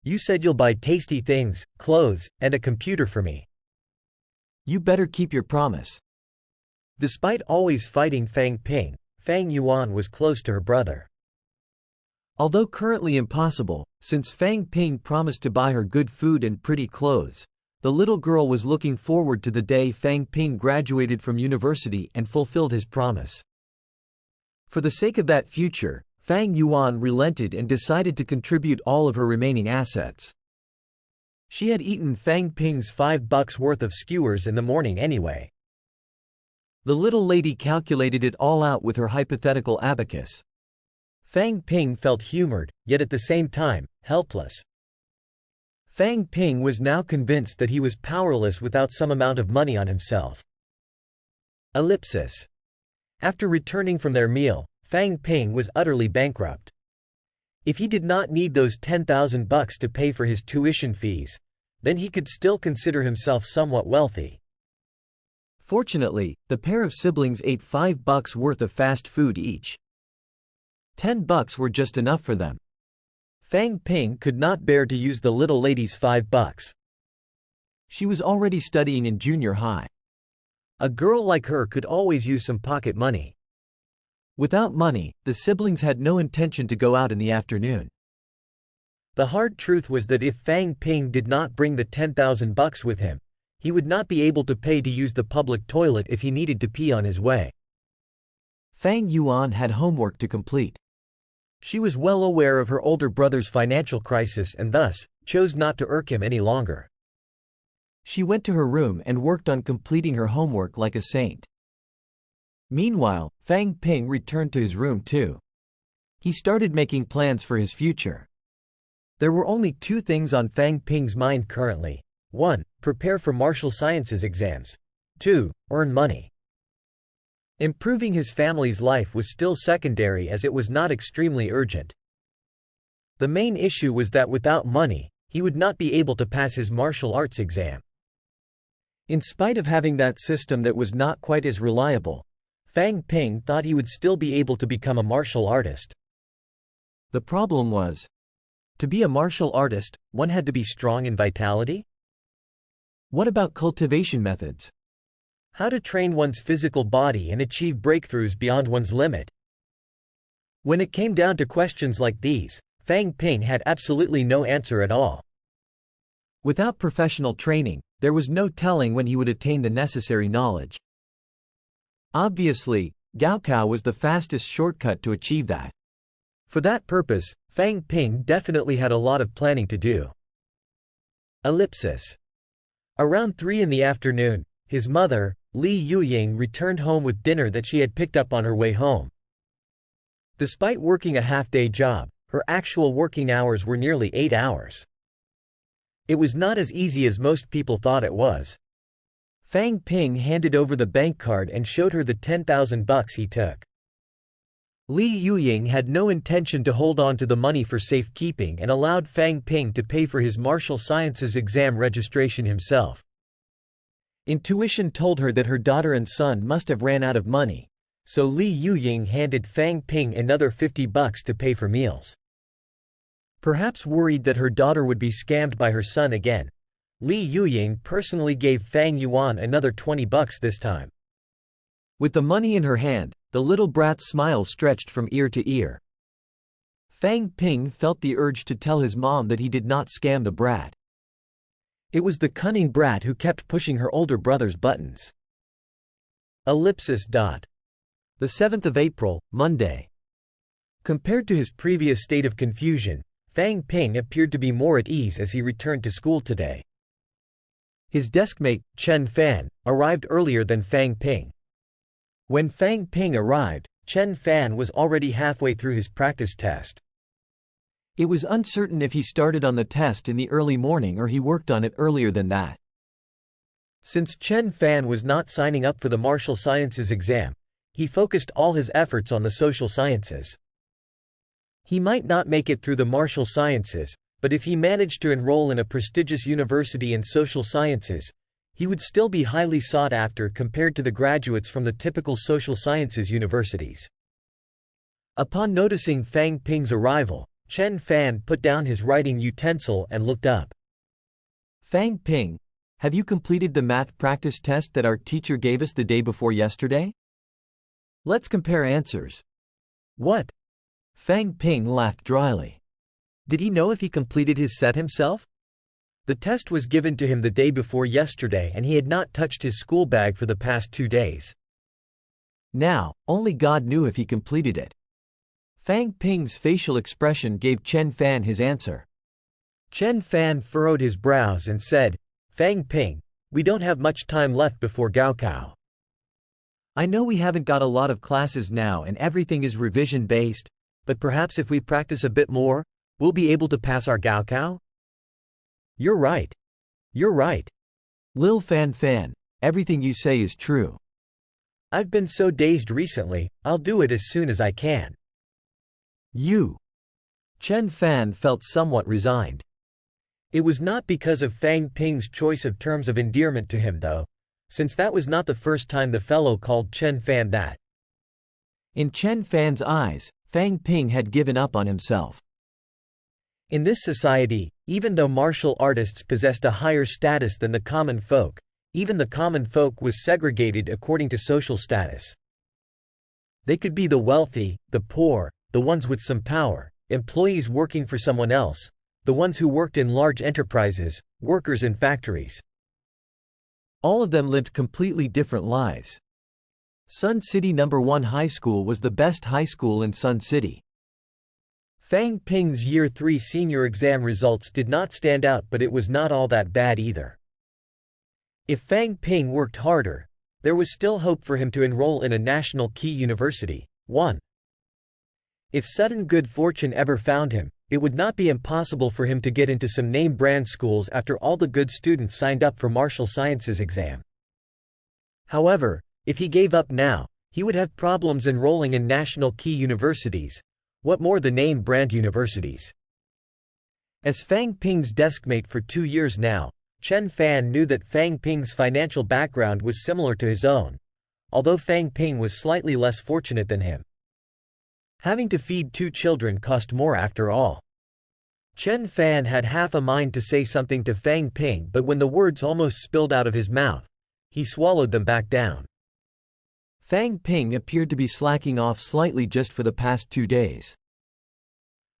You said you'll buy tasty things, clothes, and a computer for me. You better keep your promise. Despite always fighting Fang Ping, Fang Yuan was close to her brother. Although currently impossible, since Fang Ping promised to buy her good food and pretty clothes, the little girl was looking forward to the day Fang Ping graduated from university and fulfilled his promise. For the sake of that future, Fang Yuan relented and decided to contribute all of her remaining assets. She had eaten Fang Ping's $5 worth of skewers in the morning anyway. The little lady calculated it all out with her hypothetical abacus. Fang Ping felt humored, yet at the same time, helpless. Fang Ping was now convinced that he was powerless without some amount of money on himself. Ellipsis. After returning from their meal, Fang Ping was utterly bankrupt. If he did not need those $10,000 to pay for his tuition fees, then he could still consider himself somewhat wealthy. Fortunately, the pair of siblings ate $5 worth of fast food each. $10 were just enough for them. Fang Ping could not bear to use the little lady's $5. She was already studying in junior high. A girl like her could always use some pocket money. Without money, the siblings had no intention to go out in the afternoon. The hard truth was that if Fang Ping did not bring the $10,000 with him, he would not be able to pay to use the public toilet if he needed to pee on his way. Fang Yuan had homework to complete. She was well aware of her older brother's financial crisis and thus, chose not to irk him any longer. She went to her room and worked on completing her homework like a saint. Meanwhile, Fang Ping returned to his room too. He started making plans for his future. There were only 2 things on Fang Ping's mind currently. 1. Prepare for martial sciences exams. 2. Earn money. Improving his family's life was still secondary as it was not extremely urgent. The main issue was that without money, he would not be able to pass his martial arts exam. In spite of having that system that was not quite as reliable, Fang Ping thought he would still be able to become a martial artist. The problem was, to be a martial artist, one had to be strong in vitality? What about cultivation methods? How to train one's physical body and achieve breakthroughs beyond one's limit? When it came down to questions like these, Fang Ping had absolutely no answer at all. Without professional training, there was no telling when he would attain the necessary knowledge. Obviously, Gaokao was the fastest shortcut to achieve that. For that purpose, Fang Ping definitely had a lot of planning to do. Ellipsis. Around 3 in the afternoon, his mother, Li Yuying, returned home with dinner that she had picked up on her way home. Despite working a half-day job, her actual working hours were nearly 8 hours. It was not as easy as most people thought it was. Fang Ping handed over the bank card and showed her the 10,000 bucks he took. Li Yuying had no intention to hold on to the money for safekeeping and allowed Fang Ping to pay for his martial sciences exam registration himself. Intuition told her that her daughter and son must have ran out of money, so Li Yuying handed Fang Ping another 50 bucks to pay for meals. Perhaps worried that her daughter would be scammed by her son again, Li Yuying personally gave Fang Yuan another 20 bucks this time. With the money in her hand, the little brat's smile stretched from ear to ear. Fang Ping felt the urge to tell his mom that he did not scam the brat. It was the cunning brat who kept pushing her older brother's buttons. Ellipsis. The 7th of April, Monday. Compared to his previous state of confusion, Fang Ping appeared to be more at ease as he returned to school today. His deskmate, Chen Fan, arrived earlier than Fang Ping. When Fang Ping arrived, Chen Fan was already halfway through his practice test. It was uncertain if he started on the test in the early morning or he worked on it earlier than that. Since Chen Fan was not signing up for the martial sciences exam, he focused all his efforts on the social sciences. He might not make it through the martial sciences, but if he managed to enroll in a prestigious university in social sciences, he would still be highly sought after compared to the graduates from the typical social sciences universities. Upon noticing Fang Ping's arrival, Chen Fan put down his writing utensil and looked up. "Fang Ping, have you completed the math practice test that our teacher gave us the day before yesterday? Let's compare answers." "What?" Fang Ping laughed dryly. Did he know if he completed his set himself? The test was given to him the day before yesterday and he had not touched his school bag for the past 2 days. Now, only God knew if he completed it. Fang Ping's facial expression gave Chen Fan his answer. Chen Fan furrowed his brows and said, "Fang Ping, we don't have much time left before Gaokao. I know we haven't got a lot of classes now and everything is revision-based, but perhaps if we practice a bit more, we'll be able to pass our Gaokao?" "You're right. You're right. Lil Fan Fan, everything you say is true. I've been so dazed recently, I'll do it as soon as I can." "You." Chen Fan felt somewhat resigned. It was not because of Fang Ping's choice of terms of endearment to him though, since that was not the first time the fellow called Chen Fan that. In Chen Fan's eyes, Fang Ping had given up on himself. In this society, even though martial artists possessed a higher status than the common folk, even the common folk was segregated according to social status. They could be the wealthy, the poor, the ones with some power, employees working for someone else, the ones who worked in large enterprises, workers in factories. All of them lived completely different lives. Sun City No. 1 High School was the best high school in Sun City. Fang Ping's Year 3 senior exam results did not stand out, but it was not all that bad either. If Fang Ping worked harder, there was still hope for him to enroll in a national key university. 1. If sudden good fortune ever found him, it would not be impossible for him to get into some name brand schools after all the good students signed up for martial sciences exam. However, if he gave up now, he would have problems enrolling in national key universities. What more the name brand universities? As Fang Ping's deskmate for 2 years now, Chen Fan knew that Fang Ping's financial background was similar to his own, although Fang Ping was slightly less fortunate than him. Having to feed 2 children cost more after all. Chen Fan had half a mind to say something to Fang Ping, but when the words almost spilled out of his mouth, he swallowed them back down. Fang Ping appeared to be slacking off slightly just for the past 2 days.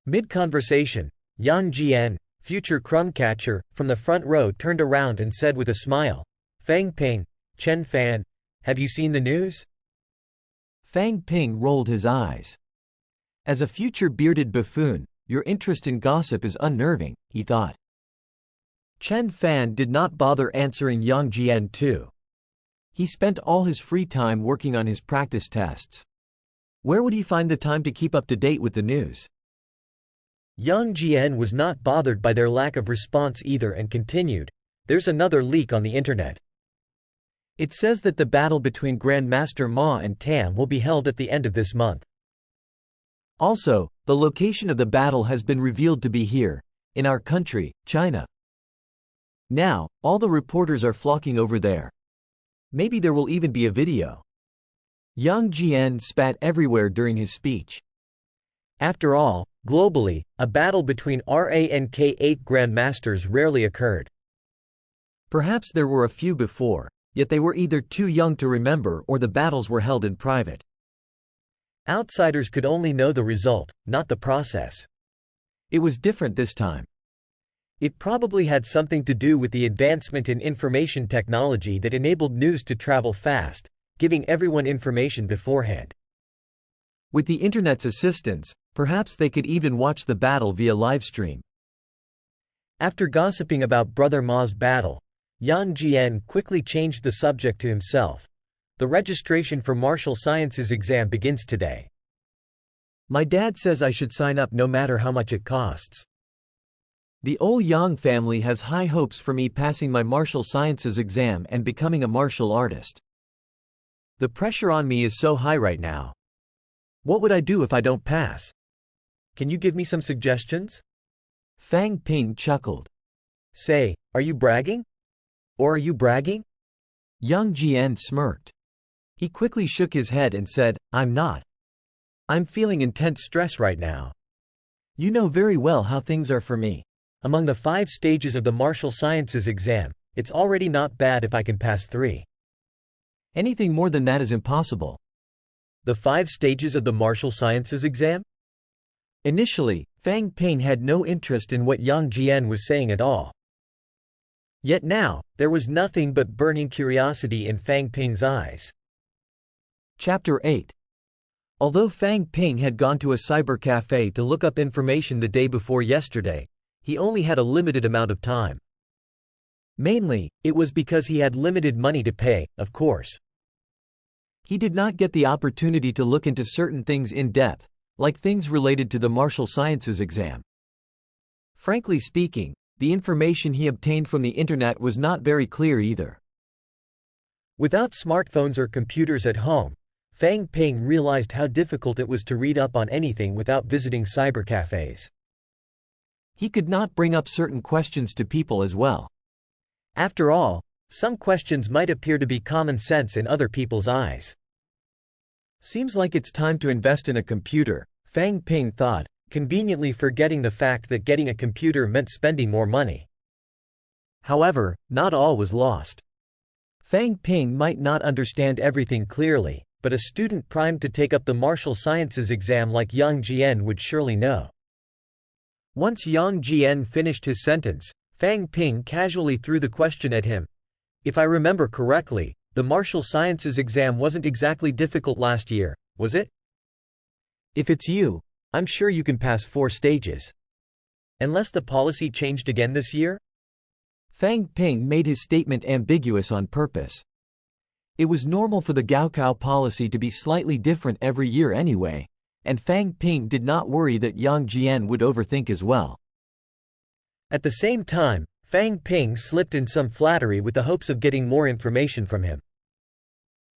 Mid-conversation, Yan Jian, future crumb catcher, from the front row turned around and said with a smile, "Fang Ping, Chen Fan, have you seen the news?" Fang Ping rolled his eyes. As a future bearded buffoon, your interest in gossip is unnerving, he thought. Chen Fan did not bother answering Yang Jian too. He spent all his free time working on his practice tests. Where would he find the time to keep up to date with the news? Yang Jian was not bothered by their lack of response either and continued, "There's another leak on the internet. It says that the battle between Grandmaster Ma and Tam will be held at the end of this month. Also, the location of the battle has been revealed to be here, in our country, China. Now, all the reporters are flocking over there. Maybe there will even be a video." Yang Jian spat everywhere during his speech. After all, globally, a battle between RANK8 grandmasters rarely occurred. Perhaps there were a few before, yet they were either too young to remember or the battles were held in private. Outsiders could only know the result, not the process. It was different this time. It probably had something to do with the advancement in information technology that enabled news to travel fast, giving everyone information beforehand. With the internet's assistance, perhaps they could even watch the battle via livestream. After gossiping about Brother Ma's battle, Yang Jian quickly changed the subject to himself. "The registration for martial sciences exam begins today. My dad says I should sign up no matter how much it costs. The old Yang family has high hopes for me passing my martial sciences exam and becoming a martial artist. The pressure on me is so high right now. What would I do if I don't pass? Can you give me some suggestions?" Fang Ping chuckled. "Say, are you bragging? Or are you bragging?" Yang Jian smirked. He quickly shook his head and said, "I'm not. I'm feeling intense stress right now. You know very well how things are for me. Among the 5 stages of the martial sciences exam, it's already not bad if I can pass 3. Anything more than that is impossible." The 5 stages of the martial sciences exam? Initially, Fang Ping had no interest in what Yang Jian was saying at all. Yet now, there was nothing but burning curiosity in Fang Ping's eyes. Chapter 8. Although Fang Ping had gone to a cyber cafe to look up information the day before yesterday, he only had a limited amount of time. Mainly, it was because he had limited money to pay, of course. He did not get the opportunity to look into certain things in depth, like things related to the martial sciences exam. Frankly speaking, the information he obtained from the internet was not very clear either. Without smartphones or computers at home, Fang Ping realized how difficult it was to read up on anything without visiting cybercafes. He could not bring up certain questions to people as well. After all, some questions might appear to be common sense in other people's eyes. Seems like it's time to invest in a computer, Fang Ping thought, conveniently forgetting the fact that getting a computer meant spending more money. However, not all was lost. Fang Ping might not understand everything clearly, but a student primed to take up the martial sciences exam like Yang Jian would surely know. Once Yang Jian finished his sentence, Fang Ping casually threw the question at him. "If I remember correctly, the martial sciences exam wasn't exactly difficult last year, was it? If it's you, I'm sure you can pass 4 stages. Unless the policy changed again this year?" Fang Ping made his statement ambiguous on purpose. It was normal for the Gaokao policy to be slightly different every year anyway, and Fang Ping did not worry that Yang Jian would overthink as well. At the same time, Fang Ping slipped in some flattery with the hopes of getting more information from him.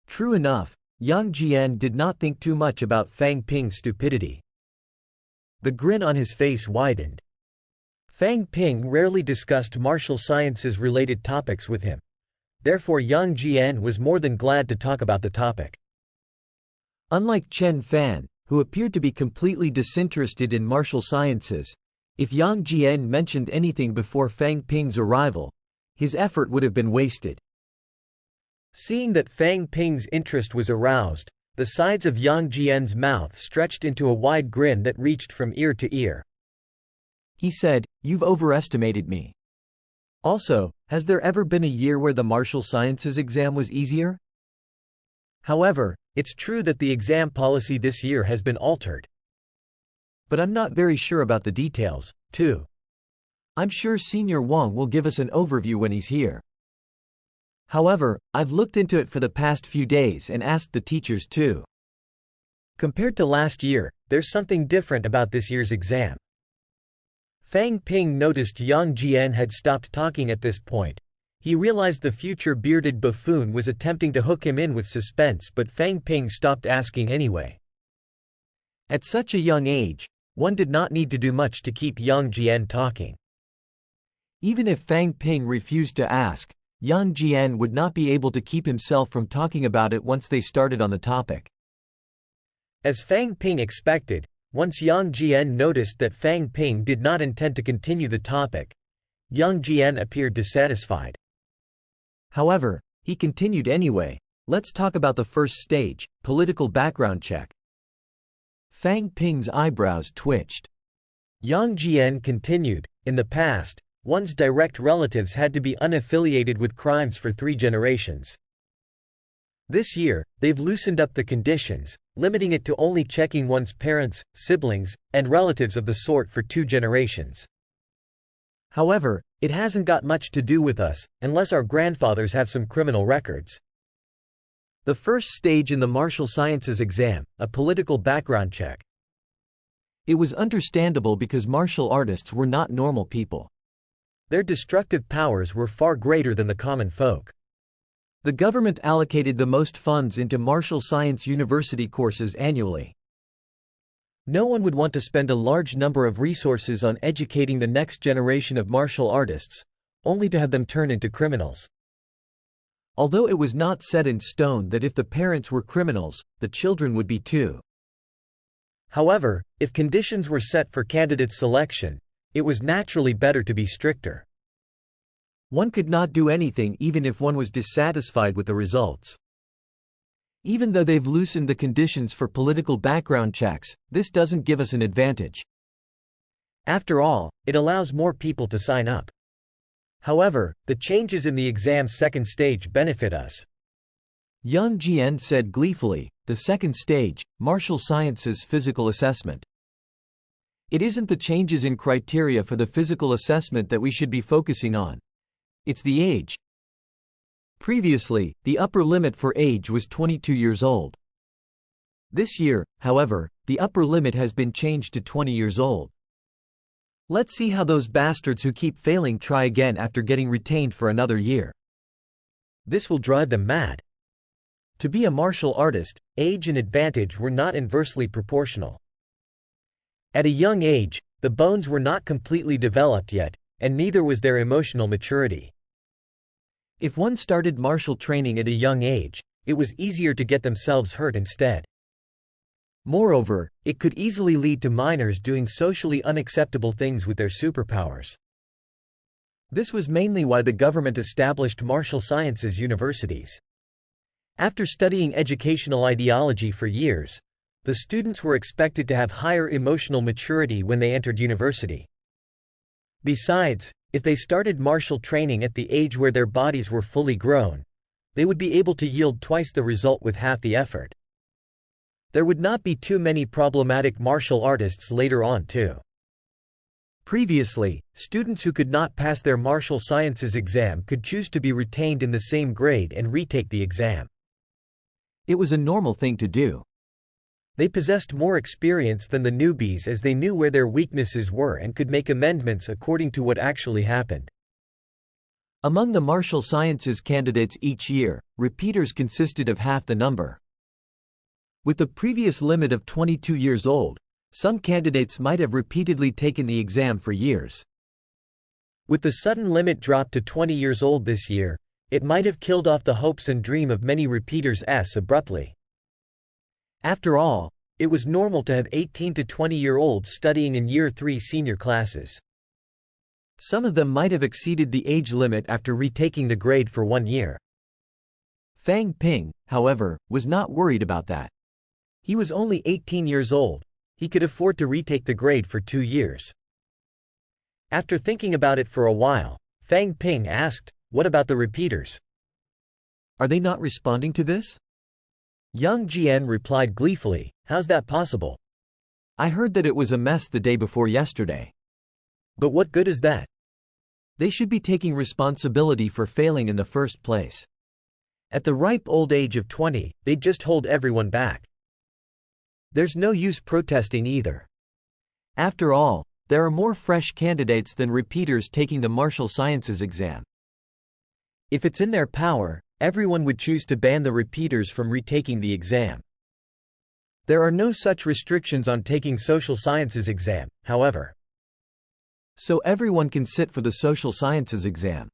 True enough, Yang Jian did not think too much about Fang Ping's stupidity. The grin on his face widened. Fang Ping rarely discussed martial sciences-related topics with him. Therefore Yang Jian was more than glad to talk about the topic. Unlike Chen Fan, who appeared to be completely disinterested in martial sciences, if Yang Jian mentioned anything before Fang Ping's arrival, his effort would have been wasted. Seeing that Fang Ping's interest was aroused, the sides of Yang Jian's mouth stretched into a wide grin that reached from ear to ear. He said, You've overestimated me. Also, has there ever been a year where the martial sciences exam was easier? However, it's true that the exam policy this year has been altered. But I'm not very sure about the details, too. I'm sure Senior Wang will give us an overview when he's here. However, I've looked into it for the past few days and asked the teachers too. Compared to last year, there's something different about this year's exam. Fang Ping noticed Yang Jian had stopped talking at this point. He realized the future bearded buffoon was attempting to hook him in with suspense, but Fang Ping stopped asking anyway. At such a young age, one did not need to do much to keep Yang Jian talking. Even if Fang Ping refused to ask, Yang Jian would not be able to keep himself from talking about it once they started on the topic. As Fang Ping expected, once Yang Jian noticed that Fang Ping did not intend to continue the topic, Yang Jian appeared dissatisfied. However, he continued anyway. Let's talk about the first stage, political background check. Fang Ping's eyebrows twitched. Yang Jian continued, in the past, one's direct relatives had to be unaffiliated with crimes for 3 generations. This year, they've loosened up the conditions, limiting it to only checking one's parents, siblings, and relatives of the sort for 2 generations. However, it hasn't got much to do with us, unless our grandfathers have some criminal records. The first stage in the martial sciences exam, a political background check. It was understandable because martial artists were not normal people. Their destructive powers were far greater than the common folk. The government allocated the most funds into martial science university courses annually. No one would want to spend a large number of resources on educating the next generation of martial artists, only to have them turn into criminals. Although it was not set in stone that if the parents were criminals, the children would be too. However, if conditions were set for candidate selection, it was naturally better to be stricter. One could not do anything even if one was dissatisfied with the results. Even though they've loosened the conditions for political background checks, this doesn't give us an advantage. After all, it allows more people to sign up. However, the changes in the exam's second stage benefit us. Yang Jian said gleefully, the second stage, martial sciences physical assessment. It isn't the changes in criteria for the physical assessment that we should be focusing on. It's the age. Previously, the upper limit for age was 22 years old. This year, however, the upper limit has been changed to 20 years old. Let's see how those bastards who keep failing try again after getting retained for another year. This will drive them mad. To be a martial artist, age and advantage were not inversely proportional. At a young age, the bones were not completely developed yet, and neither was their emotional maturity. If one started martial training at a young age, it was easier to get themselves hurt instead. Moreover, it could easily lead to minors doing socially unacceptable things with their superpowers. This was mainly why the government established martial sciences universities. After studying educational ideology for years, the students were expected to have higher emotional maturity when they entered university. Besides, if they started martial training at the age where their bodies were fully grown, they would be able to yield twice the result with half the effort. There would not be too many problematic martial artists later on too. Previously, students who could not pass their martial sciences exam could choose to be retained in the same grade and retake the exam. It was a normal thing to do. They possessed more experience than the newbies as they knew where their weaknesses were and could make amendments according to what actually happened. Among the martial sciences candidates each year, repeaters consisted of half the number. With the previous limit of 22 years old, some candidates might have repeatedly taken the exam for years. With the sudden limit dropped to 20 years old this year, it might have killed off the hopes and dream of many repeaters abruptly. After all, it was normal to have 18 to 20-year-olds studying in Year 3 senior classes. Some of them might have exceeded the age limit after retaking the grade for 1 year. Fang Ping, however, was not worried about that. He was only 18 years old. He could afford to retake the grade for 2 years. After thinking about it for a while, Fang Ping asked, "What about the repeaters? Are they not responding to this?" Yang Jian replied gleefully, "How's that possible? I heard that it was a mess the day before yesterday. But what good is that? They should be taking responsibility for failing in the first place. At the ripe old age of 20, they'd just hold everyone back. There's no use protesting either. After all, there are more fresh candidates than repeaters taking the martial sciences exam. If it's in their power, everyone would choose to ban the repeaters from retaking the exam. There are no such restrictions on taking social sciences exam, however. So everyone can sit for the social sciences exam."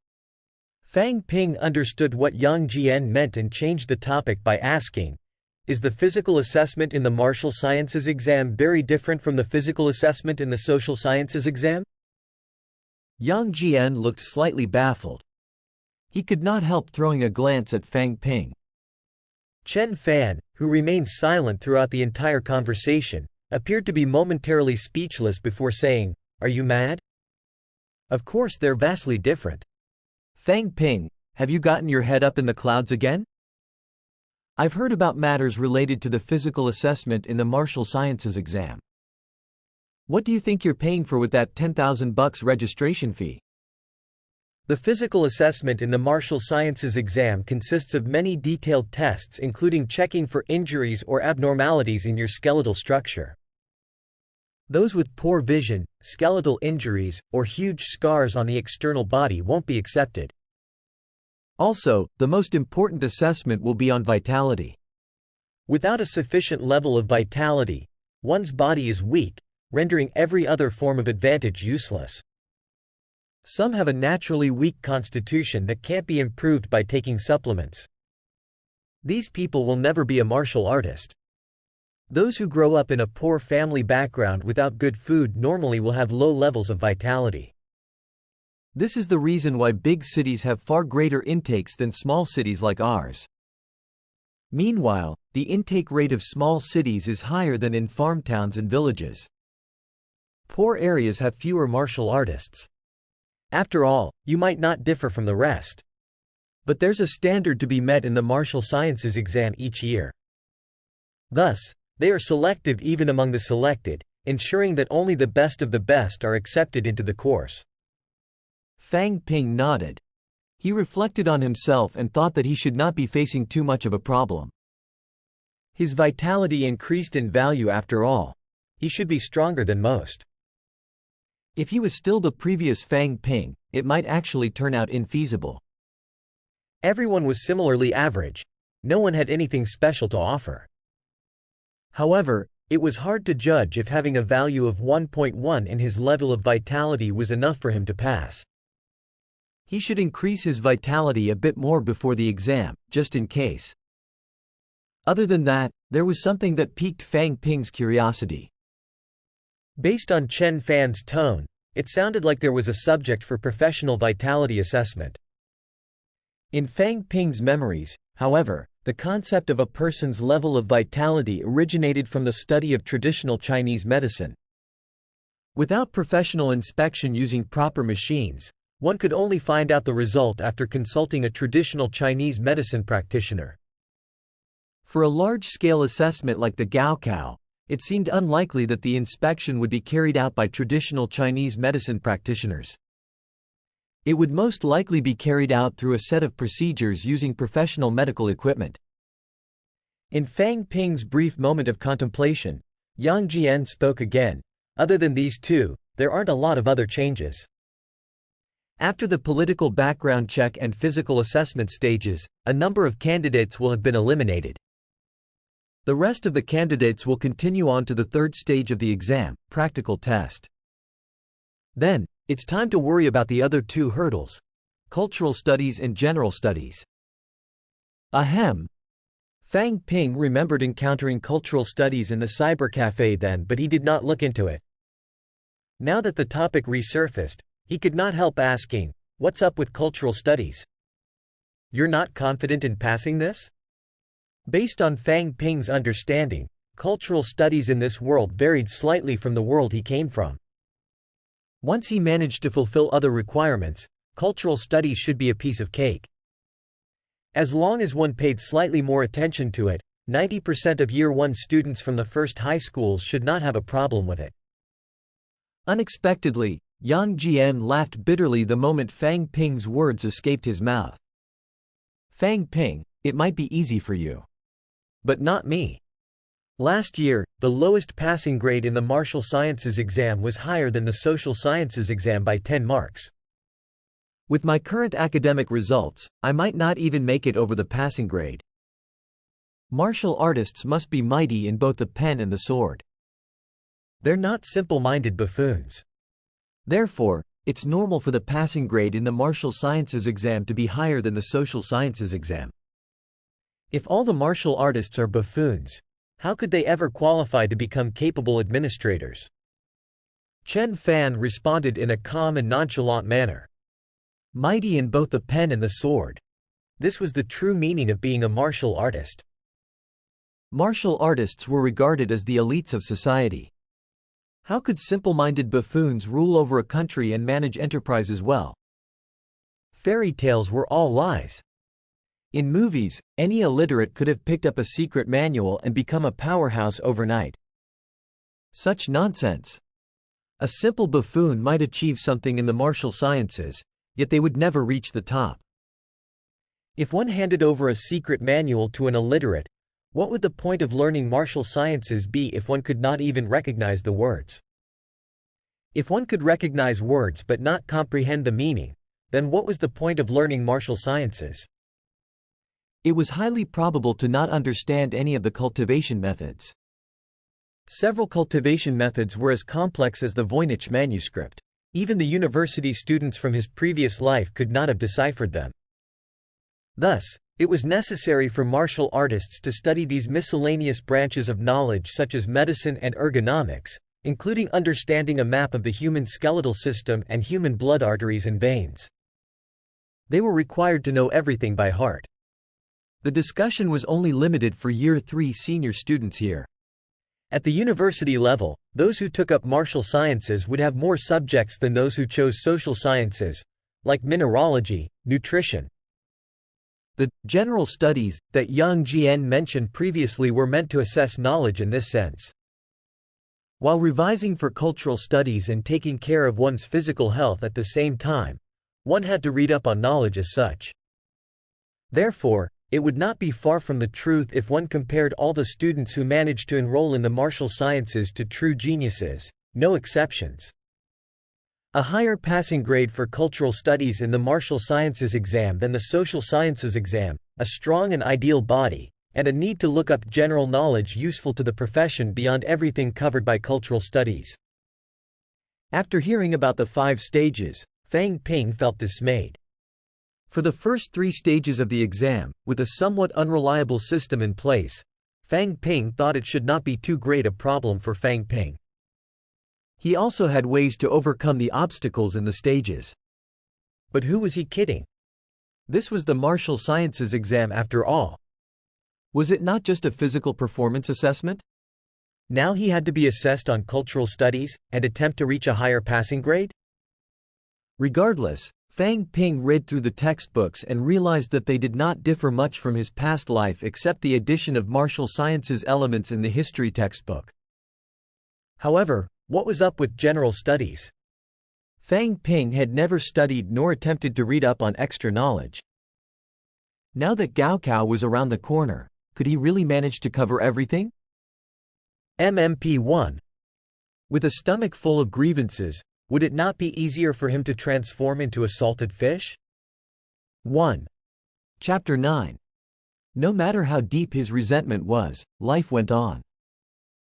Fang Ping understood what Yang Jian meant and changed the topic by asking, "Is the physical assessment in the martial sciences exam very different from the physical assessment in the social sciences exam?" Yang Jian looked slightly baffled. He could not help throwing a glance at Fang Ping. Chen Fan, who remained silent throughout the entire conversation, appeared to be momentarily speechless before saying, "Are you mad? Of course they're vastly different." "Fang Ping, have you gotten your head up in the clouds again? I've heard about matters related to the physical assessment in the martial sciences exam. What do you think you're paying for with that $10,000 registration fee?" The physical assessment in the martial sciences exam consists of many detailed tests including checking for injuries or abnormalities in your skeletal structure. Those with poor vision, skeletal injuries, or huge scars on the external body won't be accepted. Also, the most important assessment will be on vitality. Without a sufficient level of vitality, one's body is weak, rendering every other form of advantage useless. Some have a naturally weak constitution that can't be improved by taking supplements. These people will never be a martial artist. Those who grow up in a poor family background without good food normally will have low levels of vitality. This is the reason why big cities have far greater intakes than small cities like ours. Meanwhile, the intake rate of small cities is higher than in farm towns and villages. Poor areas have fewer martial artists. After all, you might not differ from the rest. But there's a standard to be met in the martial sciences exam each year. Thus, they are selective even among the selected, ensuring that only the best of the best are accepted into the course. Fang Ping nodded. He reflected on himself and thought that he should not be facing too much of a problem. His vitality increased in value after all. He should be stronger than most. If he was still the previous Fang Ping, it might actually turn out infeasible. Everyone was similarly average. No one had anything special to offer. However, it was hard to judge if having a value of 1.1 in his level of vitality was enough for him to pass. He should increase his vitality a bit more before the exam, just in case. Other than that, there was something that piqued Fang Ping's curiosity. Based on Chen Fan's tone, it sounded like there was a subject for professional vitality assessment. In Fang Ping's memories, however, the concept of a person's level of vitality originated from the study of traditional Chinese medicine. Without professional inspection using proper machines, one could only find out the result after consulting a traditional Chinese medicine practitioner. For a large-scale assessment like the Gaokao, it seemed unlikely that the inspection would be carried out by traditional Chinese medicine practitioners. It would most likely be carried out through a set of procedures using professional medical equipment. In Fang Ping's brief moment of contemplation, Yang Jian spoke again. Other than these two, there aren't a lot of other changes. After the political background check and physical assessment stages, a number of candidates will have been eliminated. The rest of the candidates will continue on to the third stage of the exam, practical test. Then, it's time to worry about the other two hurdles: cultural studies and general studies. Ahem. Fang Ping remembered encountering cultural studies in the cyber cafe then, but he did not look into it. Now that the topic resurfaced, he could not help asking, "What's up with cultural studies? You're not confident in passing this?" Based on Fang Ping's understanding, cultural studies in this world varied slightly from the world he came from. Once he managed to fulfill other requirements, cultural studies should be a piece of cake. As long as one paid slightly more attention to it, 90% of Year 1 students from the first high schools should not have a problem with it. Unexpectedly, Yang Jian laughed bitterly the moment Fang Ping's words escaped his mouth. Fang Ping, it might be easy for you. But not me. Last year, the lowest passing grade in the martial sciences exam was higher than the social sciences exam by 10 marks. With my current academic results, I might not even make it over the passing grade. Martial artists must be mighty in both the pen and the sword. They're not simple-minded buffoons. Therefore, it's normal for the passing grade in the martial sciences exam to be higher than the social sciences exam. If all the martial artists are buffoons, how could they ever qualify to become capable administrators? Chen Fan responded in a calm and nonchalant manner. Mighty in both the pen and the sword. This was the true meaning of being a martial artist. Martial artists were regarded as the elites of society. How could simple-minded buffoons rule over a country and manage enterprises well? Fairy tales were all lies. In movies, any illiterate could have picked up a secret manual and become a powerhouse overnight. Such nonsense. A simple buffoon might achieve something in the martial sciences, yet they would never reach the top. If one handed over a secret manual to an illiterate, what would the point of learning martial sciences be if one could not even recognize the words? If one could recognize words but not comprehend the meaning, then what was the point of learning martial sciences? It was highly probable to not understand any of the cultivation methods. Several cultivation methods were as complex as the Voynich manuscript. Even the university students from his previous life could not have deciphered them. Thus, it was necessary for martial artists to study these miscellaneous branches of knowledge such as medicine and ergonomics, including understanding a map of the human skeletal system and human blood arteries and veins. They were required to know everything by heart. The discussion was only limited for Year 3 senior students here. At the university level, those who took up martial sciences would have more subjects than those who chose social sciences, like mineralogy, nutrition. The general studies that Yang Jian mentioned previously were meant to assess knowledge in this sense. While revising for cultural studies and taking care of one's physical health at the same time, one had to read up on knowledge as such. Therefore, it would not be far from the truth if one compared all the students who managed to enroll in the martial sciences to true geniuses, no exceptions. A higher passing grade for cultural studies in the martial sciences exam than the social sciences exam, a strong and ideal body, and a need to look up general knowledge useful to the profession beyond everything covered by cultural studies. After hearing about the 5 stages, Fang Ping felt dismayed. For the first 3 stages of the exam, with a somewhat unreliable system in place, Fang Ping thought it should not be too great a problem for Fang Ping. He also had ways to overcome the obstacles in the stages. But who was he kidding? This was the martial sciences exam after all. Was it not just a physical performance assessment? Now he had to be assessed on cultural studies, and attempt to reach a higher passing grade? Regardless, Fang Ping read through the textbooks and realized that they did not differ much from his past life except the addition of martial sciences elements in the history textbook. However, what was up with general studies? Fang Ping had never studied nor attempted to read up on extra knowledge. Now that Gaokao was around the corner, could he really manage to cover everything? MMP 1. With a stomach full of grievances, would it not be easier for him to transform into a salted fish? 1. Chapter 9. No matter how deep his resentment was, life went on.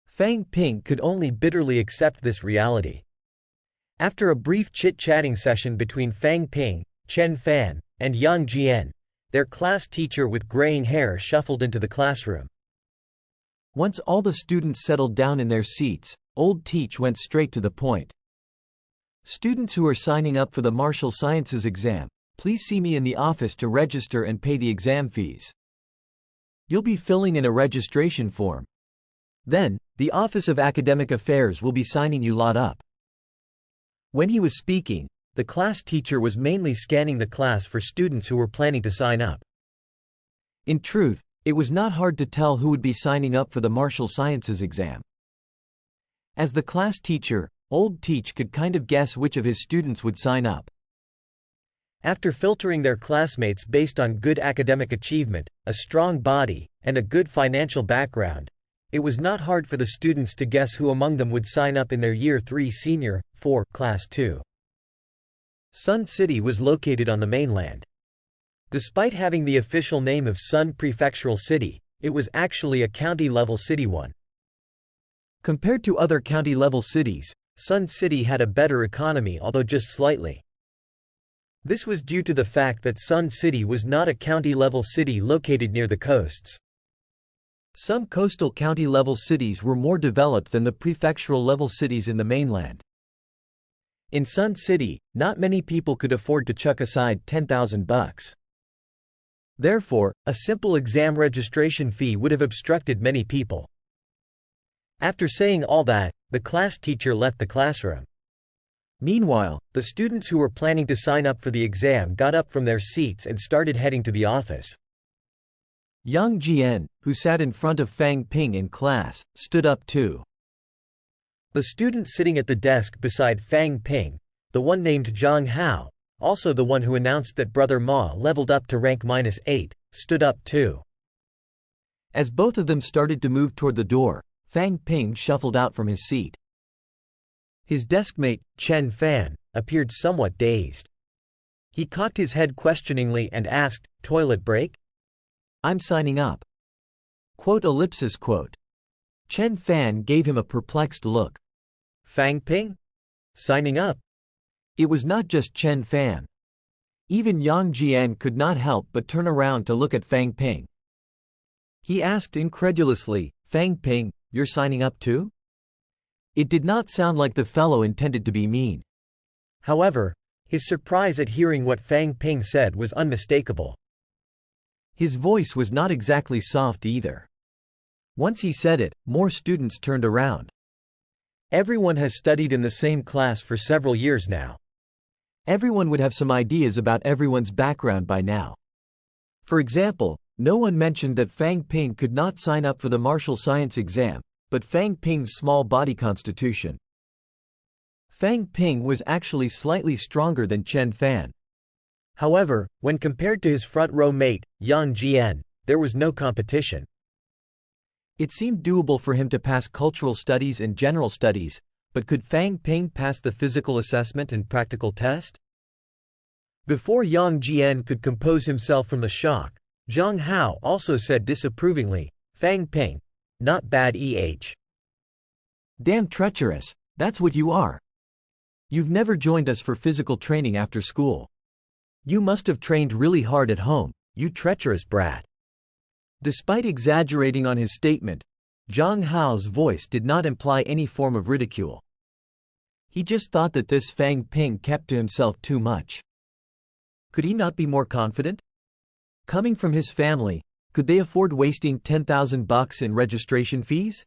Fang Ping could only bitterly accept this reality. After a brief chit-chatting session between Fang Ping, Chen Fan, and Yang Jian, their class teacher with graying hair shuffled into the classroom. Once all the students settled down in their seats, Old Teach went straight to the point. Students who are signing up for the martial sciences exam, please see me in the office to register and pay the exam fees. You'll be filling in a registration form. Then, the Office of Academic Affairs will be signing you lot up. When he was speaking, the class teacher was mainly scanning the class for students who were planning to sign up. In truth, it was not hard to tell who would be signing up for the martial sciences exam. As the class teacher, Old Teach could kind of guess which of his students would sign up. After filtering their classmates based on good academic achievement, a strong body, and a good financial background, it was not hard for the students to guess who among them would sign up in their Year 3 Senior 4 Class 2. Sun City was located on the mainland. Despite having the official name of Sun Prefectural City, it was actually a county-level city one. Compared to other county-level cities, Sun City had a better economy, although just slightly. This was due to the fact that Sun City was not a county-level city located near the coasts. Some coastal county-level cities were more developed than the prefectural-level cities in the mainland. In Sun City, not many people could afford to chuck aside $10,000. Therefore, a simple exam registration fee would have obstructed many people. After saying all that, the class teacher left the classroom. Meanwhile, the students who were planning to sign up for the exam got up from their seats and started heading to the office. Yang Jian, who sat in front of Fang Ping in class, stood up too. The student sitting at the desk beside Fang Ping, the one named Zhang Hao, also the one who announced that Brother Ma leveled up to rank -8, stood up too. As both of them started to move toward the door, Fang Ping shuffled out from his seat. His deskmate, Chen Fan, appeared somewhat dazed. He cocked his head questioningly and asked, "Toilet break?" "I'm signing up." Quote. Chen Fan gave him a perplexed look. Fang Ping? Signing up? It was not just Chen Fan. Even Yang Jian could not help but turn around to look at Fang Ping. He asked incredulously, "Fang Ping, you're signing up too?" It did not sound like the fellow intended to be mean. However, his surprise at hearing what Fang Ping said was unmistakable. His voice was not exactly soft either. Once he said it, more students turned around. Everyone has studied in the same class for several years now. Everyone would have some ideas about everyone's background by now. For example, no one mentioned that Fang Ping could not sign up for the martial science exam, but Fang Ping's small body constitution. Fang Ping was actually slightly stronger than Chen Fan. However, when compared to his front row mate, Yang Jian, there was no competition. It seemed doable for him to pass cultural studies and general studies, but could Fang Ping pass the physical assessment and practical test? Before Yang Jian could compose himself from the shock, Zhang Hao also said disapprovingly, "Fang Ping, not bad Damn treacherous, that's what you are. You've never joined us for physical training after school. You must have trained really hard at home, you treacherous brat." Despite exaggerating on his statement, Zhang Hao's voice did not imply any form of ridicule. He just thought that this Fang Ping kept to himself too much. Could he not be more confident? Coming from his family, could they afford wasting $10,000 in registration fees?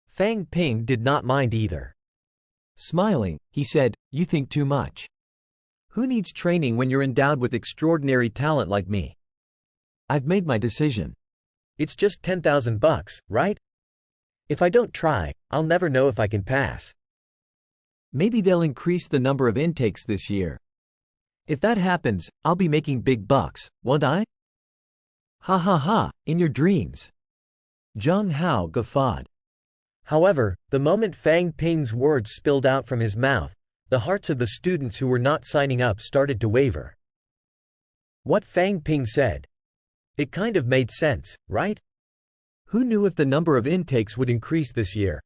Fang Ping did not mind either. Smiling, he said, "You think too much. Who needs training when you're endowed with extraordinary talent like me? I've made my decision. It's just $10,000, right? If I don't try, I'll never know if I can pass." Maybe they'll increase the number of intakes this year. If that happens, I'll be making big bucks, won't I? Ha ha ha, in your dreams. Zhang Hao guffawed. However, the moment Fang Ping's words spilled out from his mouth, the hearts of the students who were not signing up started to waver. What Fang Ping said, it kind of made sense, right? Who knew if the number of intakes would increase this year?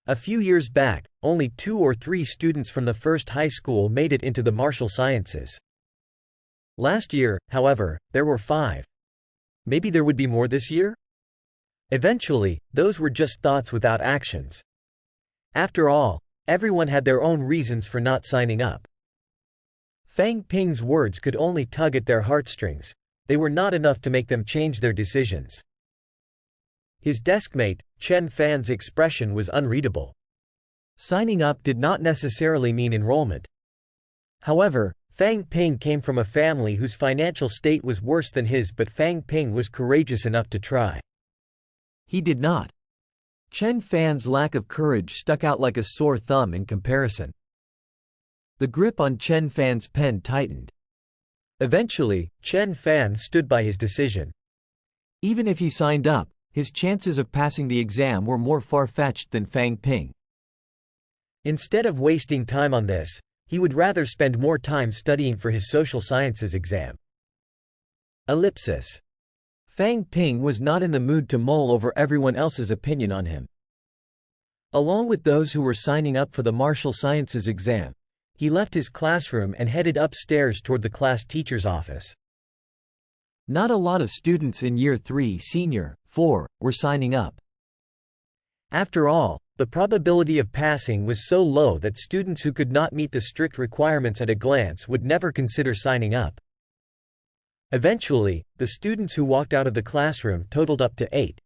A few years back, only 2 or 3 students from the first high school made it into the martial sciences. Last year, however, there were 5. Maybe there would be more this year? Eventually, those were just thoughts without actions. After all, everyone had their own reasons for not signing up. Fang Ping's words could only tug at their heartstrings. They were not enough to make them change their decisions. His deskmate, Chen Fan's expression was unreadable. Signing up did not necessarily mean enrollment. However, Fang Ping came from a family whose financial state was worse than his, but Fang Ping was courageous enough to try. He did not. Chen Fan's lack of courage stuck out like a sore thumb in comparison. The grip on Chen Fan's pen tightened. Eventually, Chen Fan stood by his decision. Even if he signed up, his chances of passing the exam were more far-fetched than Fang Ping. Instead of wasting time on this, he would rather spend more time studying for his social sciences exam. Ellipsis. Fang Ping was not in the mood to mull over everyone else's opinion on him. Along with those who were signing up for the martial sciences exam, he left his classroom and headed upstairs toward the class teacher's office. Not a lot of students in Year 3 Senior 4 were signing up. After all, the probability of passing was so low that students who could not meet the strict requirements at a glance would never consider signing up. Eventually, the students who walked out of the classroom totaled up to 8.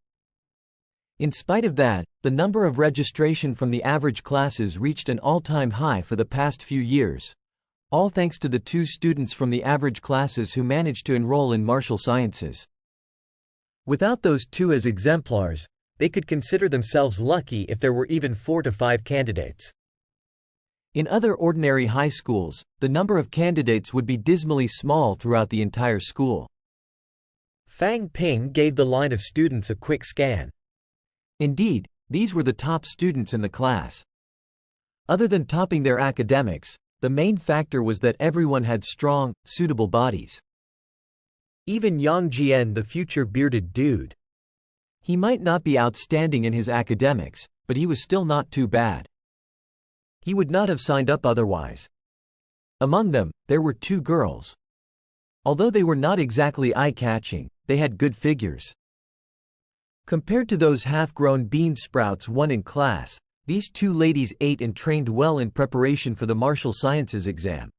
In spite of that, the number of registration from the average classes reached an all-time high for the past few years, all thanks to the 2 students from the average classes who managed to enroll in martial sciences. Without those 2 as exemplars, they could consider themselves lucky if there were even 4 to 5 candidates. In other ordinary high schools, the number of candidates would be dismally small throughout the entire school. Fang Ping gave the line of students a quick scan. Indeed, these were the top students in the class. Other than topping their academics, the main factor was that everyone had strong, suitable bodies. Even Yang Jian, the future bearded dude. He might not be outstanding in his academics, but he was still not too bad. He would not have signed up otherwise. Among them, there were 2 girls. Although they were not exactly eye-catching, they had good figures. Compared to those half-grown bean sprouts won in class, these 2 ladies ate and trained well in preparation for the martial sciences exam.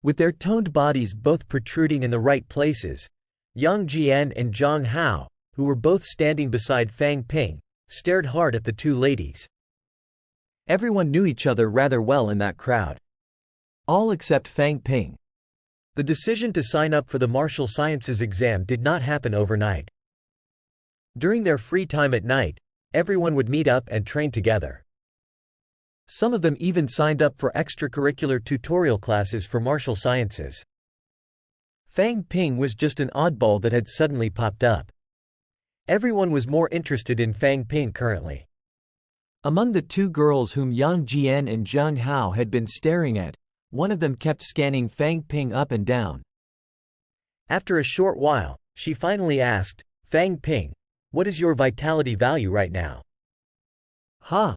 With their toned bodies both protruding in the right places, Yang Jian and Zhang Hao, who were both standing beside Fang Ping, stared hard at the 2 ladies. Everyone knew each other rather well in that crowd. All except Fang Ping. The decision to sign up for the martial sciences exam did not happen overnight. During their free time at night, everyone would meet up and train together. Some of them even signed up for extracurricular tutorial classes for martial sciences. Fang Ping was just an oddball that had suddenly popped up. Everyone was more interested in Fang Ping currently. Among the 2 girls whom Yang Jian and Zhang Hao had been staring at, one of them kept scanning Fang Ping up and down. After a short while, she finally asked, "Fang Ping, what is your vitality value right now?" Ha!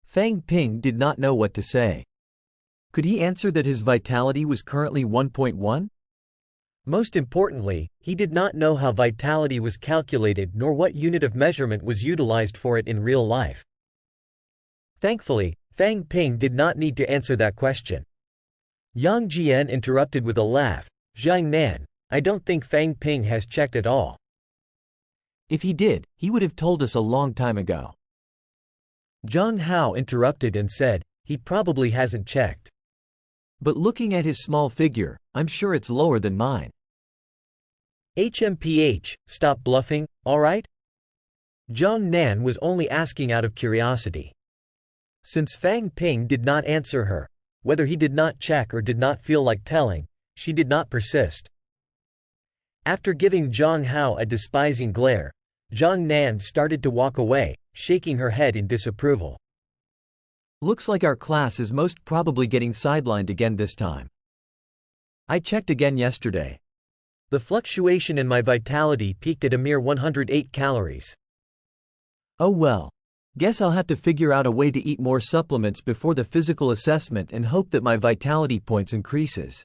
Fang Ping did not know what to say. Could he answer that his vitality was currently 1.1? Most importantly, he did not know how vitality was calculated nor what unit of measurement was utilized for it in real life. Thankfully, Fang Ping did not need to answer that question. Yang Jian interrupted with a laugh, "Zhang Nan, I don't think Fang Ping has checked at all." If he did, he would have told us a long time ago. Zhang Hao interrupted and said, "He probably hasn't checked. But looking at his small figure, I'm sure it's lower than mine." HMPH, stop bluffing, alright? Zhang Nan was only asking out of curiosity. Since Fang Ping did not answer her, whether he did not check or did not feel like telling, she did not persist. After giving Zhang Hao a despising glare, Zhang Nan started to walk away, shaking her head in disapproval. Looks like our class is most probably getting sidelined again this time. I checked again yesterday. The fluctuation in my vitality peaked at a mere 108 calories. Oh well. Guess I'll have to figure out a way to eat more supplements before the physical assessment and hope that my vitality points increases.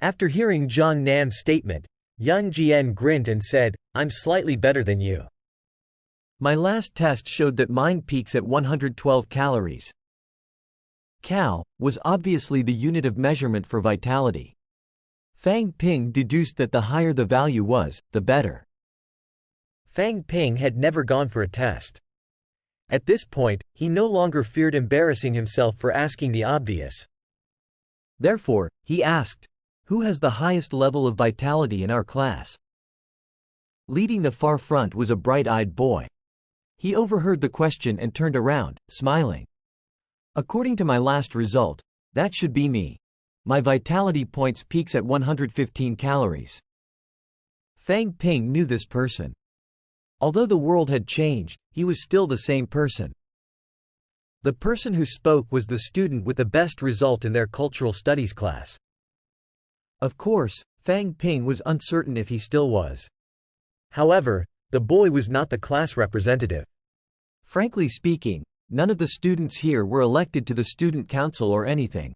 After hearing Zhang Nan's statement, Yang Jian grinned and said, "I'm slightly better than you. My last test showed that mine peaks at 112 calories. Cal was obviously the unit of measurement for vitality. Fang Ping deduced that the higher the value was, the better. Fang Ping had never gone for a test. At this point, he no longer feared embarrassing himself for asking the obvious. Therefore, he asked, "Who has the highest level of vitality in our class?" Leading the far front was a bright-eyed boy. He overheard the question and turned around, smiling. "According to my last result, that should be me. My vitality points peaks at 115 calories." Fang Ping knew this person. Although the world had changed, he was still the same person. The person who spoke was the student with the best result in their cultural studies class. Of course, Fang Ping was uncertain if he still was. However, the boy was not the class representative. Frankly speaking, none of the students here were elected to the student council or anything.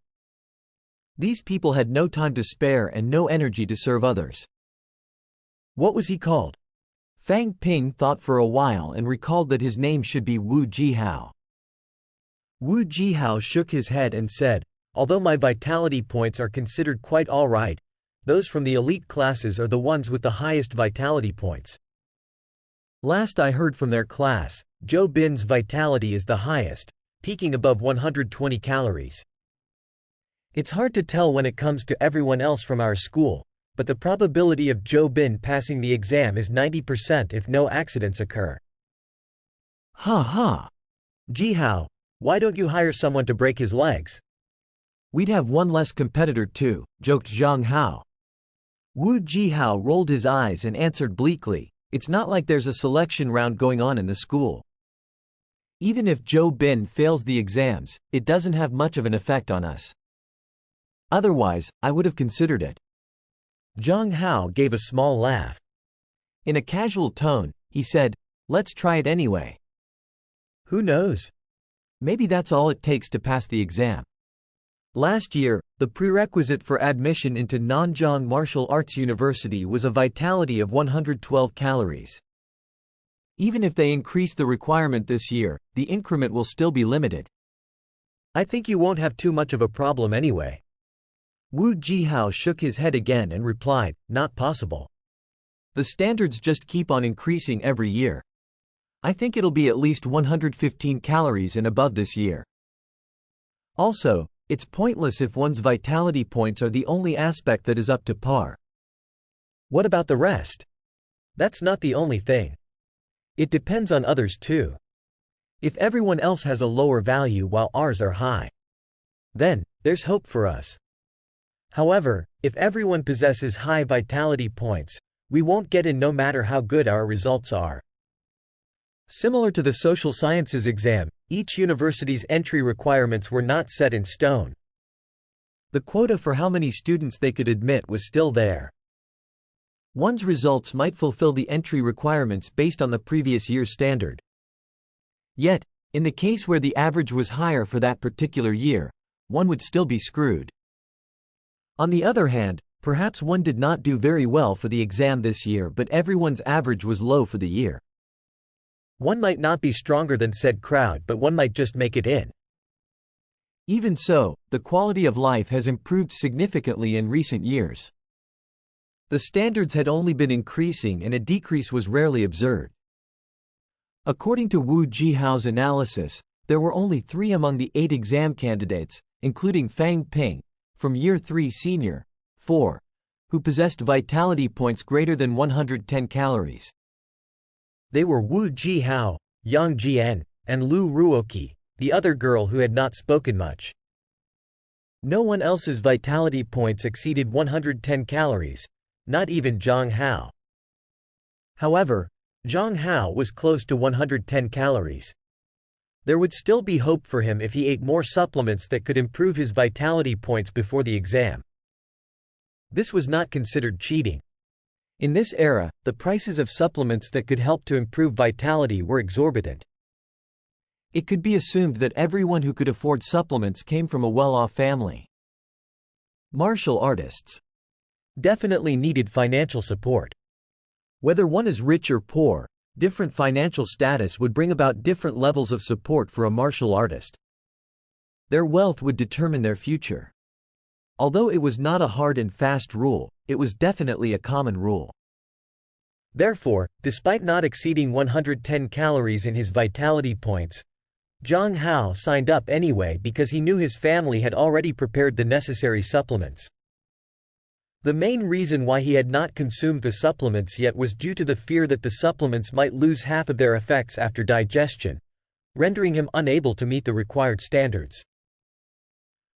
These people had no time to spare and no energy to serve others. What was he called? Fang Ping thought for a while and recalled that his name should be Wu Jihao. Wu Jihao shook his head and said, "Although my vitality points are considered quite all right, those from the elite classes are the ones with the highest vitality points. Last I heard from their class, Zhou Bin's vitality is the highest, peaking above 120 calories. It's hard to tell when it comes to everyone else from our school, but the probability of Zhou Bin passing the exam is 90% if no accidents occur." "Ha ha. Jihao, why don't you hire someone to break his legs? We'd have one less competitor too," joked Zhang Hao. Wu Jihao rolled his eyes and answered bleakly, "It's not like there's a selection round going on in the school. Even if Zhou Bin fails the exams, it doesn't have much of an effect on us. Otherwise, I would have considered it." Zhang Hao gave a small laugh. In a casual tone, he said, "Let's try it anyway. Who knows? Maybe that's all it takes to pass the exam." Last year, the prerequisite for admission into Nanjing Martial Arts University was a vitality of 112 calories. Even if they increase the requirement this year, the increment will still be limited. "I think you won't have too much of a problem anyway." Wu Jihao shook his head again and replied, "Not possible. The standards just keep on increasing every year. I think it'll be at least 115 calories and above this year. Also, it's pointless if one's vitality points are the only aspect that is up to par. What about the rest? That's not the only thing. It depends on others too. If everyone else has a lower value while ours are high, then there's hope for us. However, if everyone possesses high vitality points, we won't get in no matter how good our results are." Similar to the social sciences exam, each university's entry requirements were not set in stone. The quota for how many students they could admit was still there. One's results might fulfill the entry requirements based on the previous year's standard. Yet, in the case where the average was higher for that particular year, one would still be screwed. On the other hand, perhaps one did not do very well for the exam this year, but everyone's average was low for the year. One might not be stronger than said crowd, but one might just make it in. Even so, the quality of life has improved significantly in recent years. The standards had only been increasing and a decrease was rarely observed. According to Wu Jihao's analysis, there were only 3 among the 8 exam candidates, including Fang Ping, from Year 3 Senior, 4, who possessed vitality points greater than 110 calories. They were Wu Jihao, Yang Jian, and Lu Ruoqi, the other girl who had not spoken much. No one else's vitality points exceeded 110 calories, not even Zhang Hao. However, Zhang Hao was close to 110 calories. There would still be hope for him if he ate more supplements that could improve his vitality points before the exam. This was not considered cheating. In this era, the prices of supplements that could help to improve vitality were exorbitant. It could be assumed that everyone who could afford supplements came from a well-off family. Martial artists definitely needed financial support. Whether one is rich or poor, different financial status would bring about different levels of support for a martial artist. Their wealth would determine their future. Although it was not a hard and fast rule, it was definitely a common rule. Therefore, despite not exceeding 110 calories in his vitality points, Zhang Hao signed up anyway because he knew his family had already prepared the necessary supplements. The main reason why he had not consumed the supplements yet was due to the fear that the supplements might lose half of their effects after digestion, rendering him unable to meet the required standards.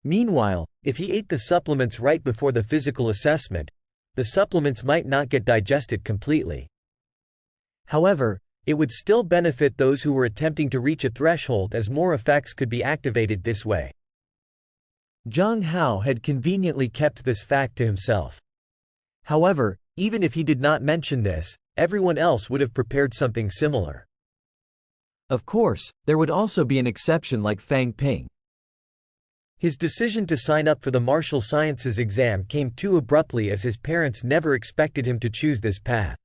Meanwhile, if he ate the supplements right before the physical assessment, the supplements might not get digested completely. However, it would still benefit those who were attempting to reach a threshold as more effects could be activated this way. Zhang Hao had conveniently kept this fact to himself. However, even if he did not mention this, everyone else would have prepared something similar. Of course, there would also be an exception like Fang Ping. His decision to sign up for the martial sciences exam came too abruptly as his parents never expected him to choose this path.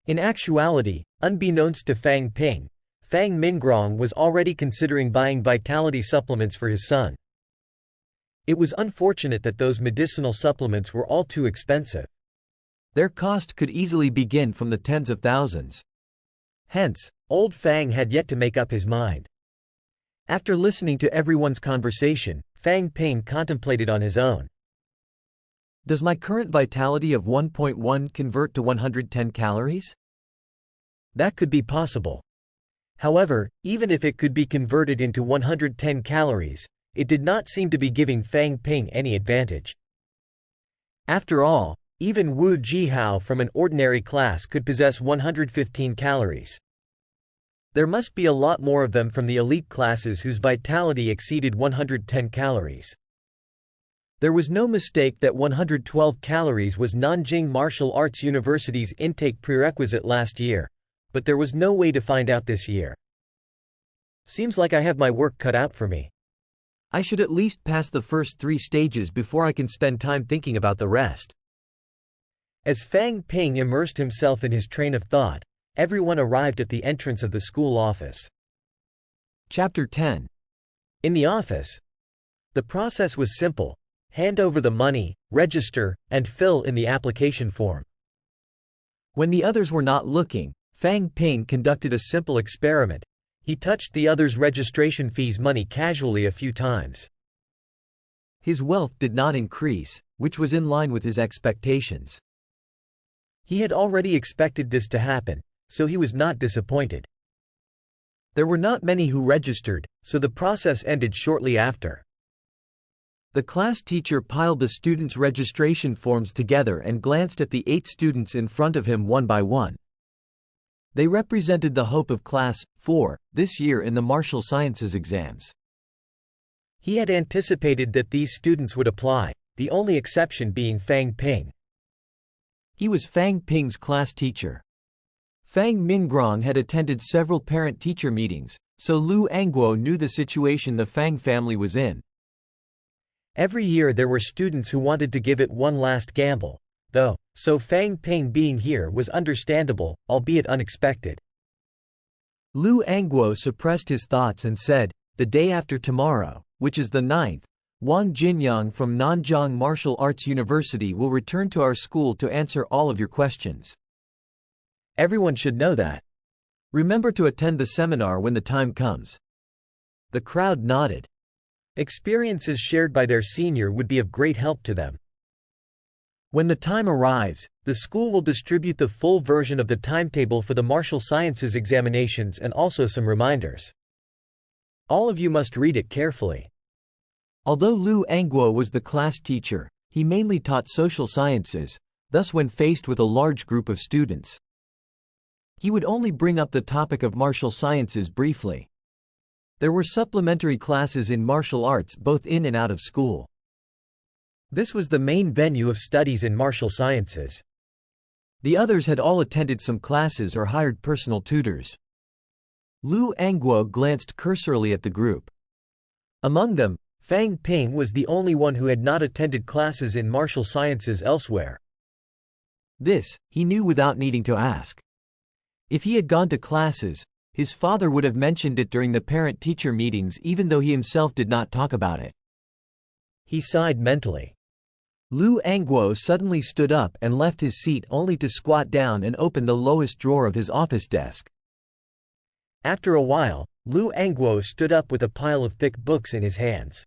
In actuality, unbeknownst to Fang Ping, Fang Mingrong was already considering buying vitality supplements for his son. It was unfortunate that those medicinal supplements were all too expensive. Their cost could easily begin from the tens of thousands. Hence, old Fang had yet to make up his mind. After listening to everyone's conversation, Fang Ping contemplated on his own. Does my current vitality of 1.1 convert to 110 calories? That could be possible. However, even if it could be converted into 110 calories, it did not seem to be giving Fang Ping any advantage. After all, even Wu Jihao from an ordinary class could possess 115 calories. There must be a lot more of them from the elite classes whose vitality exceeded 110 calories. There was no mistake that 112 calories was Nanjing Martial Arts University's intake prerequisite last year, but there was no way to find out this year. Seems like I have my work cut out for me. I should at least pass the first 3 stages before I can spend time thinking about the rest. As Fang Ping immersed himself in his train of thought, everyone arrived at the entrance of the school office. Chapter 10. In the office, the process was simple. Hand over the money, register, and fill in the application form. When the others were not looking, Fang Ping conducted a simple experiment. He touched the others' registration fees money casually a few times. His wealth did not increase, which was in line with his expectations. He had already expected this to happen, so he was not disappointed. There were not many who registered, so the process ended shortly after. The class teacher piled the students' registration forms together and glanced at the 8 students in front of him one by one. They represented the hope of Class 4 this year in the martial sciences exams. He had anticipated that these students would apply, the only exception being Fang Ping. He was Fang Ping's class teacher. Fang Mingrong had attended several parent-teacher meetings, so Lu Angguo knew the situation the Fang family was in. Every year there were students who wanted to give it one last gamble, though, so Fang Ping being here was understandable, albeit unexpected. Lu Angguo suppressed his thoughts and said, "The day after tomorrow, which is the 9th, Wang Jinyang from Nanjing Martial Arts University will return to our school to answer all of your questions. Everyone should know that. Remember to attend the seminar when the time comes." The crowd nodded. Experiences shared by their senior would be of great help to them. When the time arrives, the school will distribute the full version of the timetable for the martial sciences examinations and also some reminders. All of you must read it carefully. Although Lu Angguo was the class teacher, he mainly taught social sciences, thus when faced with a large group of students, he would only bring up the topic of martial sciences briefly. There were supplementary classes in martial arts both in and out of school. This was the main venue of studies in martial sciences. The others had all attended some classes or hired personal tutors. Lu Angguo glanced cursorily at the group. Among them, Fang Ping was the only one who had not attended classes in martial sciences elsewhere. This, he knew without needing to ask. If he had gone to classes, his father would have mentioned it during the parent-teacher meetings even though he himself did not talk about it. He sighed mentally. Lu Angguo suddenly stood up and left his seat only to squat down and open the lowest drawer of his office desk. After a while, Lu Angguo stood up with a pile of thick books in his hands.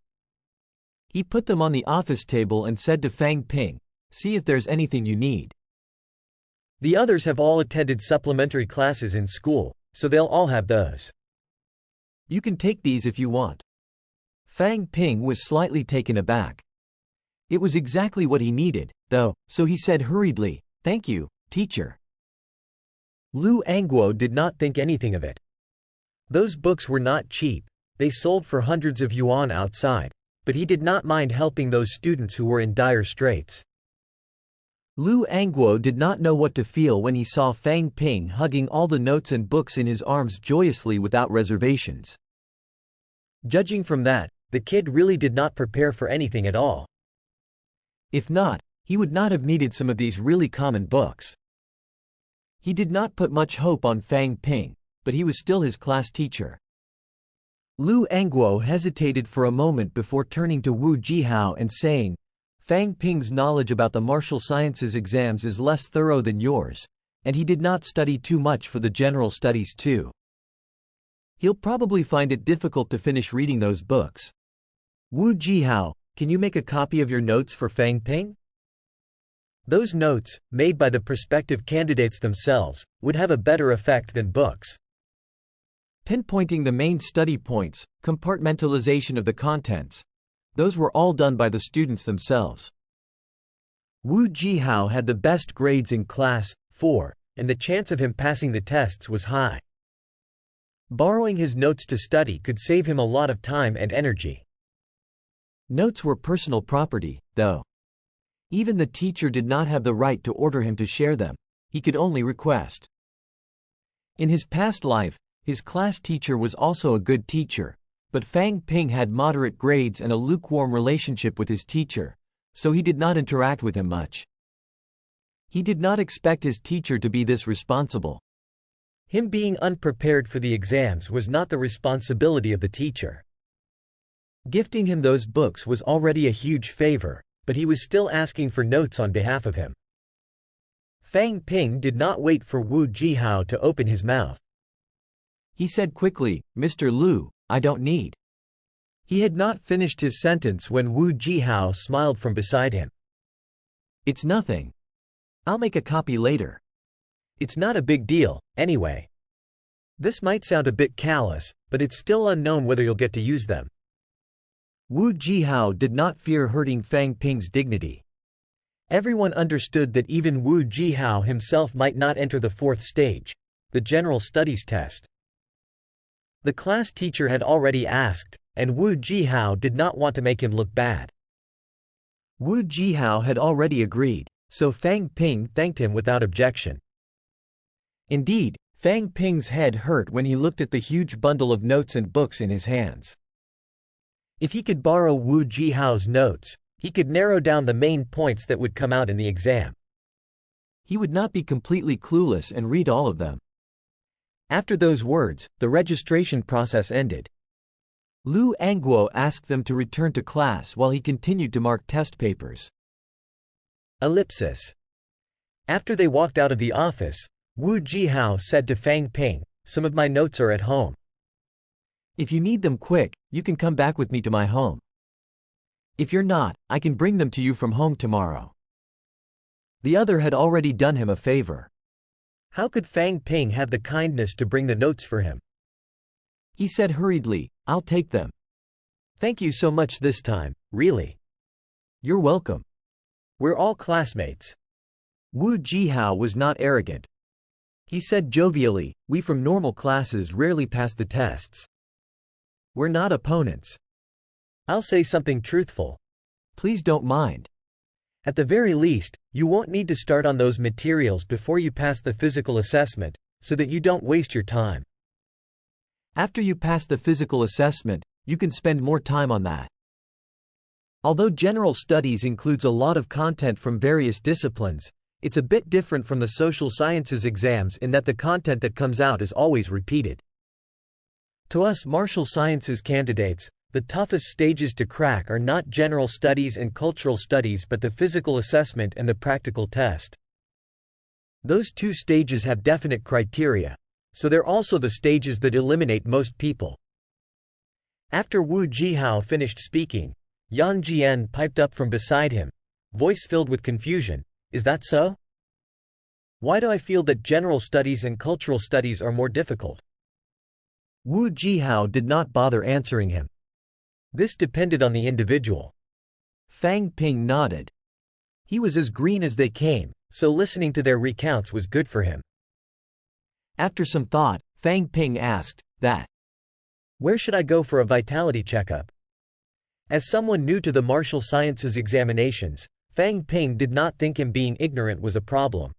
He put them on the office table and said to Fang Ping, "See if there's anything you need." The others have all attended supplementary classes in school, so they'll all have those. You can take these if you want. Fang Ping was slightly taken aback. It was exactly what he needed, though, so he said hurriedly, "Thank you, teacher." Lu Angguo did not think anything of it. Those books were not cheap, they sold for hundreds of yuan outside, but he did not mind helping those students who were in dire straits. Lu Angguo did not know what to feel when he saw Fang Ping hugging all the notes and books in his arms joyously without reservations. Judging from that, the kid really did not prepare for anything at all. If not, he would not have needed some of these really common books. He did not put much hope on Fang Ping, but he was still his class teacher. Lu Angguo hesitated for a moment before turning to Wu Jihao and saying, "Fang Ping's knowledge about the martial sciences exams is less thorough than yours, and he did not study too much for the general studies too. He'll probably find it difficult to finish reading those books. Wu Jihao, can you make a copy of your notes for Fang Ping?" Those notes, made by the prospective candidates themselves, would have a better effect than books. Pinpointing the main study points, compartmentalization of the contents, those were all done by the students themselves. Wu Jihao had the best grades in class 4, and the chance of him passing the tests was high. Borrowing his notes to study could save him a lot of time and energy. Notes were personal property, though. Even the teacher did not have the right to order him to share them, he could only request. In his past life, his class teacher was also a good teacher, but Fang Ping had moderate grades and a lukewarm relationship with his teacher, so he did not interact with him much. He did not expect his teacher to be this responsible. Him being unprepared for the exams was not the responsibility of the teacher. Gifting him those books was already a huge favor, but he was still asking for notes on behalf of him. Fang Ping did not wait for Wu Jihao to open his mouth. He said quickly, "Mr. Lu, I don't need." He had not finished his sentence when Wu Jihao smiled from beside him. "It's nothing. I'll make a copy later. It's not a big deal, anyway." This might sound a bit callous, but it's still unknown whether you'll get to use them. Wu Jihao did not fear hurting Fang Ping's dignity. Everyone understood that even Wu Jihao himself might not enter the 4th stage, the general studies test. The class teacher had already asked, and Wu Jihao did not want to make him look bad. Wu Jihao had already agreed, so Fang Ping thanked him without objection. Indeed, Fang Ping's head hurt when he looked at the huge bundle of notes and books in his hands. If he could borrow Wu Jihao's notes, he could narrow down the main points that would come out in the exam. He would not be completely clueless and read all of them. After those words, the registration process ended. Lu Angguo asked them to return to class while he continued to mark test papers. Ellipsis. After they walked out of the office, Wu Jihao said to Fang Ping, "Some of my notes are at home. If you need them quick, you can come back with me to my home. If you're not, I can bring them to you from home tomorrow." The other had already done him a favor. How could Fang Ping have the kindness to bring the notes for him? He said hurriedly, "I'll take them. Thank you so much this time, really." "You're welcome. We're all classmates." Wu Jihao was not arrogant. He said jovially, "We from normal classes rarely pass the tests. We're not opponents. I'll say something truthful. Please don't mind. At the very least, you won't need to start on those materials before you pass the physical assessment, so that you don't waste your time. After you pass the physical assessment, you can spend more time on that." Although general studies includes a lot of content from various disciplines, it's a bit different from the social sciences exams in that the content that comes out is always repeated. To us martial sciences candidates, The toughest stages to crack are not general studies and cultural studies but the physical assessment and the practical test. Those two stages have definite criteria, so they're also the stages that eliminate most people. After Wu Jihao finished speaking, Yang Jian piped up from beside him, voice filled with confusion, "Is that so? Why do I feel that general studies and cultural studies are more difficult?" Wu Jihao did not bother answering him. This depended on the individual. Fang Ping nodded. He was as green as they came, so listening to their recounts was good for him. After some thought, Fang Ping asked, "Where should I go for a vitality checkup?" As someone new to the martial sciences examinations, Fang Ping did not think him being ignorant was a problem.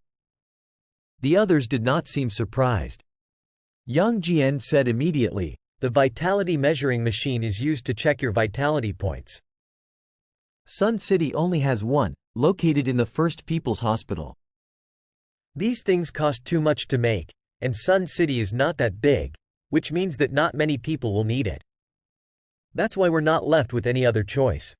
The others did not seem surprised. Yang Jian said immediately, "The vitality measuring machine is used to check your vitality points. Sun City only has one, located in the First People's Hospital. These things cost too much to make, and Sun City is not that big, which means that not many people will need it. That's why we're not left with any other choice."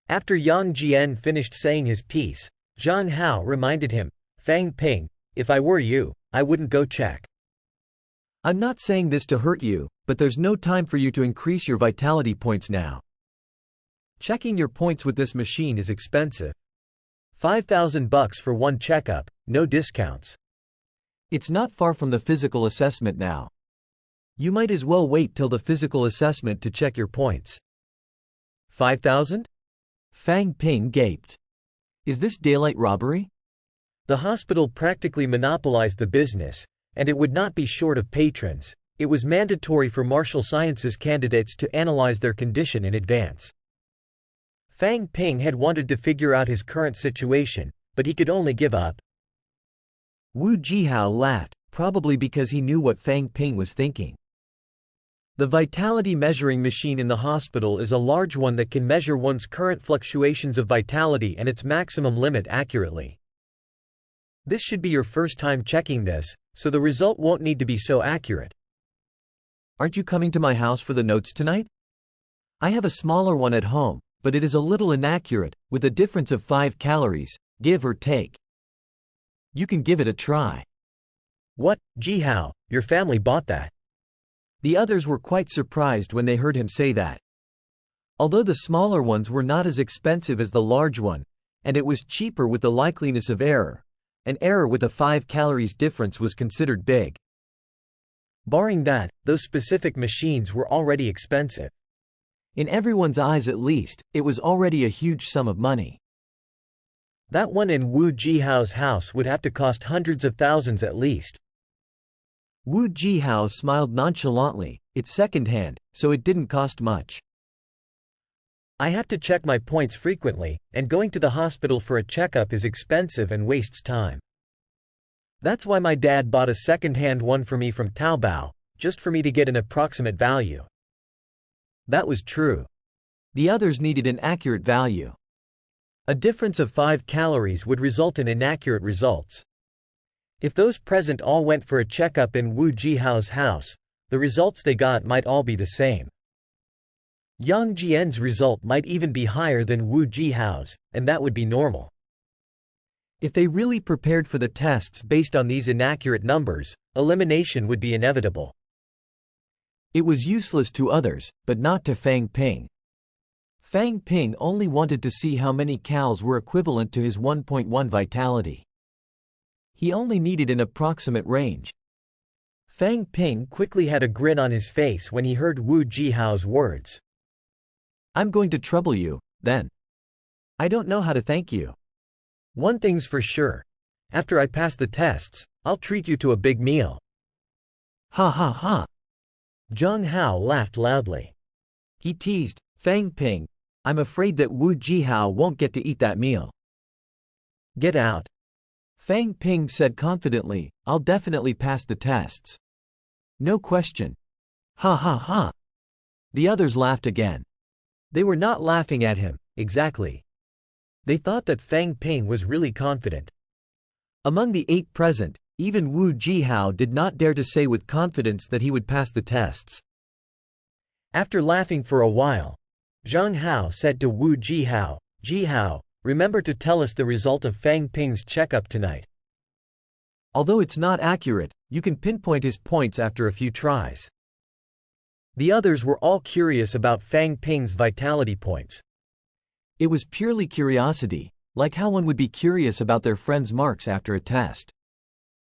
After Yang Jian finished saying his piece, Zhang Hao reminded him, "Fang Ping, if I were you, I wouldn't go check. I'm not saying this to hurt you, but there's no time for you to increase your vitality points now. Checking your points with this machine is expensive. $5,000 for one checkup, no discounts. It's not far from the physical assessment now. You might as well wait till the physical assessment to check your points." 5,000? Fang Ping gaped. Is this daylight robbery? The hospital practically monopolized the business, and it would not be short of patrons. It was mandatory for martial sciences candidates to analyze their condition in advance. Fang Ping had wanted to figure out his current situation, but he could only give up. Wu Jihao laughed, probably because he knew what Fang Ping was thinking. The vitality measuring machine in the hospital is a large one that can measure one's current fluctuations of vitality and its maximum limit accurately. This should be your first time checking this, so the result won't need to be so accurate. Aren't you coming to my house for the notes tonight? I have a smaller one at home, but it is a little inaccurate, with a difference of 5 calories, give or take. You can give it a try. What, Jihao, your family bought that? The others were quite surprised when they heard him say that. Although the smaller ones were not as expensive as the large one, and it was cheaper with the likeliness of error, an error with a 5 calories difference was considered big. Barring that, those specific machines were already expensive. In everyone's eyes at least, it was already a huge sum of money. That one in Wu Jihao's house would have to cost hundreds of thousands at least. Wu Jihao smiled nonchalantly, it's second-hand, so it didn't cost much. I have to check my points frequently, and going to the hospital for a checkup is expensive and wastes time. That's why my dad bought a second-hand one for me from Taobao, just for me to get an approximate value. That was true. The others needed an accurate value. A difference of 5 calories would result in inaccurate results. If those present all went for a checkup in Wu Jihao's house, the results they got might all be the same. Yang Jian's result might even be higher than Wu Jihao's, and that would be normal. If they really prepared for the tests based on these inaccurate numbers, elimination would be inevitable. It was useless to others, but not to Fang Ping. Fang Ping only wanted to see how many cals were equivalent to his 1.1 vitality. He only needed an approximate range. Fang Ping quickly had a grin on his face when he heard Wu Jihao's words. I'm going to trouble you, then. I don't know how to thank you. One thing's for sure. After I pass the tests, I'll treat you to a big meal. Ha ha ha. Zhang Hao laughed loudly. He teased, Fang Ping, I'm afraid that Wu Jihao won't get to eat that meal. Get out. Fang Ping said confidently, I'll definitely pass the tests. No question. Ha ha ha. The others laughed again. They were not laughing at him, exactly. They thought that Fang Ping was really confident. Among the 8 present, even Wu Jihao did not dare to say with confidence that he would pass the tests. After laughing for a while, Zhang Hao said to Wu Jihao, "Jihao, remember to tell us the result of Fang Ping's checkup tonight." Although it's not accurate, you can pinpoint his points after a few tries. The others were all curious about Fang Ping's vitality points. It was purely curiosity, like how one would be curious about their friend's marks after a test.